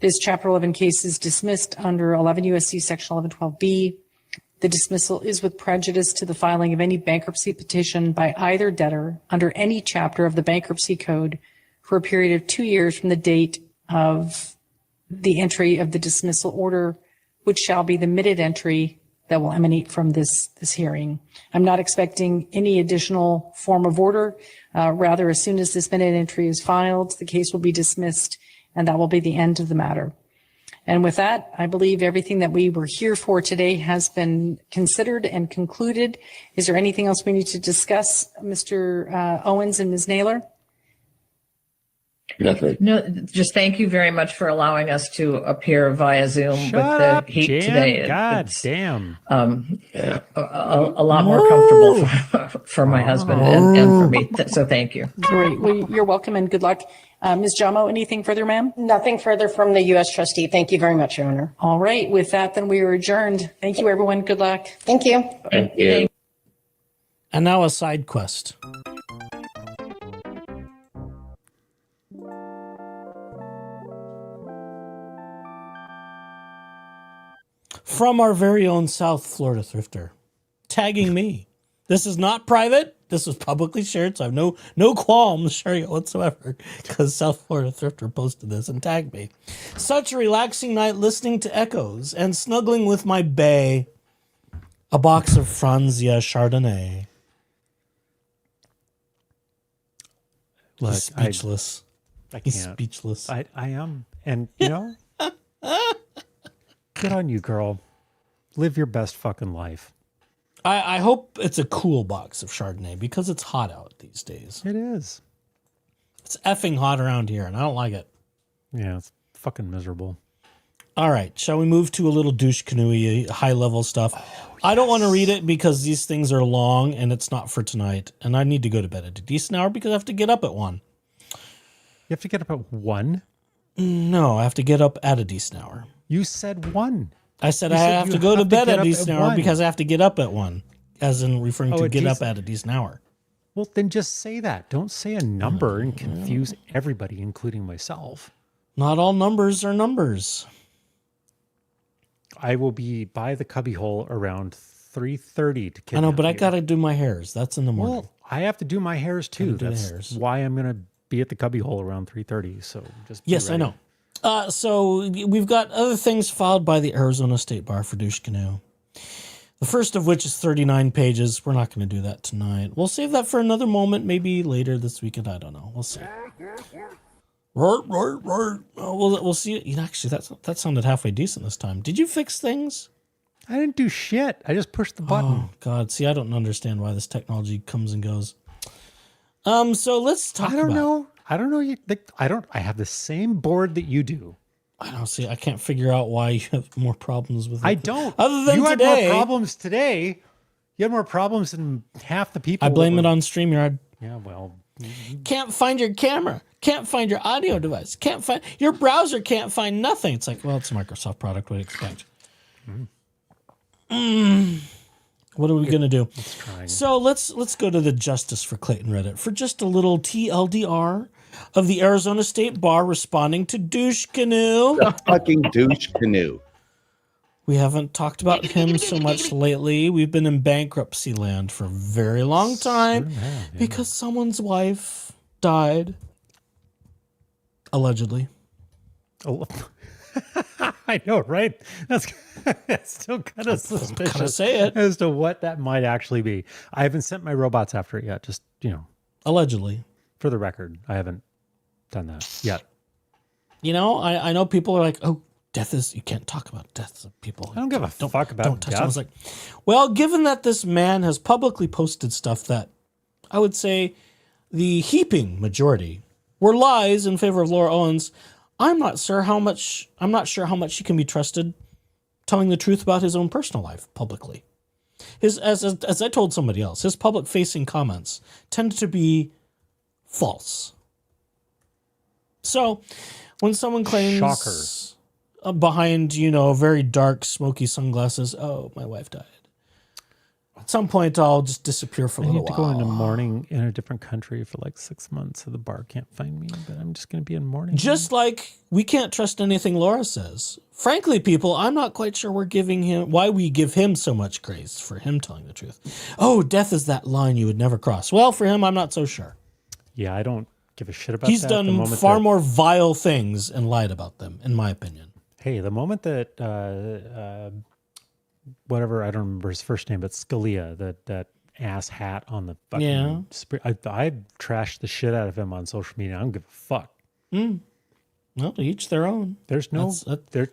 This Chapter 11 case is dismissed under 11 U.S.C. Section 1112B. The dismissal is with prejudice to the filing of any bankruptcy petition by either debtor under any chapter of the Bankruptcy Code for a period of 2 years from the date of the entry of the dismissal order, which shall be the minute entry that will emanate from this hearing. I'm not expecting any additional form of order. Rather, as soon as this minute entry is filed, the case will be dismissed, and that will be the end of the matter. And with that, I believe everything that we were here for today has been considered and concluded. Is there anything else we need to discuss, Mr. Owens and Ms. Naylor? Nothing. No, just thank you very much for allowing us to appear via Zoom with the heat today. God damn. A lot more comfortable for my husband and for me. So thank you. Great. Well, you're welcome and good luck. Ms. Giaimo, anything further, ma'am? Nothing further from the U.S. Trustee. Thank you very much, Your Honor. All right. With that, then we are adjourned. Thank you, everyone. Good luck. Thank you. Thank you. And now a side quest. from our very own South Florida thrifter, tagging me. This is not private. This was publicly shared, so I have no qualms sharing it whatsoever because South Florida thrifter posted this and tagged me. Such a relaxing night listening to echoes and snuggling with my bae. A box of Franzia Chardonnay. Look, He's speechless. I can't. He's speechless. I am. And, you know, good on you, girl. Live your best fucking life. I hope it's a cool box of Chardonnay because it's hot out these days. It is. It's effing hot around here, and I don't like it. Yeah, it's fucking miserable. All right, shall we move to a little douche canoe high-level stuff? Oh, yes. I don't want to read it because these things are long, and it's not for tonight, and I need to go to bed at a decent hour because I have to get up at 1. You have to get up at 1? No, I have to get up at a decent hour. You said 1. I said I have to go to bed at a decent hour because I have to get up at 1, as in referring to get up at a decent hour. Well, then just say that. Don't say a number and confuse everybody, including myself. Not all numbers are numbers. I will be by the cubbyhole around 3:30 to kidnap I know, but I you. got to do my hairs. That's in the morning. Well, I have to do my hairs too. That's why I'm going to be at the cubbyhole around 3:30. So just be yes, ready. I know. So we've got other things filed by the Arizona State Bar for douche canoe. The first of which is 39 pages. We're not going to do that tonight. We'll save that for another moment, maybe later this weekend. I don't know. We'll see. Right. We'll see. You know, actually, that sounded halfway decent this time. Did you fix things? I didn't do shit. I just pushed the button. Oh God! See, I don't understand why this technology comes and goes. So let's talk. I don't know. I have the same board that you do. I don't see. I can't figure out why you have more problems with it. I don't. Other than you today, had more problems today. You had more problems than half the people. I blame it on StreamYard. Yeah, well. Can't find your camera. Can't find your audio device. Can't find your browser. Can't find nothing. It's like, well, it's a Microsoft product. What do you expect? What are we gonna do? So let's go to the Justice for Clayton Reddit for just a little TLDR of the Arizona State Bar responding to douche canoe. The fucking douche canoe. We haven't talked about him so much lately. We've been in bankruptcy land for a very long time because someone's wife died. Allegedly. Oh, I know, right? That's still kind of suspicious. Gotta say it. As to what that might actually be. I haven't sent my robots after it yet. Just, allegedly. For the record, I haven't done that yet. I know people are like, oh, death is, you can't talk about deaths of people. I don't give a fuck about Don't touch death. it. I was like, well, given that this man has publicly posted stuff that I would say the heaping majority were lies in favor of Laura Owens, I'm not sure how much he can be trusted telling the truth about his own personal life publicly. As I told somebody else, his public facing comments tend to be false. So when someone claims behind, very dark, smoky sunglasses, oh, my wife died. At some point, I'll just disappear for a little while. I need to go into mourning in a different country for like 6 months, so the bar can't find me, but I'm just going to be in mourning. Just like we can't trust anything Laura says. Frankly, people, I'm not quite sure why we give him so much grace for him telling the truth. Oh, death is that line you would never cross. Well, for him, I'm not so sure. Yeah, I don't give a shit about He's that. done far more vile things and lied about them, in my opinion. Hey, the moment that whatever, I don't remember his first name, but Scalia, that ass hat on the fucking I trashed the shit out of him on social media. I don't give a fuck. Well, each their own. There's no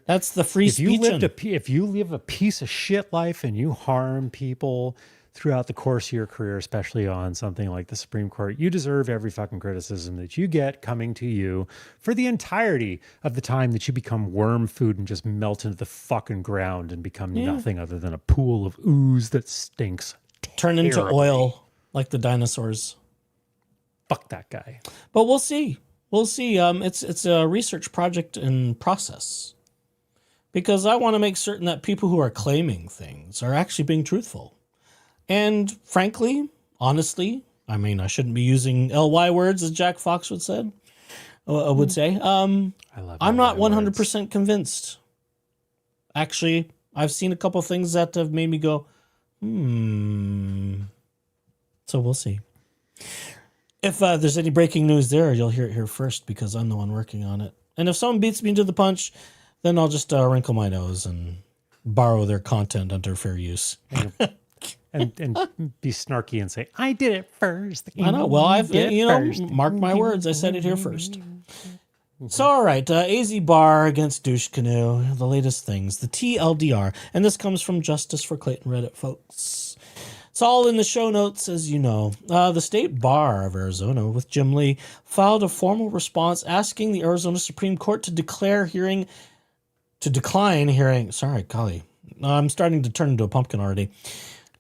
that's the free speech. If you live a piece of shit life and you harm people throughout the course of your career, especially on something like the Supreme Court, you deserve every fucking criticism that you get coming to you for the entirety of the time that you become worm food and just melt into the fucking ground and become nothing other than a pool of ooze that stinks. Turn into oil like the dinosaurs. Fuck that guy. But we'll see. We'll see. It's a research project in process because I want to make certain that people who are claiming things are actually being truthful. And frankly, honestly, I mean, I shouldn't be using LY words as Jack Fox would say. I'm not 100% convinced. Actually, I've seen a couple things that have made me go, So we'll see. If there's any breaking news there, you'll hear it here first because I'm the one working on it. And if someone beats me to the punch, then I'll just wrinkle my nose and borrow their content under fair use. and be snarky and say, I did it first. I know. Well, I've, mark my words. I said it here first. So, all right. AZ Bar against Douche Canoe. The latest things. The TLDR. And this comes from Justice for Clayton Reddit, folks. It's all in the show notes, as you know. The State Bar of Arizona, with Jim Lee, filed a formal response asking the Arizona Supreme Court to decline hearing. Sorry, golly. I'm starting to turn into a pumpkin already.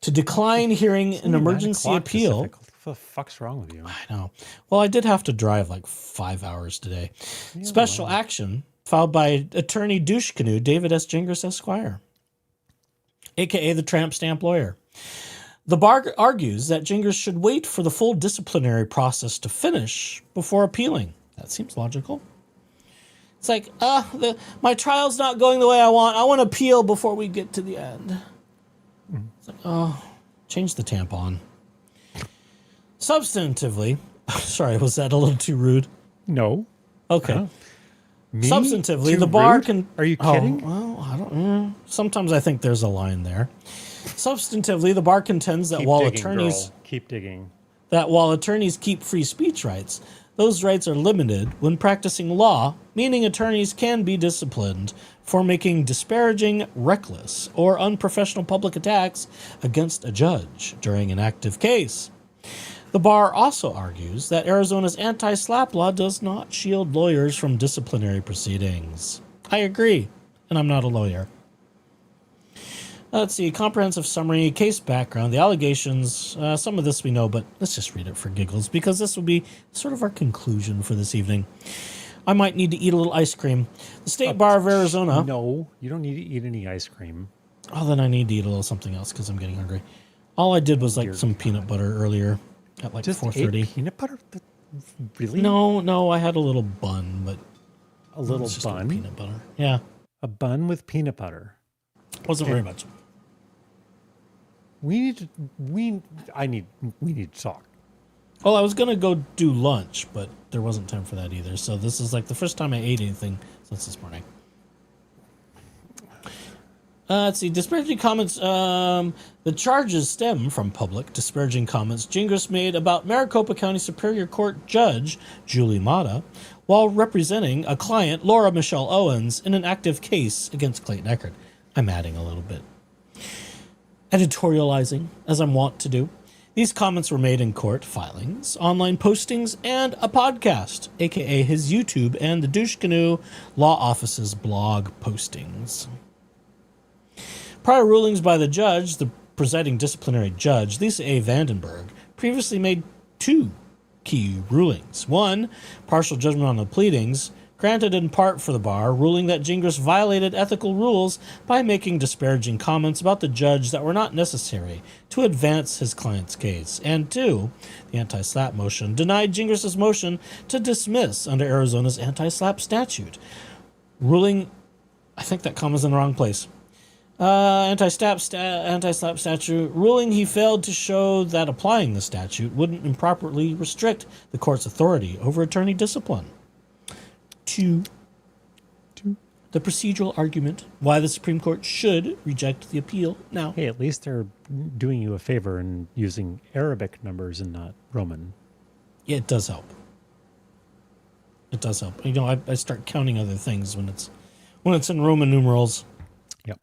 To decline hearing an emergency appeal. Pacific. What the fuck's wrong with you? I know. Well, I did have to drive like 5 hours today. Yeah, Special action filed by attorney Douche Canoe, David S. Gingras, Esquire, a.k.a. the tramp stamp lawyer. The bar argues that Gingras should wait for the full disciplinary process to finish before appealing. That seems logical. It's like, my trial's not going the way I want. I want to appeal before we get to the end. It's like, change the tampon. Substantively, sorry, was that a little too rude? No. Okay. Me? Substantively, Too the bar rude? can... Are you kidding? Well, I don't... sometimes I think there's a line there. Substantively, the bar contends that Keep digging. That while attorneys keep free speech rights, those rights are limited when practicing law, meaning attorneys can be disciplined for making disparaging, reckless, or unprofessional public attacks against a judge during an active case. The bar also argues that Arizona's anti-SLAPP law does not shield lawyers from disciplinary proceedings. I agree, and I'm not a lawyer. Let's see, comprehensive summary, case background, the allegations, some of this we know, but let's just read it for giggles, because this will be sort of our conclusion for this evening. I might need to eat a little ice cream. The State Bar of Arizona... No, you don't need to eat any ice cream. Oh, then I need to eat a little something else, because I'm getting hungry. All I did was like some peanut butter earlier at like 4:30. Peanut butter? Really? No, I had a little bun, but... A little bun? Peanut butter, yeah. A bun with peanut butter. Wasn't very much. We need to talk. Well, I was going to go do lunch, but there wasn't time for that either. So this is like the first time I ate anything since this morning. Let's see. Disparaging comments. The charges stem from public disparaging comments Gingras made about Maricopa County Superior Court Judge Julie Mata while representing a client, Laura Michelle Owens, in an active case against Clayton Eckert. I'm adding a little bit. Editorializing, as I'm wont to do. These comments were made in court filings, online postings, and a podcast, aka his YouTube and the Douche Canoe Law Office's blog postings. Prior rulings by the judge, the presiding disciplinary judge, Lisa A. Vandenberg, previously made two key rulings. One, partial judgment on the pleadings, granted in part for the bar, ruling that Gingras violated ethical rules by making disparaging comments about the judge that were not necessary to advance his client's case. And two, the anti-SLAPP motion denied Gingras' motion to dismiss under Arizona's anti-SLAPP statute, ruling, I think that comma's in the wrong place, anti-SLAPP statute, ruling he failed to show that applying the statute wouldn't improperly restrict the court's authority over attorney discipline. To the procedural argument why the Supreme Court should reject the appeal now. Hey, at least they're doing you a favor and using Arabic numbers and not Roman. Yeah, it does help. It does help. You know, I start counting other things when it's in Roman numerals. Yep.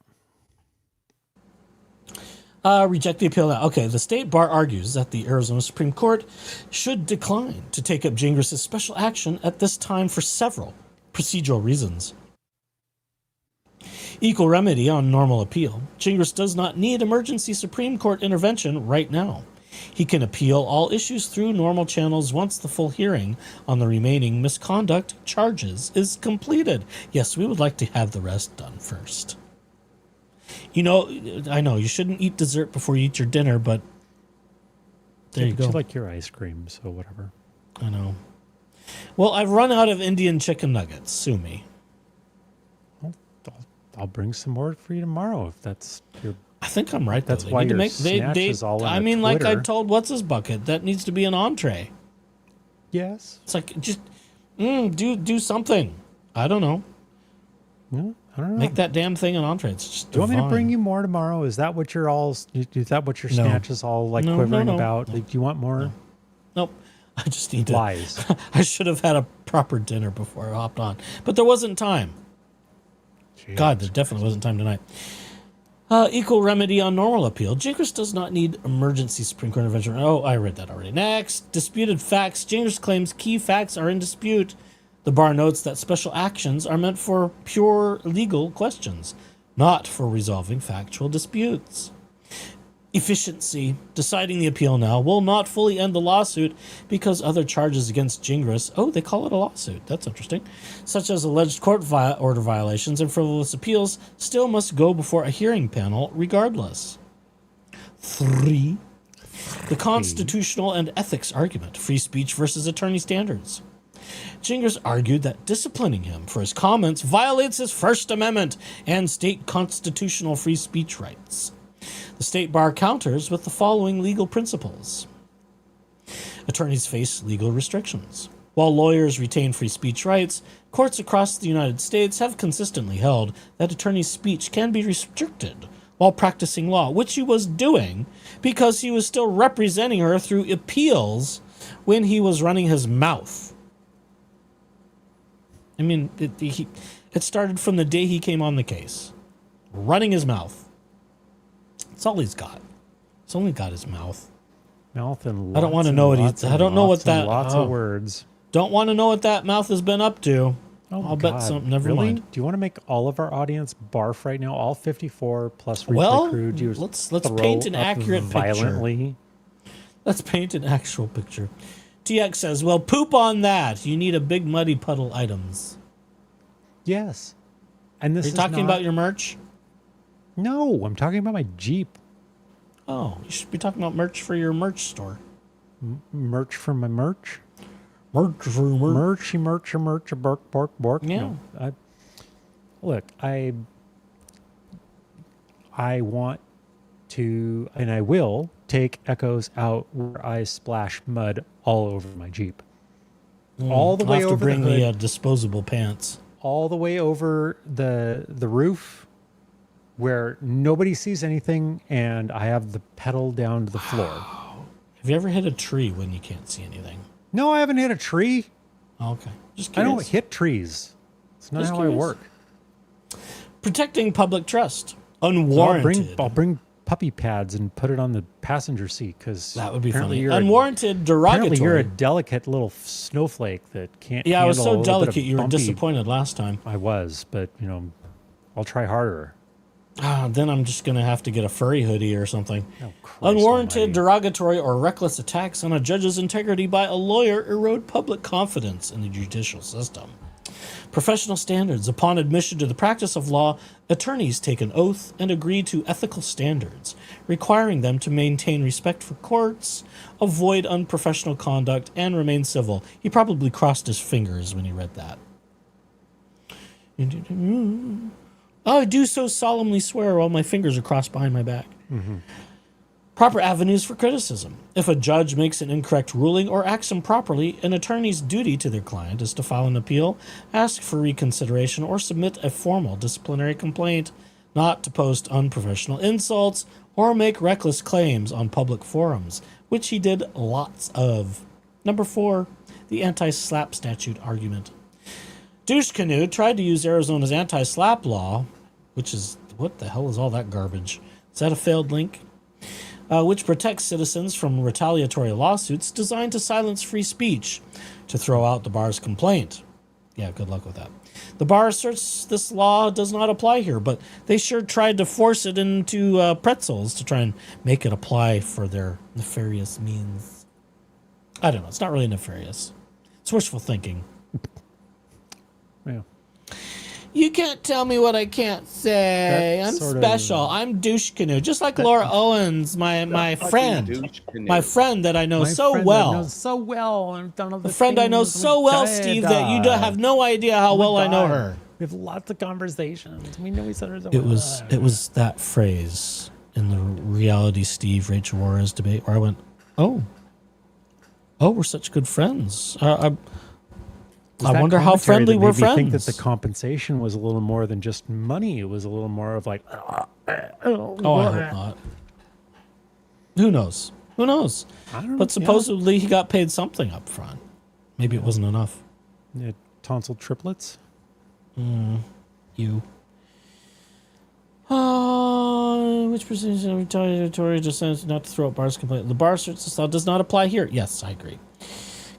Reject the appeal now. Okay, the State Bar argues that the Arizona Supreme Court should decline to take up Gingras' special action at this time for several procedural reasons. Equal remedy on normal appeal. Gingras does not need emergency Supreme Court intervention right now. He can appeal all issues through normal channels once the full hearing on the remaining misconduct charges is completed. Yes, we would like to have the rest done first. You know, I know you shouldn't eat dessert before you eat your dinner, but there you go. You like your ice cream, so whatever. I know. Well, I've run out of Indian chicken nuggets. Sue me. I'll bring some more for you tomorrow if that's your. I think I'm right. That's though. why need to your make snatch is all on I the mean, like I Twitter. told what's his bucket, that needs to be an entree. Yes. It's like just do something. I don't know. Yeah, I don't know. Make that damn thing an entree. It's just. Do you want me to divine. bring you more tomorrow? Is that what you're all? Is that what your No. snatch is all like No, quivering no. about? Like, do you want more? Nope. I just need to. Lies. I should have had a proper dinner before I hopped on, but there wasn't time. God, there definitely wasn't time tonight. Equal remedy on normal appeal. Gingras does not need emergency Supreme Court intervention. Oh, I read that already. Next, disputed facts. Gingras claims key facts are in dispute. The bar notes that special actions are meant for pure legal questions, not for resolving factual disputes. Efficiency. Deciding the appeal now will not fully end the lawsuit because other charges against Gingras, they call it a lawsuit. That's interesting. Such as alleged court order violations and frivolous appeals still must go before a hearing panel regardless. 3. The constitutional and ethics argument. Free speech versus attorney standards. Gingras argued that disciplining him for his comments violates his First Amendment and state constitutional free speech rights. The state bar counters with the following legal principles. Attorneys face legal restrictions. While lawyers retain free speech rights, courts across the United States have consistently held that attorneys' speech can be restricted while practicing law, which he was doing because he was still representing her through appeals when he was running his mouth. I mean, it started from the day he came on the case. Running his mouth. That's all he's got. He's only got his mouth. Mouth and I don't want to know what he's. I don't know what that. Lots of words. Don't want to know what that mouth has been up to. I'll bet something. Never really? mind. Do you want to make all of our audience barf right now? All 54 plus replay Well, crew. Do you let's throw paint an up accurate violently? picture. Let's paint an actual picture. TX says, "Well, poop on that. You need a big muddy puddle items." Yes. And this Are you is talking not- about your merch? No, I'm talking about my Jeep. Oh, you should be talking about merch for your merch store. Merch for my merch? Merch for your merch. Merch, bork. Yeah. No, look, I want to, and I will, take Echoes out where I splash mud all over my Jeep. All the I'll way have to over bring the hood. the disposable pants. All the way over the roof where nobody sees anything, and I have the pedal down to the floor. Have you ever hit a tree when you can't see anything? No, I haven't hit a tree. Okay. Just I curious. don't hit trees. It's not Just how curious. I work. Protecting public trust. So I'll Unwarranted. bring puppy pads and put it on the passenger seat because That would be funny. You're Unwarranted derogatory. Apparently, you're a delicate little snowflake that can't. Yeah, I was handle a so little bit of delicate. You were bumpy- disappointed last time. I was, but I'll try harder. Then I'm just going to have to get a furry hoodie or something. Oh, Christ Unwarranted, almighty. derogatory, or reckless attacks on a judge's integrity by a lawyer erode public confidence in the judicial system. Professional standards. Upon admission to the practice of law, attorneys take an oath and agree to ethical standards, requiring them to maintain respect for courts, avoid unprofessional conduct, and remain civil. He probably crossed his fingers when he read that. I do so solemnly swear while my fingers are crossed behind my back. Mm-hmm. Proper avenues for criticism. If a judge makes an incorrect ruling or acts improperly, an attorney's duty to their client is to file an appeal, ask for reconsideration, or submit a formal disciplinary complaint, not to post unprofessional insults or make reckless claims on public forums, which he did lots of. Number 4, the anti-slap statute argument. Douche Canoe tried to use Arizona's anti-slap law, which is, what the hell is all that garbage? Is that a failed link? Which protects citizens from retaliatory lawsuits designed to silence free speech, to throw out the bar's complaint. Yeah, good luck with that. The bar asserts this law does not apply here, but they sure tried to force it into pretzels to try and make it apply for their nefarious means. I don't know. It's not really nefarious. It's wishful thinking. Yeah. You can't tell me what I can't say. That I'm sort special. of- I'm douche canoe, just like Laura Owens, my friend, douche canoe. my friend that I know My so friend well. I know so well. And done all The friend I know so well, Steve, that you have no idea how well I know her. We have lots of conversations. We know each other's. It was that phrase in the reality Steve Rachel Juarez debate where I went, oh, we're such good friends. I wonder how friendly we're friends. I think that the compensation was a little more than just money. It was a little more of like, I hope not. Who knows? Who knows? I don't know. But supposedly he got paid something up front. Maybe it wasn't enough. Yeah, tonsil triplets. You. Which percentage of retaliatory descendants not to throw out bars complaint? The bar search law does not apply here. Yes, I agree.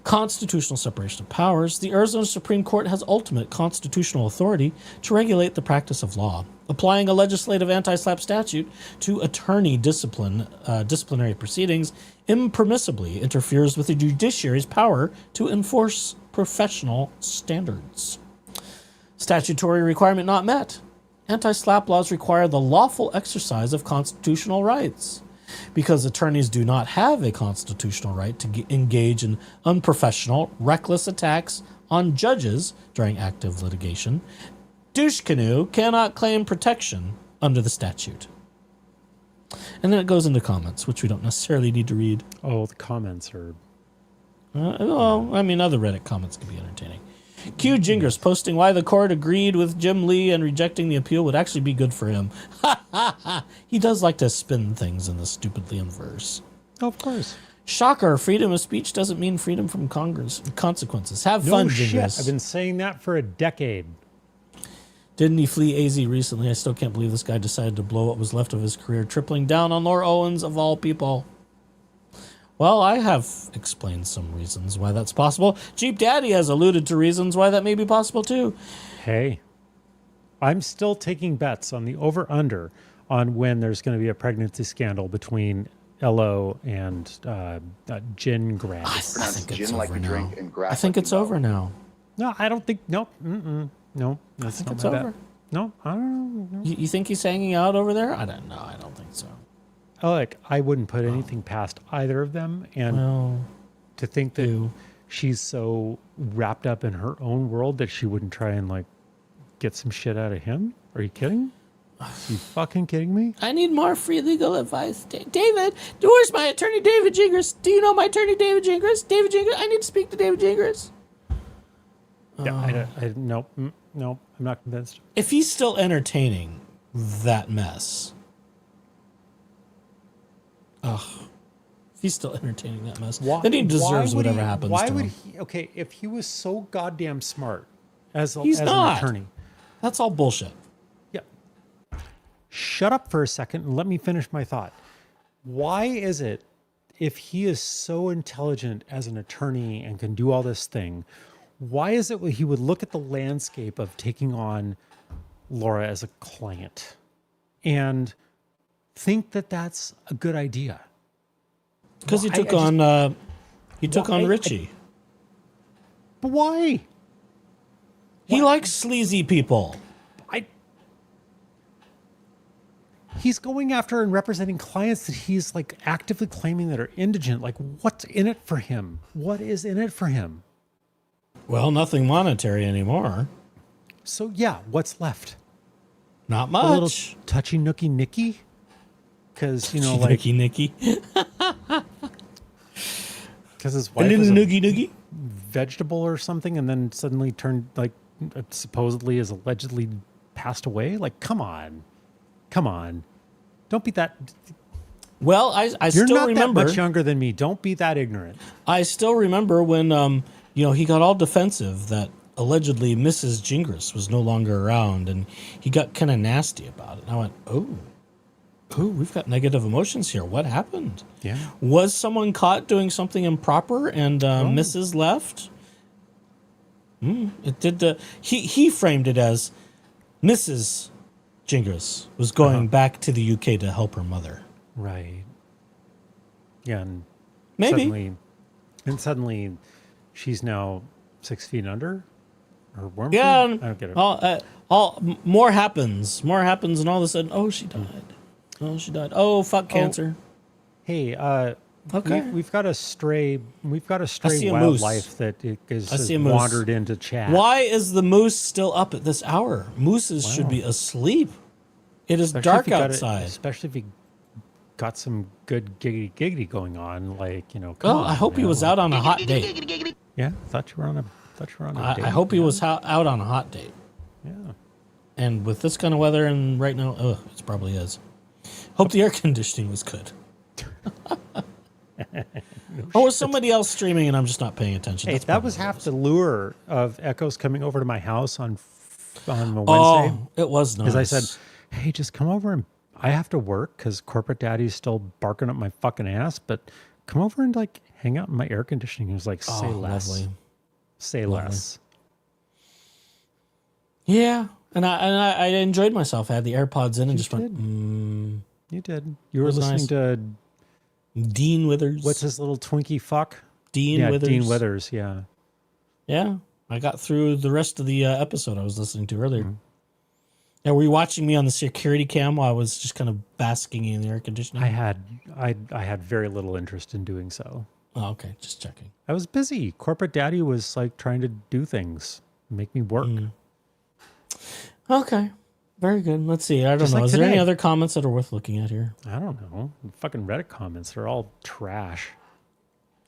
Constitutional separation of powers. The Arizona Supreme Court has ultimate constitutional authority to regulate the practice of law. Applying a legislative anti-SLAPP statute to attorney disciplinary proceedings impermissibly interferes with the judiciary's power to enforce professional standards. Statutory requirement not met. Anti-SLAPP laws require the lawful exercise of constitutional rights. Because attorneys do not have a constitutional right to engage in unprofessional, reckless attacks on judges during active litigation, douche canoe cannot claim protection under the statute. And then it goes into comments, which we don't necessarily need to read. Oh, the comments are... other Reddit comments can be entertaining. Q Gingras posting why the court agreed with Jim Lee and rejecting the appeal would actually be good for him. He does like to spin things in the stupidly inverse. Oh, of course. Shocker, freedom of speech doesn't mean freedom from consequences. Have fun, Gingras. I've been saying that for a decade. Didn't he flee AZ recently? I still can't believe this guy decided to blow what was left of his career, tripling down on Laura Owens of all people. Well, I have explained some reasons why that's possible. Jeep Daddy has alluded to reasons why that may be possible too. Hey, I'm still taking bets on the over-under on when there's going to be a pregnancy scandal between LO and Gin Grant. I think it's over now. I think it's over now. No, I don't think. Nope. No, that's think not it's my over. bet. No, I don't know. You think he's hanging out over there? I don't know. I don't think so. Like, I wouldn't put anything past either of them. And to think that she's so wrapped up in her own world that she wouldn't try and, like, get some shit out of him? Are you kidding? Are you fucking kidding me? I need more free legal advice. David, where's my attorney, David Gingras? Do you know my attorney, David Gingras? David Gingras, I need to speak to David Gingras. Yeah, nope, I'm not convinced. If he's still entertaining that mess... if he's still entertaining that mess, then he deserves whatever happens to him. Why would he? Okay, if he was so goddamn smart as an attorney, that's all bullshit. Yeah. Shut up for a second and let me finish my thought. Why is it, if he is so intelligent as an attorney and can do all this thing, why is it he would look at the landscape of taking on Laura as a client and think that that's a good idea? Because he took on Richie. But why? He likes sleazy people. He's going after and representing clients that he's like actively claiming that are indigent. Like, what's in it for him? What is in it for him? Well, nothing monetary anymore. So yeah, what's left? Not much. A little touchy nookie nicky. Because, you know, like... Nicky. Because his wife was a noogie. vegetable or something and then suddenly turned, like, supposedly is allegedly passed away. Like, come on. Don't be that... Well, I You're still not remember... that much younger than me. Don't be that ignorant. I still remember when, he got all defensive that allegedly Mrs. Gingras was no longer around and he got kind of nasty about it. And I went, oh, we've got negative emotions here. What happened? Yeah. Was someone caught doing something improper and Mrs. left? It did. He framed it as Mrs. Gingras was going back to the UK to help her mother. Right. Yeah. And maybe. Suddenly she's now 6 feet under her worm. Yeah. I don't get it. More happens, and all of a sudden, she died. Oh, fuck cancer. Hey, Okay. We've got a stray see a wildlife that has see a moose. wandered into chat. Why is the moose still up at this hour? Mooses should be asleep. It is dark outside. Especially if he got some good giggity going on, like, you know. Come on, I hope he was out on a hot date. Yeah, thought you were on a date. I hope he was out on a hot date. Yeah. And with this kind of weather and right now, it probably is. Hope the air conditioning was good. Or was somebody else streaming and I'm just not paying attention? Hey, that was half the lure of Echoes coming over to my house on Wednesday. Oh, it was nice. Because I said, hey, just come over and I have to work because corporate daddy's still barking up my fucking ass, but come over and like hang out in my air conditioning. He was like, say less. Lovely. Say less. Yeah. And I enjoyed myself. I had the AirPods in and just went, You did. You were listening to Dean Withers. What's his little Twinkie fuck? Dean Withers. Dean Withers, yeah. Yeah. I got through the rest of the episode I was listening to earlier. Now, were you watching me on the security cam while I was just kind of basking in the air conditioning? I had very little interest in doing so. Oh, okay. Just checking. I was busy. Corporate daddy was like trying to do things, make me work. Okay. Very good. Let's see. I don't Just know. like Is there any today. other comments that are worth looking at here? I don't know. Fucking Reddit comments are all trash.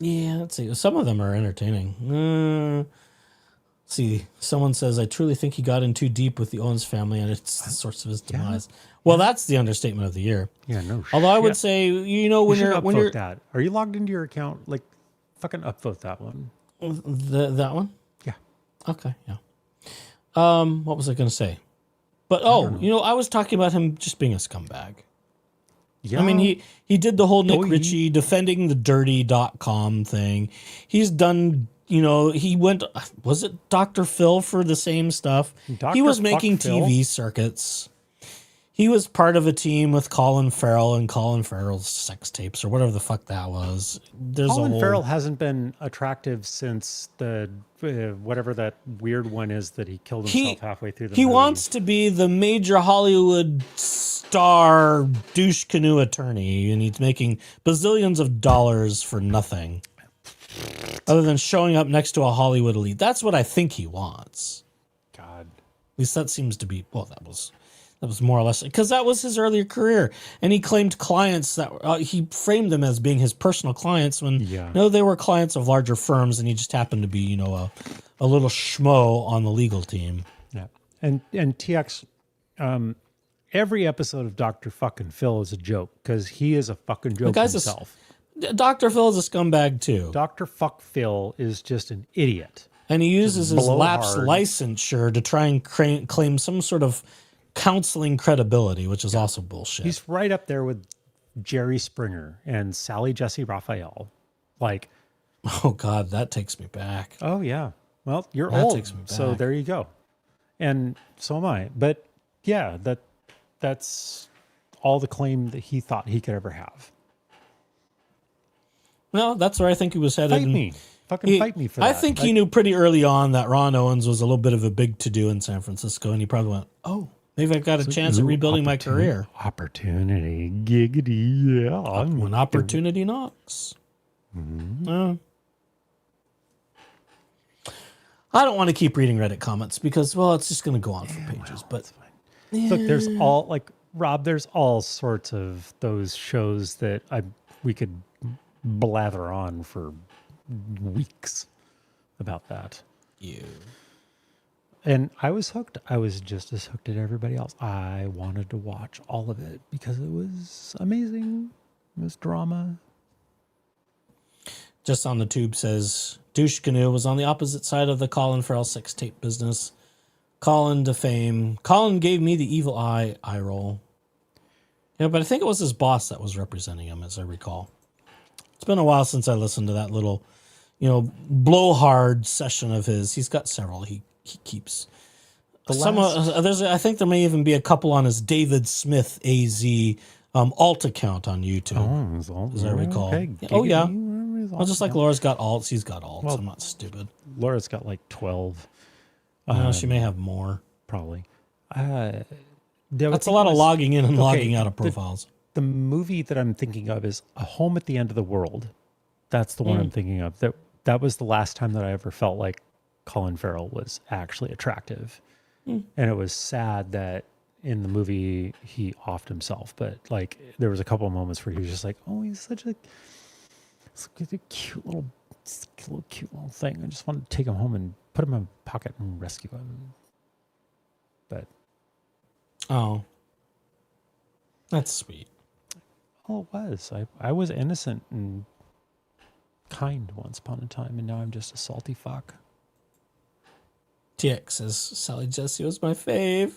Yeah, let's see. Some of them are entertaining. See, someone says, I truly think he got in too deep with the Owens family and it's the source of his demise. Well, that's the understatement of the year. Yeah, no shit. Although I would say, you know, when You you're should upvote that. Are you logged into your account? Like, fucking upvote that one. That one? Yeah. Okay, yeah. What was I going to say? But, I was talking about him just being a scumbag. Yeah. I mean, he did the whole Nick Ritchie defending the dirty.com thing. He's done, he went, was it Dr. Phil for the same stuff? He was making TV circuits. He was part of a team with Colin Farrell and Colin Farrell's sex tapes or whatever the fuck that was. Colin Farrell hasn't been attractive since the whatever that weird one is that he killed himself halfway through the movie. He wants to be the major Hollywood star douche canoe attorney, and he's making bazillions of dollars for nothing other than showing up next to a Hollywood elite. That's what I think he wants. God. At least that seems to be, that was more or less, because that was his earlier career. And he claimed clients that he framed them as being his personal clients when they were clients of larger firms, and he just happened to be, a little schmo on the legal team. Yeah. And TX, every episode of Dr. fucking Phil is a joke because he is a fucking joke himself. Dr. Phil is a scumbag too. Dr. Fuck Phil is just an idiot. And he uses his lapsed licensure to try and claim some sort of counseling credibility, which is also bullshit. He's right up there with Jerry Springer and Sally Jesse Raphael. Like, oh God, that takes me back. Oh yeah. Well, you're that old, takes me back. So there you go. And so am I. But yeah, that's all the claim that he thought he could ever have. No, that's where I think he was headed. Fight me. Fucking fight me for that. I think he knew pretty early on that Ron Owens was a little bit of a big to-do in San Francisco, and he probably went, oh, maybe I've got a chance at rebuilding my career. Opportunity. Giggity. Yeah. When opportunity knocks. Mm-hmm. I don't want to keep reading Reddit comments because, it's just going to go on for pages. But look, there's all, like, Rob, there's all sorts of those shows that we could blather on for weeks about that. You. And I was hooked. I was just as hooked as everybody else. I wanted to watch all of it because it was amazing. It was drama. Just on the tube says, Douche Canoe was on the opposite side of the Colin Farrell sex tape business. Colin to fame. Colin gave me the evil eye roll. Yeah, but I think it was his boss that was representing him, as I recall. It's been a while since I listened to that little, blowhard session of his. He's got several he keeps. I think there may even be a couple on his David Smith AZ alt account on YouTube, as I recall. Okay. Oh, yeah. Well, just like Laura's got alts, he's got alts. I'm not stupid. Laura's got like 12. No, she may have more. Probably. That's a lot of logging in and logging out of profiles. the movie that I'm thinking of is A Home at the End of the World. That's the one I'm thinking of. That was the last time that I ever felt like Colin Farrell was actually attractive. And it was sad that in the movie he offed himself, but like there was a couple of moments where he was just like, oh, he's such a cute little thing. I just wanted to take him home and put him in my pocket and rescue him. But that's sweet. Oh, it was. I was innocent and kind once upon a time, and now I'm just a salty fuck. TX says Sally Jesse was my fave.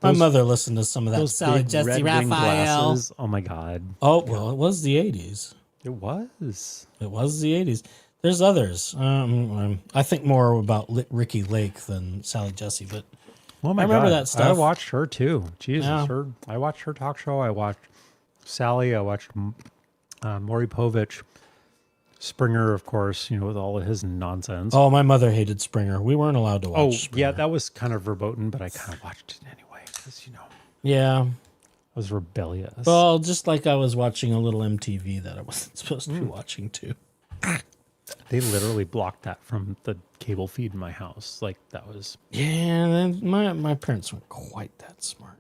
My mother listened to some of that Sally Jesse Raphael. Oh my God. Oh, well, it was the 80s. It was. It was the 80s. There's others. I think more about Ricky Lake than Sally Jesse, but oh my I remember God. that stuff. I watched her too. Jesus. Yeah. I watched her talk show. I watched Sally. I watched Maury Povich. Springer, of course, with all of his nonsense. Oh, my mother hated Springer. We weren't allowed to watch Springer. Yeah, that was kind of verboten, but I kind of watched it anyway because, Yeah. I was rebellious. Well, just like I was watching a little MTV that I wasn't supposed to be watching too. They literally blocked that from the cable feed in my house. Like, that was... Yeah, my parents weren't quite that smart.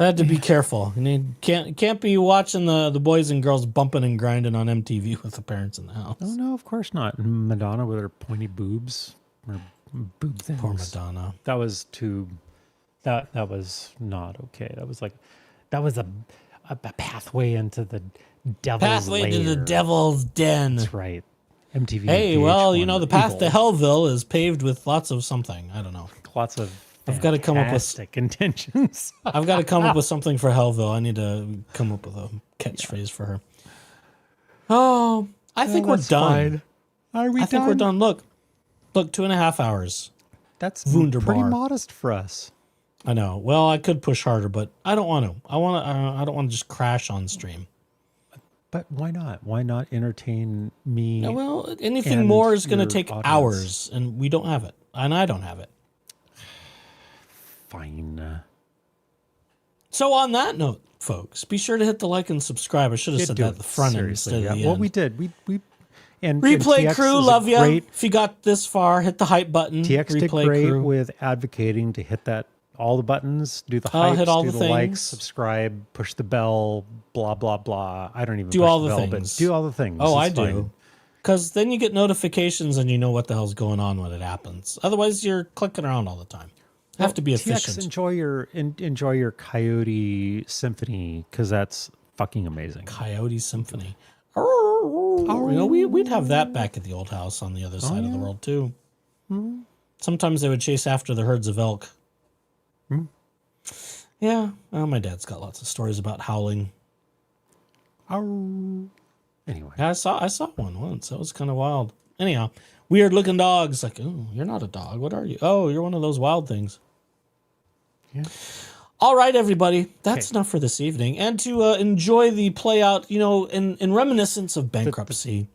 I had to be careful. You can't be watching the boys and girls bumping and grinding on MTV with the parents in the house. Oh, no, of course not. Madonna with her pointy boobs. Or boob things. Poor Madonna. That was too... That was not okay. That was a pathway into the devil's lair. To the devil's den. That's right. MTV. Hey, well, the path evil. to Hellville is paved with lots of something. I don't know. Lots of I've got to come up with intentions. I've got to come up with something for Hellville. I need to come up with a catchphrase for her. Oh, I think we're done. Are we I think we're done. Look, 2.5 hours. That's Wunderbar. pretty modest for us. I know. Well, I could push harder, but I don't want to. I don't want to just crash on stream. But why not? Why not entertain me? Yeah, well, anything more is going to take hours, and we don't have it, and I don't have it. Fine. So on that note, folks, be sure to hit the like and subscribe. I should have said that at the front end instead of the end. Well, we did. We and Replay TX crew, love you. If you got this far, hit the hype button. TX did Replay great crew. with advocating to hit all the buttons, do the hypes, hit all do the the likes, things. subscribe, push the bell, blah, blah, blah. I don't even Do push all the the bell, things. but do all the things. Oh, It's I fine. do. Because then you get notifications and you know what the hell's going on when it happens. Otherwise, you're clicking around all the time. Have to be efficient. TX, enjoy your Coyote Symphony because that's fucking amazing. Coyote Symphony. We'd have that back at the old house on the other side of the world too. Mm-hmm. Sometimes they would chase after the herds of elk. Mm-hmm. Yeah, well, my dad's got lots of stories about howling. Anyway, I saw one once. That was kind of wild. Anyhow, weird looking dogs. Like, oh, you're not a dog. What are you? Oh, you're one of those wild things. Yeah. All right, everybody. That's enough for this evening. And to enjoy the play out, in reminiscence of Bankruptcy.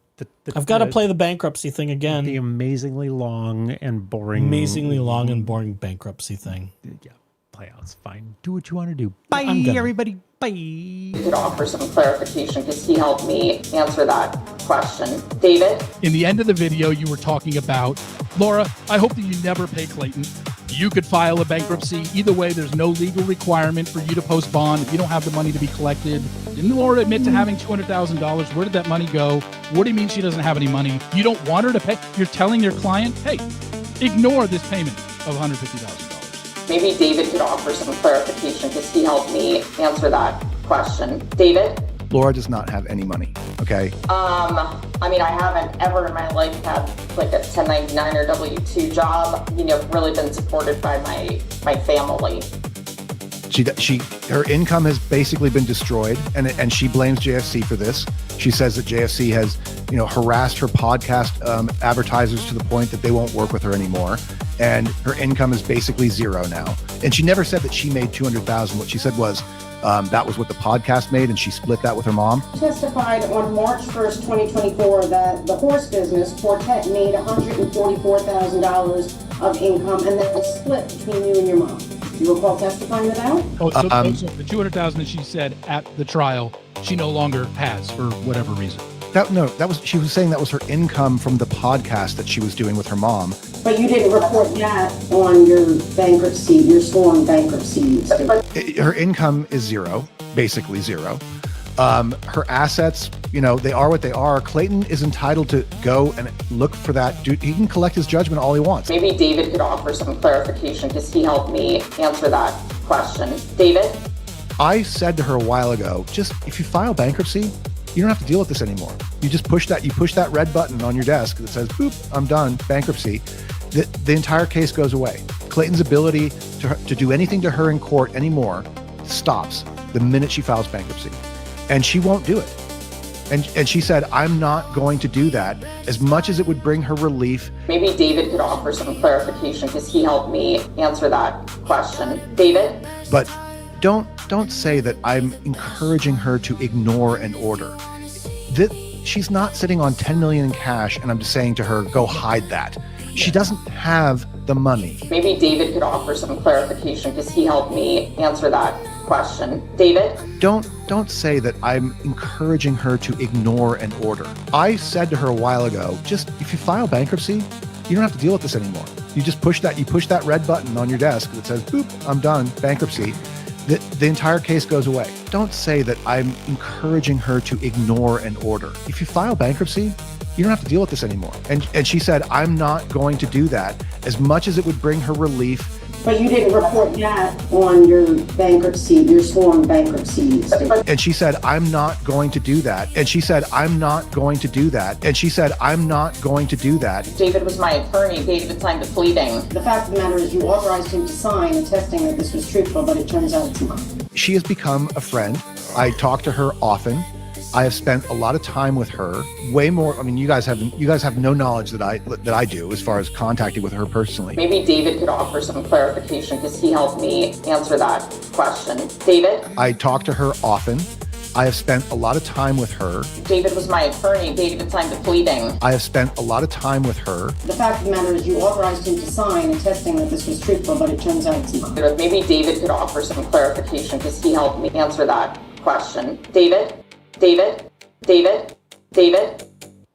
I've got to play the Bankruptcy thing again. The amazingly long and boring. Bankruptcy thing. Yeah, play out's fine. Do what you want to do. Bye, everybody. Bye. You could offer some clarification because he helped me answer that question. David? In the end of the video, you were talking about, Laura, I hope that you never pay Clayton. You could file a bankruptcy. Either way, there's no legal requirement for you to post bond if you don't have the money to be collected. Didn't Laura admit to having $200,000? Where did that money go? What do you mean she doesn't have any money? You don't want her to pay? You're telling your client, hey, ignore this payment of $150,000. Maybe David could offer some clarification because he helped me answer that question. David? Laura does not have any money, okay? I haven't ever in my life had like a 1099 or W-2 job, really been supported by my family. Her income has basically been destroyed, and she blames JFC for this. She says that JFC has, harassed her podcast advertisers to the point that they won't work with her anymore, and her income is basically zero now. And she never said that she made $200,000. What she said was that was what the podcast made, and she split that with her mom. Testified on March 1st, 2024, that the horse business, Quartet, made $144,000 of income, and that was split between you and your mom. You recall testifying to that? So the 200,000 that she said at the trial, she no longer has for whatever reason. She was saying that was her income from the podcast that she was doing with her mom. But you didn't report that on your bankruptcy, your sworn bankruptcy. Her income is zero, basically zero. Her assets, they are what they are. Clayton is entitled to go and look for that. Dude, he can collect his judgment all he wants. Maybe David could offer some clarification because he helped me answer that question. David? I said to her a while ago, just if you file bankruptcy, you don't have to deal with this anymore. You just push that red button on your desk that says, boop, I'm done, bankruptcy. The entire case goes away. Clayton's ability to do anything to her in court anymore stops the minute she files bankruptcy. And she won't do it. And she said, I'm not going to do that as much as it would bring her relief. Maybe David could offer some clarification because he helped me answer that question. David? But don't say that I'm encouraging her to ignore an order. She's not sitting on $10 million in cash and I'm just saying to her, go hide that. She doesn't have the money. Maybe David could offer some clarification because he helped me answer that question. David? Don't say that I'm encouraging her to ignore an order. I said to her a while ago, just if you file bankruptcy, you don't have to deal with this anymore. You just push that red button on your desk that says, boop, I'm done, bankruptcy. The entire case goes away. Don't say that I'm encouraging her to ignore an order. If you file bankruptcy, you don't have to deal with this anymore. And she said, I'm not going to do that as much as it would bring her relief. But you didn't report that on your bankruptcy, your sworn bankruptcy. And she said, I'm not going to do that. And she said, I'm not going to do that. And she said, I'm not going to do that. David was my attorney. David signed the pleading. The fact of the matter is you authorized him to sign attesting that this was truthful, but it turns out it's not. She has become a friend. I talk to her often. I have spent a lot of time with her, way more. I mean, you guys have no knowledge that I do as far as contacting with her personally. Maybe David could offer some clarification because he helped me answer that question. David? I talk to her often. I have spent a lot of time with her. David was my attorney. David signed the pleading. I have spent a lot of time with her. The fact of the matter is you authorized him to sign attesting that this was truthful, but it turns out it's not. Maybe David could offer some clarification because he helped me answer that question. David? David? David? David?